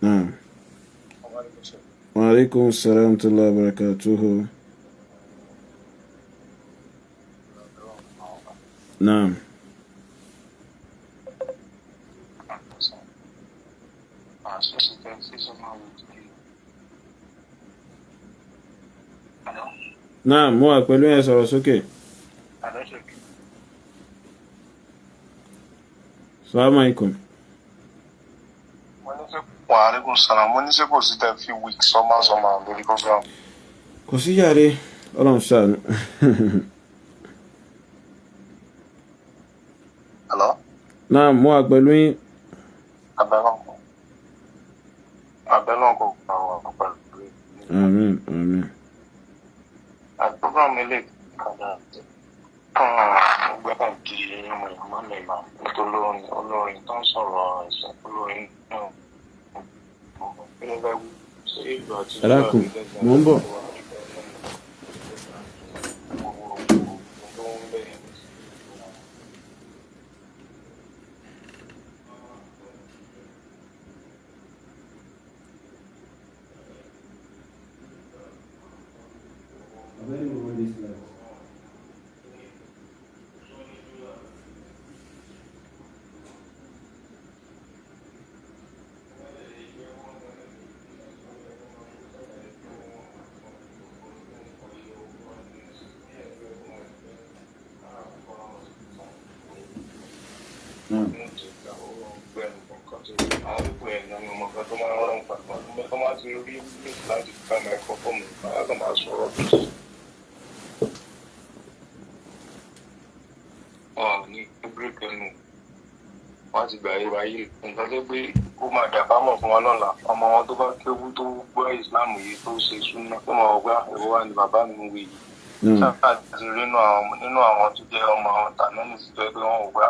نعم. وعليكم السلام ورحمة الله وبركاته. نعم. نعم مو pẹ̀lú ẹ sọ̀rọ̀ sókè. Assalamu alaikum. Wa alaikum salam. Mo ní ṣé kò sí tẹ́ fi week sọ́mà lórí program. Kò sí yàrá Ọlọ́run ṣàánú. Hello? Náà mo wà pẹ̀lú yín. Abẹ́lọ́nkọ̀ àwọn pẹ̀lú. Àmín, àmín. Program ilé kàdá gbẹ́kà di ọmọ ìmọ̀ mẹ́ma nítorí olórin tó ń sọ̀rọ̀ ẹ̀sẹ̀ olórin náà. Alákùn, mò ń bọ̀. Wọ́n ti gbà ìwà yìí nǹkan tó gbé ó máa dàbámọ̀ fún wọn lọ́la ọmọ wọn tó bá kéwú tó gbọ́ ìsìláàmù yìí tó ṣe súnà tó mọ̀ ọgbà ìwọ wa ni bàbá mi ń wí yìí. sáà ti rí nínú àwọn tó jẹ́ ọmọ àwọn tàná ní ìsìtẹ́ pé wọ́n ò gbà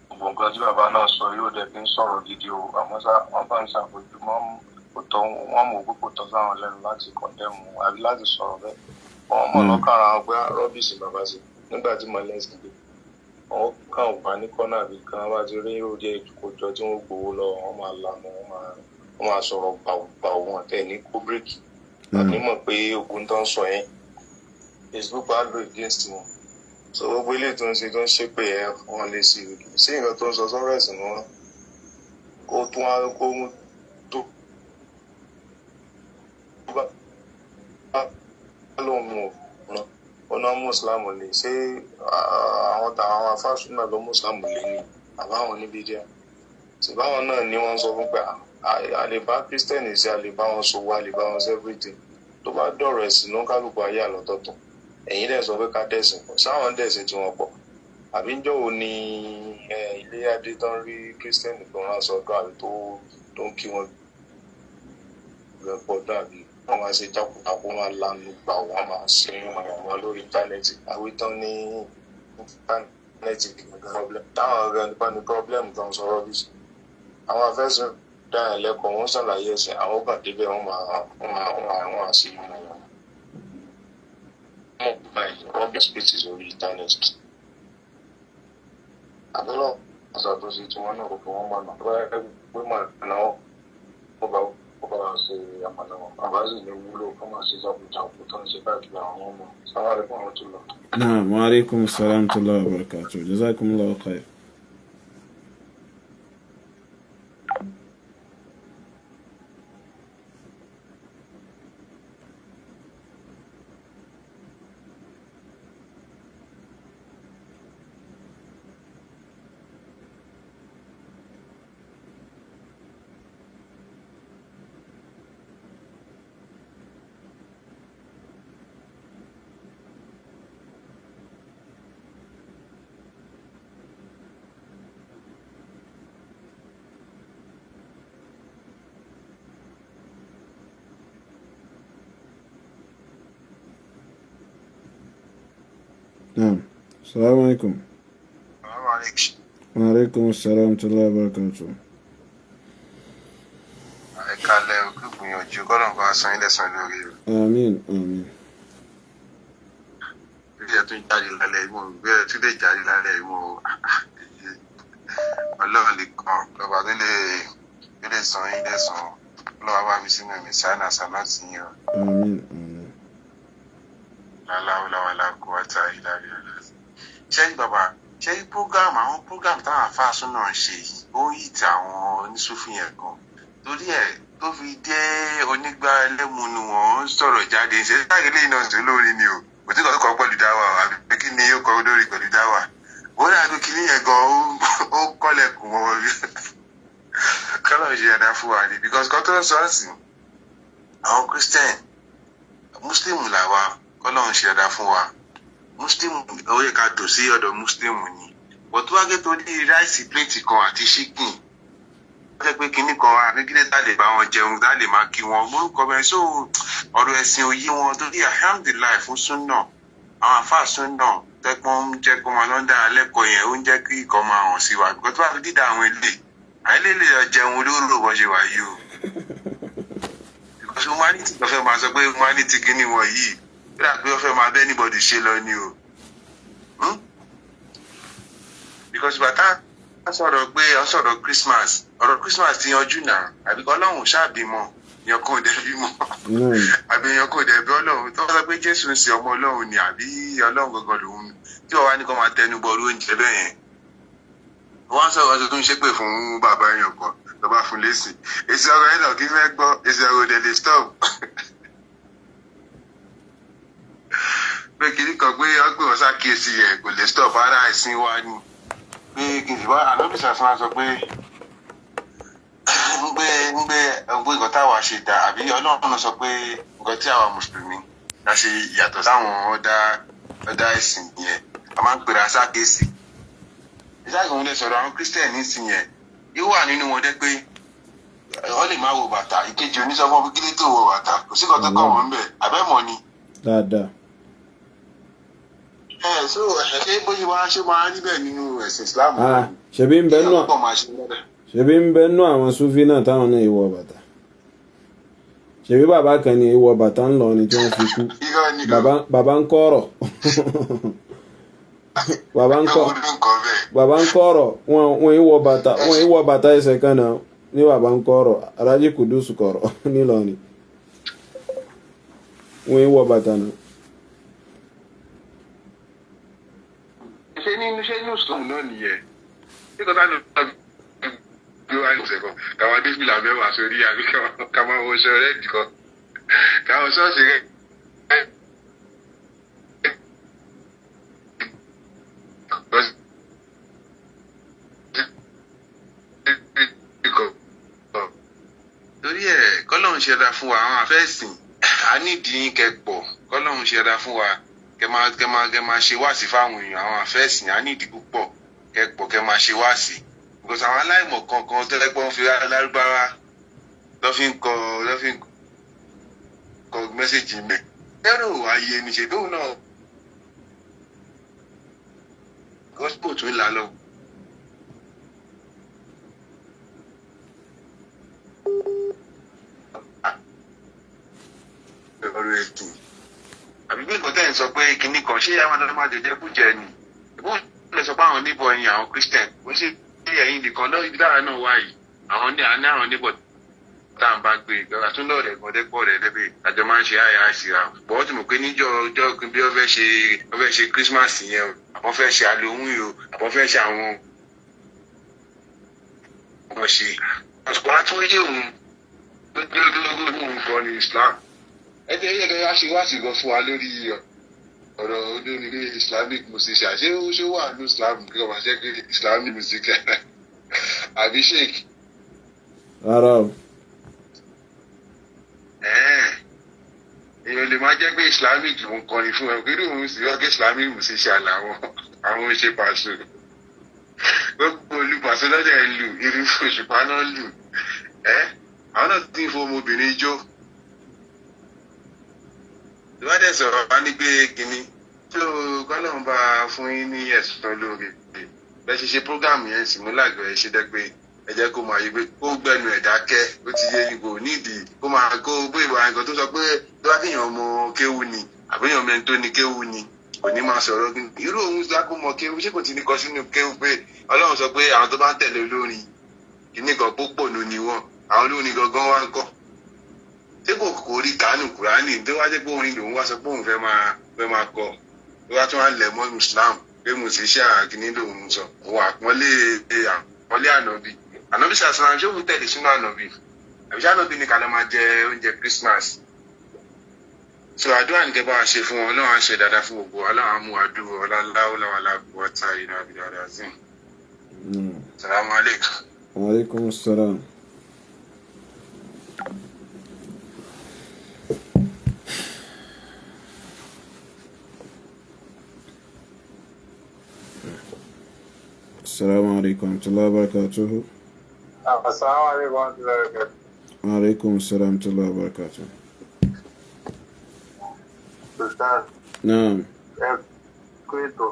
gbogbo nǹkan tí bàbá náà sọ yóò dẹ̀ fi ń sọ̀rọ̀ gidi o àmọ́ sá wọ́n bá ń ṣàbójúmọ́ wọ́n mọ̀ pé kò tọ́ sáwọn lẹ́nu láti kọ̀ndẹ́mù àbí láti sọ̀rọ̀ bẹ́ẹ̀ wọ́n mọ̀ lọ́kàrà àwọn pé rọ́bìsì bàbá sí nígbà tí mo lẹ́sìn gbé àwọn kan wà ní kọ́nà àbí kan bá ti rí òde ìkójọ tí wọ́n gbowó lọ wọ́n máa lànà wọ́n máa sọ̀rọ̀ gbàù wọn tẹ̀ ní kó bírèkì àní mọ̀ pé ogun tó ń sọ yẹn Facebook bá lò against wọn so gbogbo ilé tó ń ṣe tó ń ṣépè ẹ wọn lè ṣe sí nǹkan tó ń sọ sọ́rọ̀ ẹ̀sìn wọn kó tún wá kó tó bá lóun mú ọ ọ̀nà mùsùlùmù lè ṣe àwọn afásúnà ló mùsùlùmù lè ní àbáwọn níbi díẹ̀ ṣùgbọ́n náà ni wọ́n sọ fún pé àlèbá kírísítẹ́nì sí àlèbá wọn ṣòwò àlèbá wọn ṣe everything tó bá dọ̀rọ̀ ẹ̀sìn ló ń kálukú ayé àlọ́tọ̀ọ̀tọ̀ ẹ̀yin dẹ̀ sọ pé ká dẹ̀sìn pọ̀ sáwọn dẹ̀sìn tí wọ́n pọ̀ àbí ń jọ̀wọ́ ni ilé adé tán rí kírísítẹ́nì tó rán sọ́dọ̀ àbí tó ń kí wọn gbẹ̀pọ̀ dàbí wọ́n máa ṣe jákòjákò máa lanu gbà wọ́n máa ṣe wọn lórí íńtánẹ́ẹ̀tì àwítán ní íńtánẹ́ẹ̀tì problem táwọn ọ̀rẹ́ nípa ní problem tó ń sọ̀rọ̀ bí àwọn afẹ́sùn dá ẹ̀ lẹ́kọ̀ọ́ wọ́n ṣàlàyé ẹ̀sìn àwọn kan débẹ̀ wọ́n máa ṣe wọn public spaces orí íńtánẹ́ẹ̀tì àbúrò àṣàtúnṣe tí wọ́n náà kò fi wọ́n mọ̀ náà pé màá náà ó bá ṣe àmàlà wọn bàbá sì ní wúlò fún máa ṣe jákujàku tó ń ṣe káàkiri àwọn ọmọ sáwárí fún àwọn tó lọ. Naam, wa alaikum assalam wa rahmatullahi wa barakatuh. Jazakumullahu khair. Naam. Assalamu alaikum. Wa alaikum assalam wa rahmatullahi wa barakatuh. Kalẹ̀ òkú gbìyànjú kọ́nà bá san ilẹ̀ san lórí rẹ̀. Àmín, àmín. Bí ẹ tún jáde lálẹ́ ìmọ̀ bí ẹ tún lè jáde lálẹ́ ìmọ̀ Ọlọ́run lè kàn lọ́ba tó lè san ilẹ̀ san lọ́wọ́ bá mi sínú ẹ̀mí sáínà sáínà sí yẹn. Àmín, àmín. Láláwọ́láwọ́lá kó wá ta ìdarí rẹ̀. Ṣé bàbá ṣé àwọn program táwọn afáàsùn náà ń ṣe yìí ó yìí tí àwọn oníṣòfin yẹn gan torí ẹ̀ tó fi dé onígbà ẹlẹ́mùnú wọn sọ̀rọ̀ jáde ṣe láàrin lẹ́yìn náà tó lórí ni o kò tí kò pẹ̀lú dáwà àbí kí ni ó kọ lórí pẹ̀lú dáwà wọ́n náà tó kíní yẹn gan ó kọ́lẹ̀kùn wọn rí kọ́lọ̀ ṣe ẹ̀dá fún wa ni because kọ́ tó ń sọ ọ́sìn àwọn Christian Muslim làwa kọ́lọ̀ ń ṣe ẹ̀dá fún wa Muslim ó yẹ ká tò sí ọ̀dọ̀ Muslim ni bọ̀ tó wá gé tó ní ráìsì pléètì kan àti ṣíkìn jẹ́ pé kinní kan agbègbè tá lè bá wọn jẹun tá lè máa kí wọn morúkọ bẹ́ẹ̀ so ọ̀rọ̀ ẹ̀sìn òye wọn tó di alhamdulilayi fún súnà àwọn àfáà súnà tẹ́pọ́n ń jẹ́ kó máa lọ́ndà alẹ́kọ̀ọ́ yẹn ó ń jẹ́ kí ìkọ́ máa hàn sí wa because tó bá fi dídá àwọn ilé lè lọ jẹun olóró bọ́ ṣe wà yìí o because humanity ló fẹ́ máa sọ pé humanity kinní wọn yìí ó dà pé ó fẹ́ máa bẹ́ anybody ṣe lọ ni o because bàtà sọ̀rọ̀ pé ọ̀sọ̀rọ̀ Christmas ọ̀rọ̀ Christmas ti yanjú náà àbí Ọlọ́run ṣáàbímọ èèyàn kò dẹ̀ bímọ àbí èèyàn kò dẹ̀ bí Ọlọ́run tó sọ pé Jésù ń sin ọmọ Ọlọ́run ni àbí Ọlọ́run gangan lòun tí wọ́n wá ní kó máa tẹnu bọ oúnjẹ bẹ́ẹ̀ yẹn wọ́n sọ̀rọ̀ ọ̀sẹ̀ tó ń ṣépè fún bàbá èèyàn kan tó bá fún lésì èsì ọ̀rọ̀ yẹn náà kí fẹ́ gbọ́ èsì ọ̀rọ̀ òdẹ̀ lè stop pé kìnnì kan pé ọgbẹ́ wọn ṣàkíyèsí yẹn kò lè stop ara ẹ̀sìn wa ni pé kìnnì wá Anabi sàfihàn sọ pé ń gbé nǹkan táwa ṣe dá àbí Ọlọ́run sọ pé nǹkan tí àwa mùsùlùmí la ṣe yàtọ̀ sáwọn ọ̀dà ẹ̀sìn yẹn a máa ń pèrè àṣàkíyèsí ìṣàkóso lè sọ̀rọ̀ àwọn Christian nísìn yẹn yóò wà nínú wọn dé pé wọ́n lè má wo bàtà ìkejì oníṣọ́fọ́ bí kílé tó wọ bàtà kò sí kan tó kọ̀ wọ́n bẹ̀ àbẹ́mọ̀ ni. Dáadáa. So ṣé bóyá wá ṣe máa rí bẹ́ẹ̀ nínú ẹ̀sìn Islam. Ṣebí ń bẹ nú àwọn Sufi náà táwọn náà ìwọ bàtà. Ṣebí bàbá kan ní ìwọ bàtà ń lọ ni tí wọ́n fi kú. Bàbá ń kọ́rọ̀. Bàbá ń kọ́rọ̀ wọ́n ìwọ bàtà ẹsẹ̀ kan náà ní bàbá ń kọ́rọ̀ Aláàjì Kùdùsù kọ́rọ̀ nílọrin. Wọ́n ìwọ bàtà náà. ṣé ní Islam náà nìyẹn ṣé kọ́tà ló ń bí wàá ní ìṣẹ̀kọ̀ káwọn adébílà mẹ́wàá sórí àbí káwọn oṣù rẹ̀ dìkọ́ káwọn ṣọ́ọ̀ṣì rẹ̀. torí ẹ̀ kọ́lọ́hún ṣe dáa fún wa àwọn àfẹ́sìn a nídìí kẹ́pọ̀ kọ́lọ́hún ṣe dáa fún wa kẹ máa ṣe wáàsí fáwọn èèyàn àwọn àfẹ́sìn á nídìí púpọ̀ kẹ́pọ̀ kẹ máa ṣe wáàsí because àwọn aláìmọ̀ kankan tẹ́lẹ̀pọ̀ ń fi lárúbáwá lọ́ fi ń kọ mẹ́sẹ̀jì mẹ́ ẹ̀rọ ayé ni ṣe tóun náà gospel tún là lọ. ọ̀rọ̀ ètò àbí bí nǹkan tẹ́ ń sọ pé kinní kan ṣé àwọn ọmọdé máa jẹjẹ kújẹ ni ìbò lè sọ pé àwọn níbọ̀ ẹ̀yìn àwọn Christian wọ́n ṣe ẹ̀yìn nìkan lọ́wọ́ ibi dára náà wá yìí àwọn níbọ̀ tá à ń bá gbé ìgbà tún lọ́ọ̀rẹ̀ gbọ́dẹ́pọ̀ rẹ̀ lẹ́bẹ̀ àjọ máa ń ṣe àyà àṣìra bọ́ọ̀ tí mo pé níjọ́ ọjọ́ bí wọ́n fẹ́ ṣe Christmas yẹn o àbọ̀ fẹ́ ṣe Halloween o àbọ̀ fẹ́ ṣe àwọn ọmọ ṣe ọ̀sùpọ̀ àtúnyẹ̀ òun lójúlógún òun kọ́ ní Islam ẹgbẹ́ yẹn wá ṣe wá sí gan fún wa lórí ọ̀rọ̀ olórí Islamic musician ṣé ó wà ní Islam kí wọ́n máa ṣe pé Islamic music àbí sheik. Rárá o. èèyàn lè máa jẹ́ pé Islamic ló ń kọrin fún ẹ kí lóun sì yọ kí Islamic musician àwọn ṣe pàṣẹ gbogbo olùpàṣẹ lọ́dẹ̀ ń lù irú òṣùpá náà lù àwọn náà ti ń fọ ọmọbìnrin jó ìwádìí sọ̀rọ̀ wá ní pé kínní So kọ́lọ́n bá fún yín ní ẹ̀sùn lórí bẹ́ẹ̀ ṣe program yẹn sì mú lágbẹ̀ẹ́ ṣe dẹ́gbẹ́ ẹ jẹ́ kó máa yí pé kó gbẹnu ẹ̀ dákẹ́ ó ti yé yín kò nídìí kó máa kó bó ìwà nǹkan tó sọ pé tó bá kéèyàn mọ kéwú ni àbíyàn mẹ́ni tó ní kéwú ni kò ní máa sọ̀rọ̀ irú òun dákú mọ kéwú ṣé kò ti ní kọ sínú kéwú pé Ọlọ́run sọ pé àwọn tó bá ń tẹ̀lé olórin kìíní kan pópònú ni wọ́n àwọn olórin gangan wá ń kọ́ ṣé kò rí kánú Kùránì tó wá jẹ́ pé orin lòun wá sọ pé òun fẹ́ máa kọ ló wá tún wá lẹ̀ mọ́ Islam pé mo sì ṣe àkíní lòun sọ òun àpọ́nlé ànábì sàṣàrà ṣé òun tẹ̀lé sínú ànábì àbí ṣé ànábì ní ká lọ máa jẹ oúnjẹ Christmas so àdúrà ní kẹfà ṣe fún wọn Ọlọ́run á ṣe dáadáa fún gbogbo Ọlọ́run á mú àdúrà ọláńláwọláwọlá wọta iná àbídára zim. Salamu alaikum. Wa alaikum assalam. Assalamu alaikum warahmatullahi wabarakatuh. Assalamu alaikum warahmatullahi wabarakatuh. Wa alaikum assalam warahmatullahi wabarakatuh. Sultan. Naam. Kuito.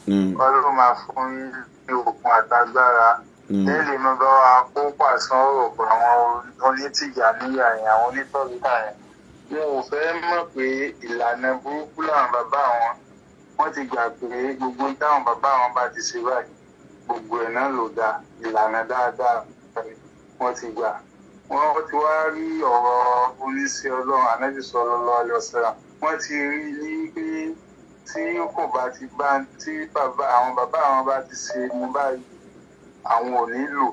Naam. Ọlọ́run máa fún yín ní okun àtagbára. Lẹ́yìn mi bá wa kó pàṣán ọ̀rọ̀ pọ̀ àwọn onítìjà níyà yẹn, àwọn onítọ́ríkà yẹn. Wọn ò fẹ́ mọ̀ pé ìlànà burúkú làwọn bàbá wọn. Wọ́n ti gbà pé gbogbo táwọn bàbá wọn bá ti ṣe báyìí. Gbogbo ẹ̀ náà ló dáa, ìlànà dáadáa wọ́n ti gbà. Wọ́n ti wá rí ọ̀rọ̀ oníṣẹ́ Ọlọ́run Anabi sallallahu alaihi wasallam. Wọ́n ti rí ní pé tí kò bá ti bá tí àwọn bàbá àwọn bá ti ṣe mú báyìí àwọn ò ní lò.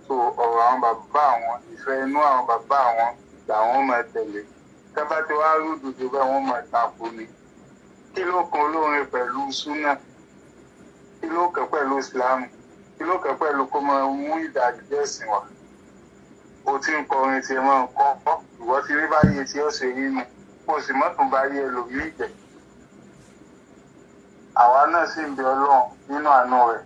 So ọ̀rọ̀ àwọn bàbá àwọn ìfẹ́ inú àwọn bàbá àwọn làwọn máa tẹ̀lé. Tábà tí wàá rúdòdó bá wọn máa tako ni. Kí ló kan olórin pẹ̀lú súnà? Kí ló kàn pẹ̀lú ìsìlámù? Kí ló kàn pẹ̀lú kó máa mú ìdájọ́ ẹ̀sìn wá? O ti ń kọrin tí ẹ máa ń kọ́ ìwọ ti rí báyìí tí ó ṣe rí nu kó o sì mọ́tún báyìí ẹlòmíì jẹ́. Àwa náà sì ń bẹ Ọlọ́run nínú àánú rẹ̀.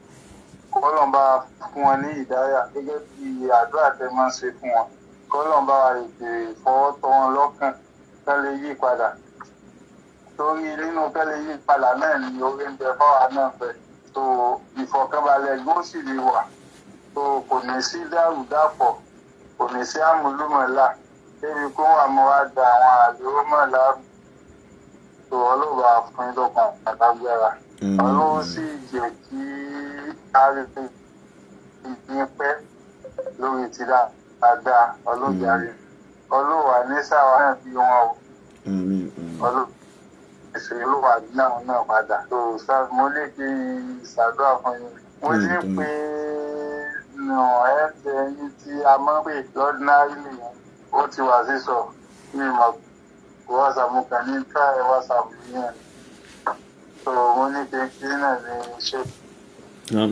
Kọ́lọ́n bá fún wọn ní ìdáyà gẹ́gẹ́ bí àdúrà tẹ máa ń ṣe fún wọn. Kọ́lọ́n bá wa ètè fọwọ́ tọ́ wọn lọ́kàn ká lè yí padà. Torí nínú ká lè yí padà náà ni orí ń bẹ fáwa náà bẹ. So ìfọ̀kànbalẹ̀ gbó sì lè wà. So kò ní sí dàrúdàpọ̀, kò ní sí àmúlùmọ̀lá. Débi kó wà mọ́ wá da àwọn àlèrò mọ̀ láàrú. So ọlọ́wà fún ìdọ́kan àtàgbára. Ọlọ́wọ́ sì jẹ́ kí a rí ìpín pẹ́ lórí ti dáadáa ọlọ́jàre. Ọlọ́wà ní sáwà náà bí wọn o. Ọlọ́wà ìṣòro ló wà náà náà padà. So mo lè fi ìṣàdúrà fún yín. Mo ti ń pe ẹ̀ẹ́dẹ̀ yín tí a máa ń pè lọ́dúnárì nìyẹn. Ó ti wà sísọ ní ìmọ̀ WhatsApp mo kàn ní try WhatsApp yẹn. So mo ní pé kí náà ní ṣe.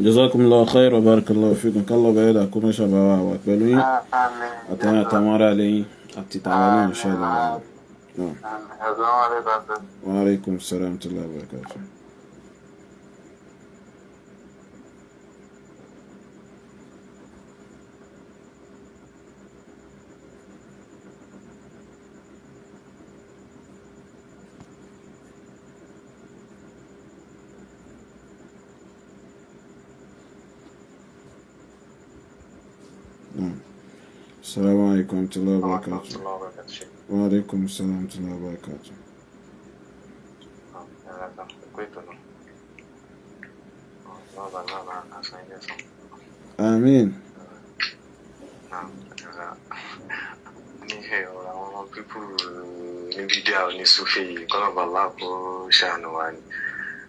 Jazakumullahu khair wa barakallahu fikum. Kálọ̀ bẹ̀rẹ̀ dà kó mẹ́ṣà bá wà pẹ̀lú yín. Àtàwọn àtàwọn ará lẹ́yìn àti tàwọn náà insha Allah. Wa alaikum assalam warahmatullahi wabarakatuh. السلام عليكم ورحمة الله وبركاته. وعليكم السلام ورحمة الله وبركاته. آمين.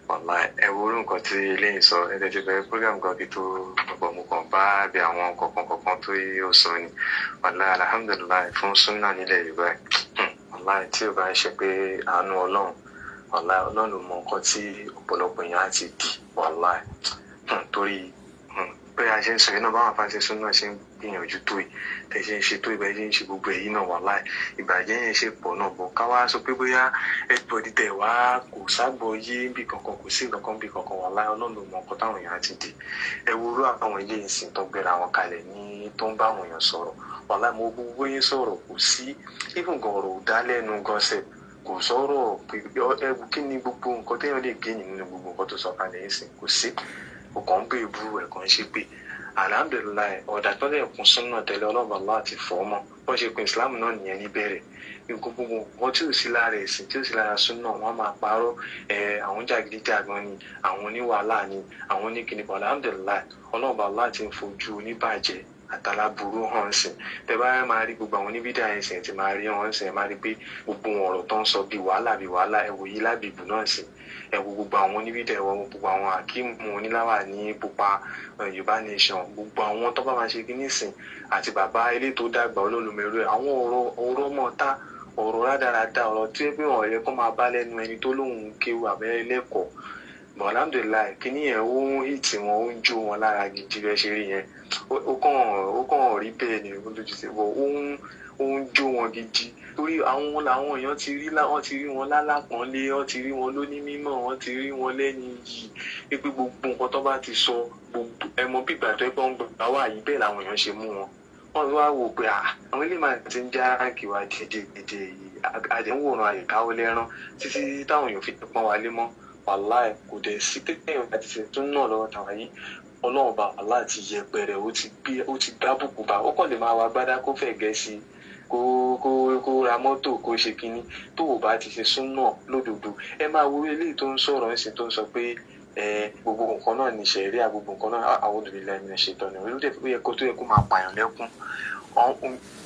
Wallahi ẹ wo nǹkan tí eléyìí sọ ẹ tẹ́tí bẹ̀rẹ̀ program kan kí tó ọ̀pọ̀ mo kàn bá bí àwọn kọ̀ọ̀kan tó yóò sọ ni wallahi alhamdulilayi fún sunna nílẹ̀ Yorùbá wallahi tí o bá ń ṣe pé àánú Ọlọ́run wallahi Ọlọ́run mọ nǹkan tí ọ̀pọ̀lọpọ̀ èèyàn á ti di wallahi torí pé a ṣe ń sọ iná báwọn afáṣe sunna ṣe ń gbìyànjú tó yìí tẹ̀ ṣe ń ṣe tó ìbàjẹ́ ń ṣe gbogbo èyí náà wallahi ìbàjẹ́ yẹn ṣe pọ̀ náà bọ̀ ká wá sọ pé bóyá everybody tẹ̀ wá kò ságbọ̀ yé bí kankan kò sí kankan bí kankan wallahi Ọlọ́run mọ nǹkan táwọn èèyàn ti di ẹ wúrú àwọn ilé ìsìn tó gbéra wọn kalẹ̀ ní tó ń bá àwọn èèyàn sọ̀rọ̀ wallahi mo gbogbo yín sọ̀rọ̀ kò sí even gan ọ̀rọ̀ ò dá lẹ́nu gan sẹ̀ kò sọ̀rọ̀ pé kí ni gbogbo nǹkan téèyàn lè gé nínú gbogbo nǹkan tó sọ kalẹ̀ yìí sìn kò sí kò kàn ń bè bú ẹ̀ kàn ń ṣe pé alhamdulilayi ọ̀dà tó lè kún súnà tẹ́lẹ̀ ọlọ́ọ̀bà láti fọ́ mọ́ wọ́n ṣe pé islam náà nìyẹn níbẹ̀rẹ̀ gbogbo wọn tí ò sí lára ẹ̀sìn tí ò sí lára súnà wọn máa parọ́ àwọn jàgídíjàgan ni àwọn oníwàhálà ni àwọn oníkìnnìkan alhamdulilayi ọlọ́ọ̀bà láti ń fojú oníbàjẹ́ àtàláburú hàn sí tẹ bá máa rí gbogbo àwọn oníbídà ẹsẹ̀ tí máa rí hàn sí ẹ máa rí pé gbogbo ọ̀rọ̀ tó ń sọ bíi wàhálà ẹ̀wò yìí lábìbù náà sí ẹ̀wò gbogbo àwọn oníbídà ẹ̀wọ̀ gbogbo àwọn akíìmù oníláwà ní pupa Yorùbá nation gbogbo àwọn tó bá máa ṣe kíní sìn àti bàbá ilé tó dàgbà olólùmẹ̀rọ àwọn ọ̀rọ̀ mọ́ta ọ̀rọ̀ rádaràda ọ̀rọ̀ tí ó pé wọ́n yẹ kó máa bá lẹ́nu ẹni tó lóun kéwù àbẹ́rẹ́ lẹ́kọ̀ọ́ bọ̀ alhamdulilayi kíní yẹn ó ń hìtì wọn ó ń jó wọn lára gidi bẹ́ẹ̀ ṣe rí yẹn ó kàn rí bẹ́ẹ̀ ni ó ń jó wọn gidi torí àwọn làwọn èèyàn ti rí wọn lálàpọ́nlé wọ́n ti rí wọn lóní mímọ́ wọ́n ti rí wọn lẹ́ni yìí pé gbogbo nǹkan tó bá ti sọ gbogbo ẹmọ bígbà tó ẹgbọ́n gbà wá yìí bẹ́ẹ̀ làwọn èèyàn ṣe mú wọn wọ́n wá wò pé àwọn ilé máa ti ń já ránkì wá dédé àdéhùn àyíkáwó lẹ́rán títí táwọn èèyàn fi pọ́n wa lé mọ́ wàláì kò dẹ̀ sí téèyàn àti ṣètún náà lọ́wọ́ tàwa yìí ọlọ́run bá wàláì ti yẹpẹrẹ ó ti gbábùkù bá ó kàn lè máa wá gbádá kó fẹ́ gẹ́ sí kó ra mọ́tò kó ṣe kínní tó o bá ti ṣe súnà lódodo ẹ máa wo eléyìí tó ń sọ̀rọ̀ ẹ̀sìn tó ń sọ pé gbogbo nǹkan náà ní ṣẹ̀ríà gbogbo nǹkan náà àwọn òdòdó ẹ̀mí ṣètò ní orílẹ̀ èdè tó yẹ kó máa pààyàn lẹ́kún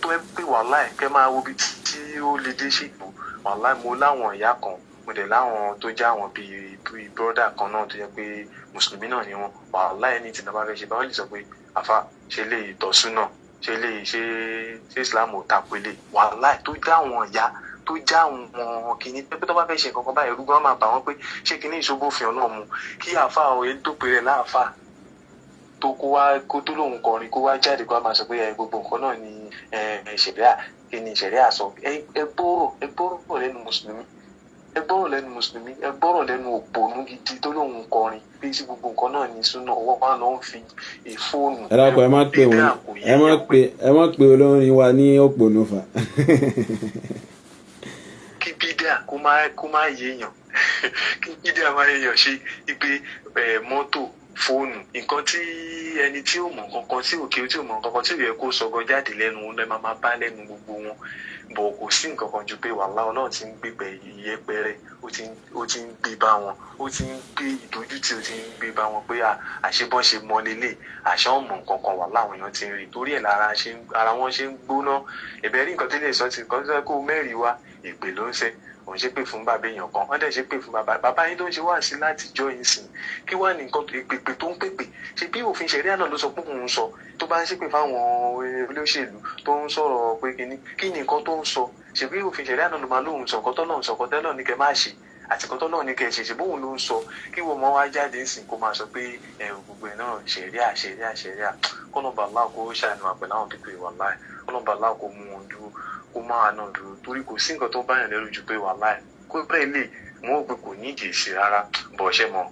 tó ẹ pé wàláì kẹ́ máa wo bí tí ó le dé ṣètò wàláì mo láwọn ìyá kan mo dẹ̀ láwọn tó já àwọn bíi bírọ́dà kan náà tó jẹ́ pé mùsùlùmí náà ni wọ́n wàláì ní tí nàbà fẹ́ ṣe báwọn lè sọ pé àfa ṣe lè tọ̀sùn náà ṣe lè ṣe islam ò tako ilé wàláì tó já àwọn ìyá tó já àwọn kìíní pé tó bá fẹ́ ṣe nǹkan kan báyìí rúgbọ́n máa bà wọ́n pé ṣé kìíní ìṣògbófin ọlọ́run mu kí àfa òye tó pè rẹ̀ láàfà tó kó tó lóun kọrin kó wá jáde kó wá máa sọ pé gbogbo nǹkan náà ni ṣẹ̀ríà kí ni ṣẹ̀ríà sọ ẹ gbọ́rọ̀ lẹ́nu mùsùlùmí ẹ gbọ́rọ̀ lẹ́nu òpònú gidi tó lóun kọrin bí sí gbogbo nǹkan náà ní súnà ọwọ́ máa lọ ń fi ìfóònù. ẹ dákun ẹ má pè olórin wa ní òpònú fà. kí bídà kó má yéèyàn kí bídà má yéèyàn ṣe pé mọ́tò fóònù nǹkan tí ẹni tí ò mọ̀ kankan tí òkè tí ò mọ̀ kankan tí ò yẹ kó sọgọ jáde lẹ́nu lẹ́ máa bá lẹ́nu gbogbo wọn bọ̀ kò sí nǹkan kan ju pé wàhálà ọlọ́run ti ń gbé ìyẹpẹrẹ ó ti ń gbé bá wọn ó ti ń gbé ìdójútì ó ti ń gbé bá wọn pé àṣebọ́n ṣe mọ lélẹ̀ àṣà ọ̀mọ̀ nǹkan kan wà láwọn èèyàn ti ń rí torí ẹ̀ ara wọn ṣe ń gbóná ẹ̀bẹ̀ rí nǹkan tó lè sọ ti nǹkan tó yẹ kó mẹ́rin wá ìpè ló ń ṣe òun ṣe pé fún bàbá èèyàn kan wọ́n dẹ̀ ṣe pé fún bàbá yín tó ń ṣe wá sí láti jọ yín sìn kí wá ní nǹkan ìpèpè tó ń pèpè ṣe bí òfin ṣẹ̀ríà náà ló sọ pé òun sọ tó bá ń ṣépè fáwọn olóṣèlú tó ń sọ̀rọ̀ pé kí ni nǹkan tó ń sọ ṣe bí òfin ṣẹ̀ríà náà ló máa lóhùn sọ kọ́tọ́ náà sọ kọ́tọ́ náà ní kẹ́ máa ṣe àti kọ́tọ́ náà ní kẹ́ ṣe ṣe bóun ló ń sọ kí wọ́n mọ wá jáde ń sìn kó máa sọ pé gbogbo ẹ̀ náà ṣẹ̀ríà kọ́nọ̀bà aláà kó ṣàánú àpẹ̀lú àwọn pípé wàláì kọ́nọ̀bà aláà kó mú wọn dúró kó máa náà dúró torí kò sí nǹkan tó báyàn lẹ́rù ju pé wàláì kó bẹ́ẹ̀ lè mú òpin kò ní ìjì sí rárá bọ̀ ṣẹ́ mọ́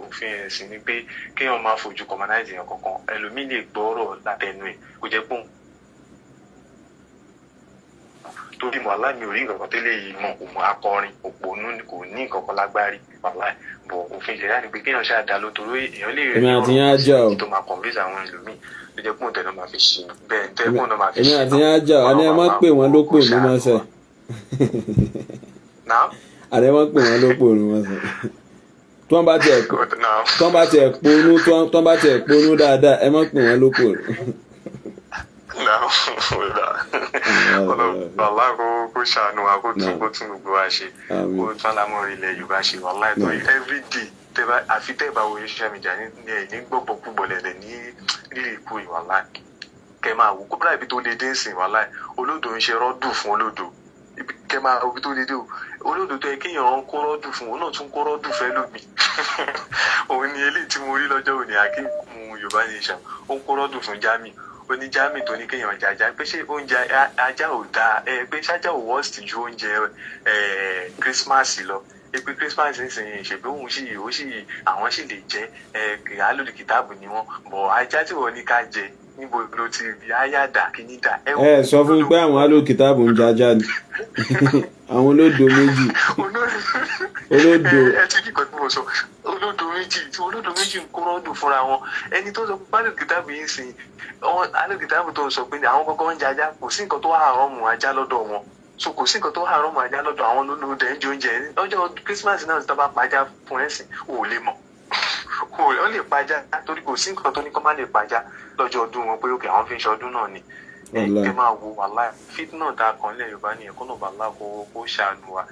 òfin ẹ̀sìn ni pé kéèyàn máa fojú kọmanáìtì yẹn kankan ẹlòmíì lè gbọ́rọ̀ látẹnu ẹ̀ kó jẹ́ pọ́n torí mọ̀ aláìmí orí nǹkan kan tẹ́lẹ̀ yìí mọ̀ òun akọrin òpònú kò ní nǹkan kan lágbárí wàláì bọ̀ òfin ìṣẹ̀lẹ̀ ni pé kéèyàn ṣáà dá ló torí èèyàn lè rí ọ̀rọ̀ tó máa convince àwọn ẹlòmíì ló jẹ́ pọ́n tẹ̀lé máa fi ṣe bẹ́ẹ̀ tẹ́ pọ́n náà máa fi ṣe. èmi àti yẹn á jà àní ẹ má pè wọ́n ló pè mí mọ́sẹ̀ àní ẹ má pè wọ́n ló pè mí mọ́sẹ̀ tí wọ́n bá tiẹ̀ ponú dáadáa ẹ má pè wọ́n ló pè mí. Wàláì kó ṣàánú wa kó tún gbogbo wa ṣe kó tún alámọ̀rí ilẹ̀ Yorùbá ṣe wàláì tó everyday àfi tẹ́ bá wo social media ní gbọ́gbọ́ púpọ̀ lẹ́lẹ̀ ní rírì ikú ìwàláì kẹ máa wò kó bíra ibi tó lè dé nsìn wàláì olódò ń ṣe rọ́dù fún olódò kẹ máa wo ibi tó lè dé o olódò tó yẹ kéèyàn ń kó rọ́dù fún òun náà tún kó rọ́dù fẹ́ lómi òun ni eléyìí tí mo rí lọ́jọ́ òní akíkún Yorùbá nation ó ń kó rọ́dù fún Jami oníjàmì tó ní kéèyàn jàjà pé ṣé oúnjẹ ajá ò dáa pé ṣájà ò wọ́ọ̀sì ju oúnjẹ Christmas lọ pé Christmas nísìnyí ṣèpé òun àwọn sì lè jẹ alólùkìtàbù ni wọn bọ̀ ajá tí wọ́n ní ká jẹ níbo ló ti rí ayáda kìíní dà. Ẹ sọ fún pé àwọn alókìtàbù ń jájá ni àwọn olódo méjì olódo. Ẹ tún kí nǹkan tí mo sọ olódo méjì ń kó rọ́ọ̀dù fúnra wọn. Ẹni tó sọ pé alókìtàbù yìí sìn alókìtàbù tó sọ pé àwọn gbọ́ngàn ń jájá kò sí nǹkan tó hàrọ́ọ̀mù ajá lọ́dọ̀ wọn. So kò sí nǹkan tó hàrọ́ọ̀mù ajá lọ́dọ̀ àwọn olódo ẹ̀ ń jẹ oúnjẹ ọjọ́ Christmas náà ti tọ́ bá pàjá fún ẹ̀sìn ò lè mọ̀. Ó lè pàjá torí kò sí nǹkan tó ní kó má lè pàjá lọ́jọ́ ọdún wọn pé òkè àwọn fi ń ṣe ọdún náà ni. Ẹ máa wo wàhálà fitna tá a kàn lẹ̀ Yorùbá nìyẹn kó náà bàálà kó ṣàánú wa.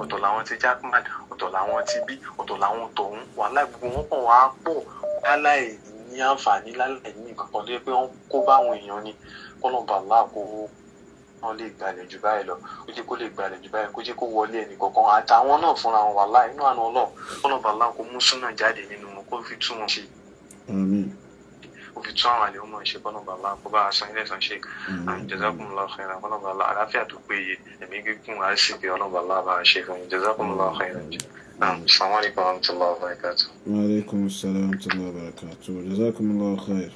Ọ̀tọ̀ làwọn ti Jackman ọ̀tọ̀ làwọn ti bí ọ̀tọ̀ làwọn tọ̀hún wàhálà gbogbo wọn kàn wá pọ̀ láláì ní àǹfààní láláì ní nǹkan kan tó yẹ pé wọ́n kó báwọn èèyàn ni kó náà bàálà kó wọ́n lè gbalẹ̀ jù báyìí lọ kó jẹ́ kó lè gbalẹ̀ jù báyìí kó jẹ́ kó wọlé ẹnì kọ̀ọ̀kan àtàwọn náà fúnra wọn wàhálà inú àná Ọlọ́run kó náà bàálà kó mú súnà jáde nínú wọn kó fi tú wọn ṣe. Ó fi tún àwọn àlè ọmọ ìṣe kọ́nà bàálà kó bá aṣọ ilé ẹ̀sán ṣe jazakumullahu khairan kọ́nà bàálà àlàáfíà tó péye ẹ̀mí gígùn àṣìbí ọ̀nà bàálà bá ṣe fún yín jazakumullahu khairan. Assalamu alaikum warahmatullahi wabarakatuh. Wa alaikum assalam warahmatullahi wabarakatuh. Jazakumullahu khair.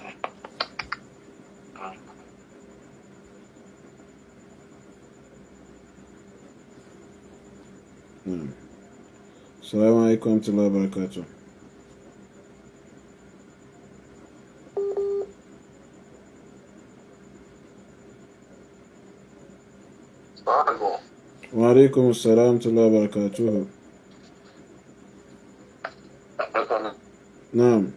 Assalamu alaikum warahmatullahi wabarakatuh. Wa alaikum assalam warahmatullahi wabarakatuh. Naam.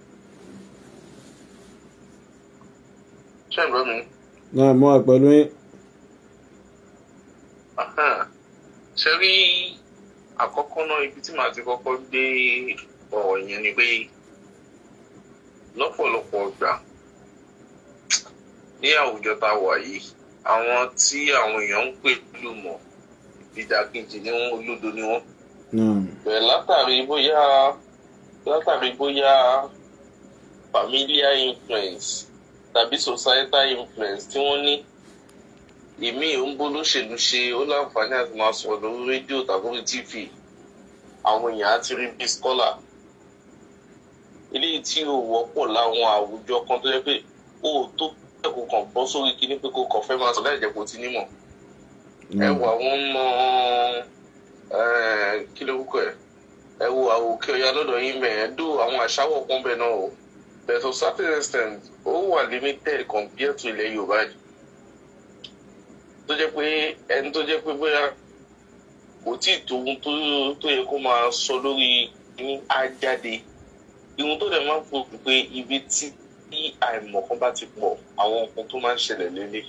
Naam, mo wà pẹ̀lú yín. Ṣé rí àkọ́kọ́ náà ibi tí màá ti kọ́kọ́ gbé ọ̀rọ̀ yẹn ni pé lọ́pọ̀lọpọ̀ ọgbà ní àwùjọ tá a wà yìí àwọn tí àwọn èèyàn ń pè lùmọ̀ ìdàkejì ni wọ́n olódo ni wọ́n. Bẹ́ẹ̀ látàrí bóyá familiar influence tàbí societal influence tí wọ́n ní èmi ò ń bó lóṣèlú ṣe ó láǹfààní àti máa sọ̀rọ̀ lórí rédíò tàbí orí TV àwọn èèyàn á ti rí bí scholar eléyìí tí ò wọ́pọ̀ láwọn àwùjọ kan tó yẹ pé ó tó kò kàn bọ́ sórí kíní pé kò kàn fẹ́ máa sọ láì jẹ́ kó ti nímọ̀ ẹ wo àwọn ọmọ kí ló wúkọ ẹ wo àwòkẹ́ ọ̀yà lọ́dọ̀ yín mẹ́ẹ̀ dó àwọn àṣàwọ̀ kan bẹ́ẹ̀ náà o but to certain extent ó wà limited compared to ilẹ̀ Yorùbá yìí tó jẹ́ pé ẹni tó jẹ́ pé bóyá kò tí ì tó ohun tó yẹ kó máa sọ lórí ní ajáde ihun tó dẹ̀ máa ń fò pé ibi tí àìmọ̀kan bá ti pọ̀ àwọn nǹkan tó máa ń ṣẹlẹ̀ lélẹ̀.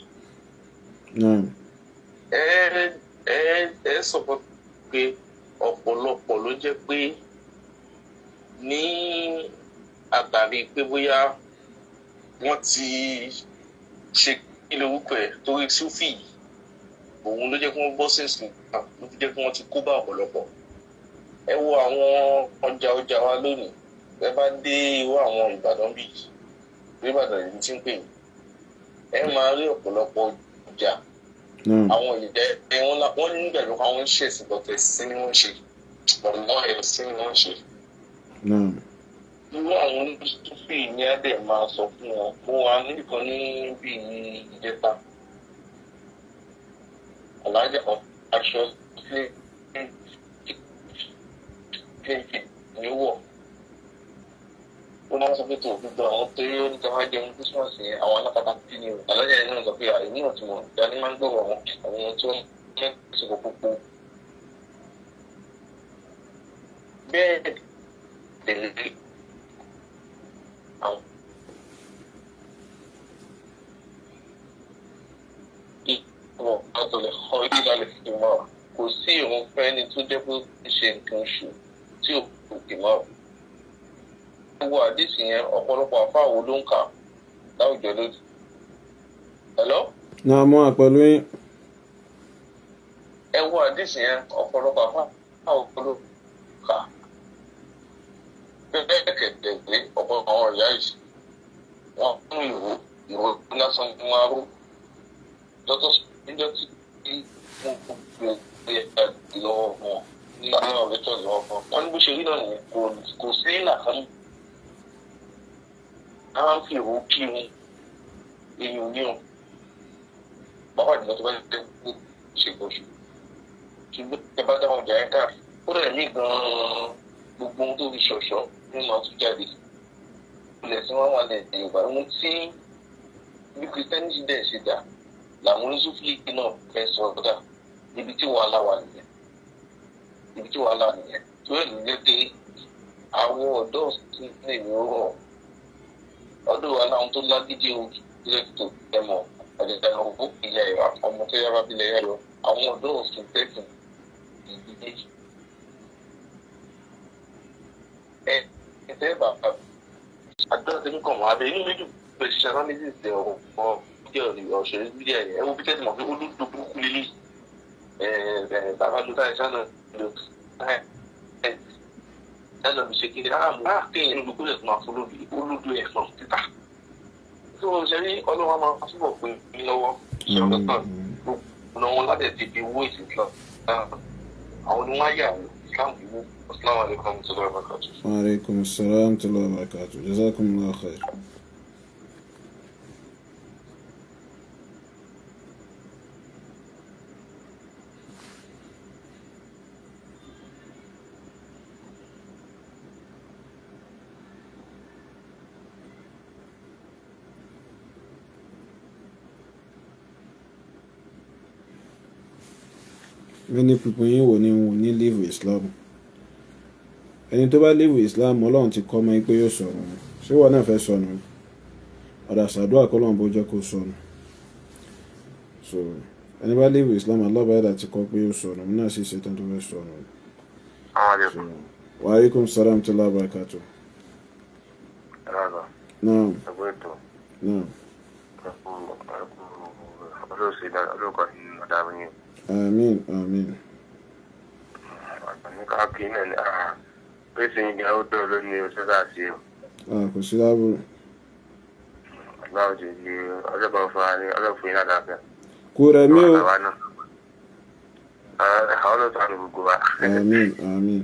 ẹ sọ pé ọ̀pọ̀lọpọ̀ ló jẹ́ pé ní àtàrí pé bóyá wọ́n ti ṣe kí lórúkọ ẹ̀ torí Súfì yìí òun ló jẹ́ kí wọ́n bọ́ sí ìsìn ló fi jẹ́ kí wọ́n ti kó bá ọ̀pọ̀lọpọ̀. Ẹ wo àwọn ọjà wa lónìí ẹ bá dé irú àwọn Ìbàdàn bíi Ìbàdàn ìlú tí ń pè ẹ máa rí ọ̀pọ̀lọpọ̀ ọjà àwọn ìjẹ́ wọ́n nígbàgbọ́ pé àwọn ń ṣẹ̀sìn lọ́tẹ̀ sí ni wọ́n ṣe ọ̀nà ẹ̀sìn ni wọ́n ṣe. Irú àwọn oníṣòfì ní adé máa sọ fún wọn mo wà nìkan ní bíi ìjẹta alájà aṣọ ní wọ̀ ó máa ń sọ pé tó gbogbo àwọn tó yẹ ní káwá jẹun Christmas yẹn àwọn alákatá tí ni o alájà yẹn náà sọ pé àìní ọ̀tún wọn dání máa ń gbọ̀wọ̀ wọn àwọn tó ń sọ̀rọ̀ pópó bẹ́ẹ̀ tẹ̀lé àwọn ìwọ̀n àtọ̀lẹ̀ ọ̀ ìdílé fi mọ́ kò sí ìrun fẹ́ni tó jẹ́ pé ó ṣe nǹkan oṣù tí ò kò kì mọ́ gbogbo àdìsí yẹn ọ̀pọ̀lọpọ̀ àfáà wo ló ń kà láwùjọ lójú. Hello? Náà mọ́ àpẹ̀lú yín. Ẹ wo àdìsí yẹn ọ̀pọ̀lọpọ̀ àfáà wo ló ń kà. Bẹ́ẹ̀ kẹ̀dẹ̀ pé ọ̀pọ̀ àwọn ìyá yìí wọ́n mú ìwò lásán ní wọn arú. Lọ́tọ̀ níjọ́ tí wọ́n gbé lọ́wọ́ wọn ní àwọn ọ̀rẹ́tọ̀ lọ́wọ́ wọn. Wọ́n ní bó ṣe rí náà nìyẹn kò sí ìlà kan. A máa ń fi ìwò kí wọn èèyàn ní ọ̀ bàbá ìdílé tó bá jẹ́ pé ṣe gbọ́sù ṣùgbọ́n ẹ bá dáwọn ọjà ẹ̀ka ó rẹ̀ mí gan-an gbogbo ohun tó fi ṣọ̀ṣọ́ nínú ọtún jáde ilẹ̀ tí wọ́n wà lẹ́yìn Yorùbá ohun tí bí Christianity dẹ̀ ṣe dà làwọn oníṣòfin náà fẹ́ sọ ọ́dà níbi tí wàhálà wà nìyẹn tó yẹ ní pé àwọn ọ̀dọ́ sì lè ní ó rọ̀ ọdún wa láwọn tó lágídí ojú lẹ́tọ̀ ẹ̀mọ́ àdìgbà òkú ìyá ìwà ọmọ tó yára bílẹ̀ yá lọ àwọn ọ̀dọ́ òsùn tẹ̀sán ìdílé ẹ̀ẹ́dẹ́ bàbá àdúrà tó ń kàn wọ́n abẹ́ inú méjì pẹ̀lú ṣiṣẹ́ analysis ẹ̀ ọ̀pọ̀ fídíò ọ̀ṣẹ̀rẹ̀ fídíò ẹ̀ ẹ̀wọ̀n bí tẹ́tí mọ̀ pé olódò burúkú lílé bàbá ló táyà sánà ló táyà mi ṣe kí ni àmú kéèyàn ní gbogbo ẹ̀sùn máa fún olódò ẹ̀fọn títà tó o ṣe rí ọlọ́wọ́ máa túbọ̀ pé ní lọ́wọ́ iṣẹ́ ọlọ́tàn gbogbo wọn láti ti fi owó ìsìn kan àwọn ni wọ́n yà wọ́n Islam ìwú Assalamu alaikum warahmatullahi wabarakatuh. Wa alaikum assalam warahmatullahi wabarakatuh. Jazakumullahu khair. Many people yín wò ní live Islam ẹni tó bá live Islam Ọlọ́run ti kọ́ ọmọ yín pé yóò sọnù ṣé wọn náà fẹ́ sọnù ọ̀dà ṣàdúrà kọ́lọ́run bó jẹ́ kó sọnù so ẹni bá live Islam Allah bá yàrá ti kọ́ pé yóò sọnù náà sì ṣetán tó fẹ́ sọnù. Wa alaikum salam wa rahmatullahi wa barakatuh. Naam. Naam. Amin, amin. Kò sí lábúrú. Kò rẹ̀ mí o. Amin, amin.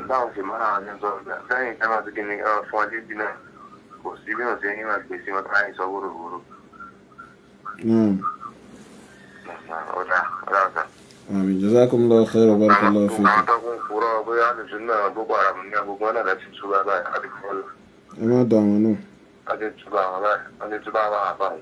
Dáhùn sí máa ń sọ lẹ́yìn tí wọ́n ti kí ni fún ọdún bí náà kò sí bí wọ́n ti ń wá gbèsè wọn láì sọ wóróworó. Ọ̀dà ọ̀dà. Àmín, jazakumullahu khair wa barakallahu fikum. Àwọn tó kún fúrọ́ bóyá àlùsùn náà Boko Haram ní agbègbè náà láti túbà báyìí àti fọ́lù. Ẹ má dà wọn náà. Láti túbà wọn báyìí, láti túbà wọn àbáyìí.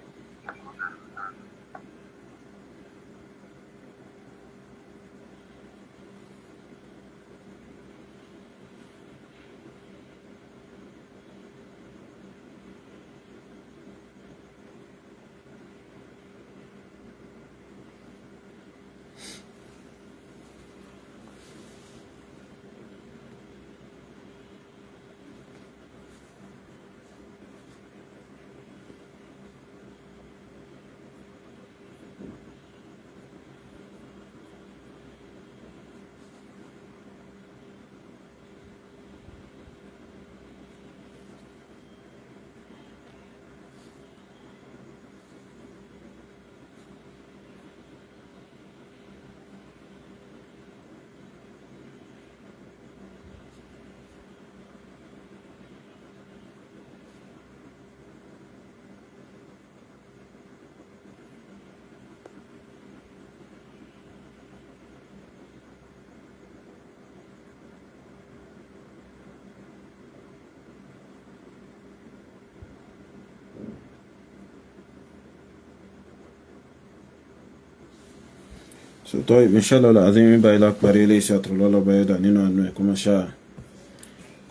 طيب إن شاء الله العظيم باي لك بري ليس أترول الله بيدا نينو أنو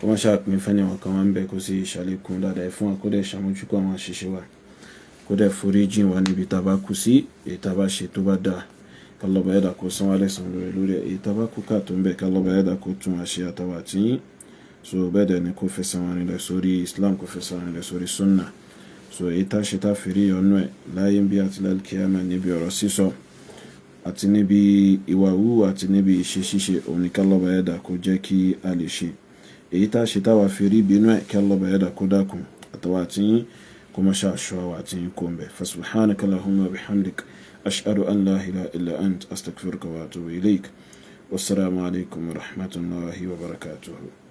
كما شاء من فني وكمان بكوسي شاليكم لا دايفون كده شاموجو كما شيشوا كده فريجين واني بتابا كوسي يتابا شيتوبا دا كالله بيدا كوسان عليه سمولوري يتابا كوكاتون بك كالله بيدا كوتون أشياء تواتي so bẹ́ẹ̀ ni kò fẹsẹ̀ wọn nílẹ̀ sórí Islam kò fẹsẹ̀ wọn nílẹ̀ sórí sunna so ìta ṣe ta fìrí ọ̀nà ẹ̀ láyé ń bí àti lálùkìyàmá níbi ọ̀rọ̀ sísọ àti níbi ìwà wíwù àti níbi ìṣe ṣíṣe òun ni kálọ́bà ẹ̀dà kó jẹ́ kí a lè ṣe èyí tá ṣe táwa fìrí ìbínú ẹ̀ kálọ́bà ẹ̀dà kó dákun àtàwà àti yín kó mọ́ ṣàṣọ àwà àti yín kó ń bẹ̀ fasubhanaka allahumma bihamdik ashhadu an la ilaha illa ant astaghfiruka wa atubu ilayk wassalamu alaikum wa rahmatullahi wa barakatuhu.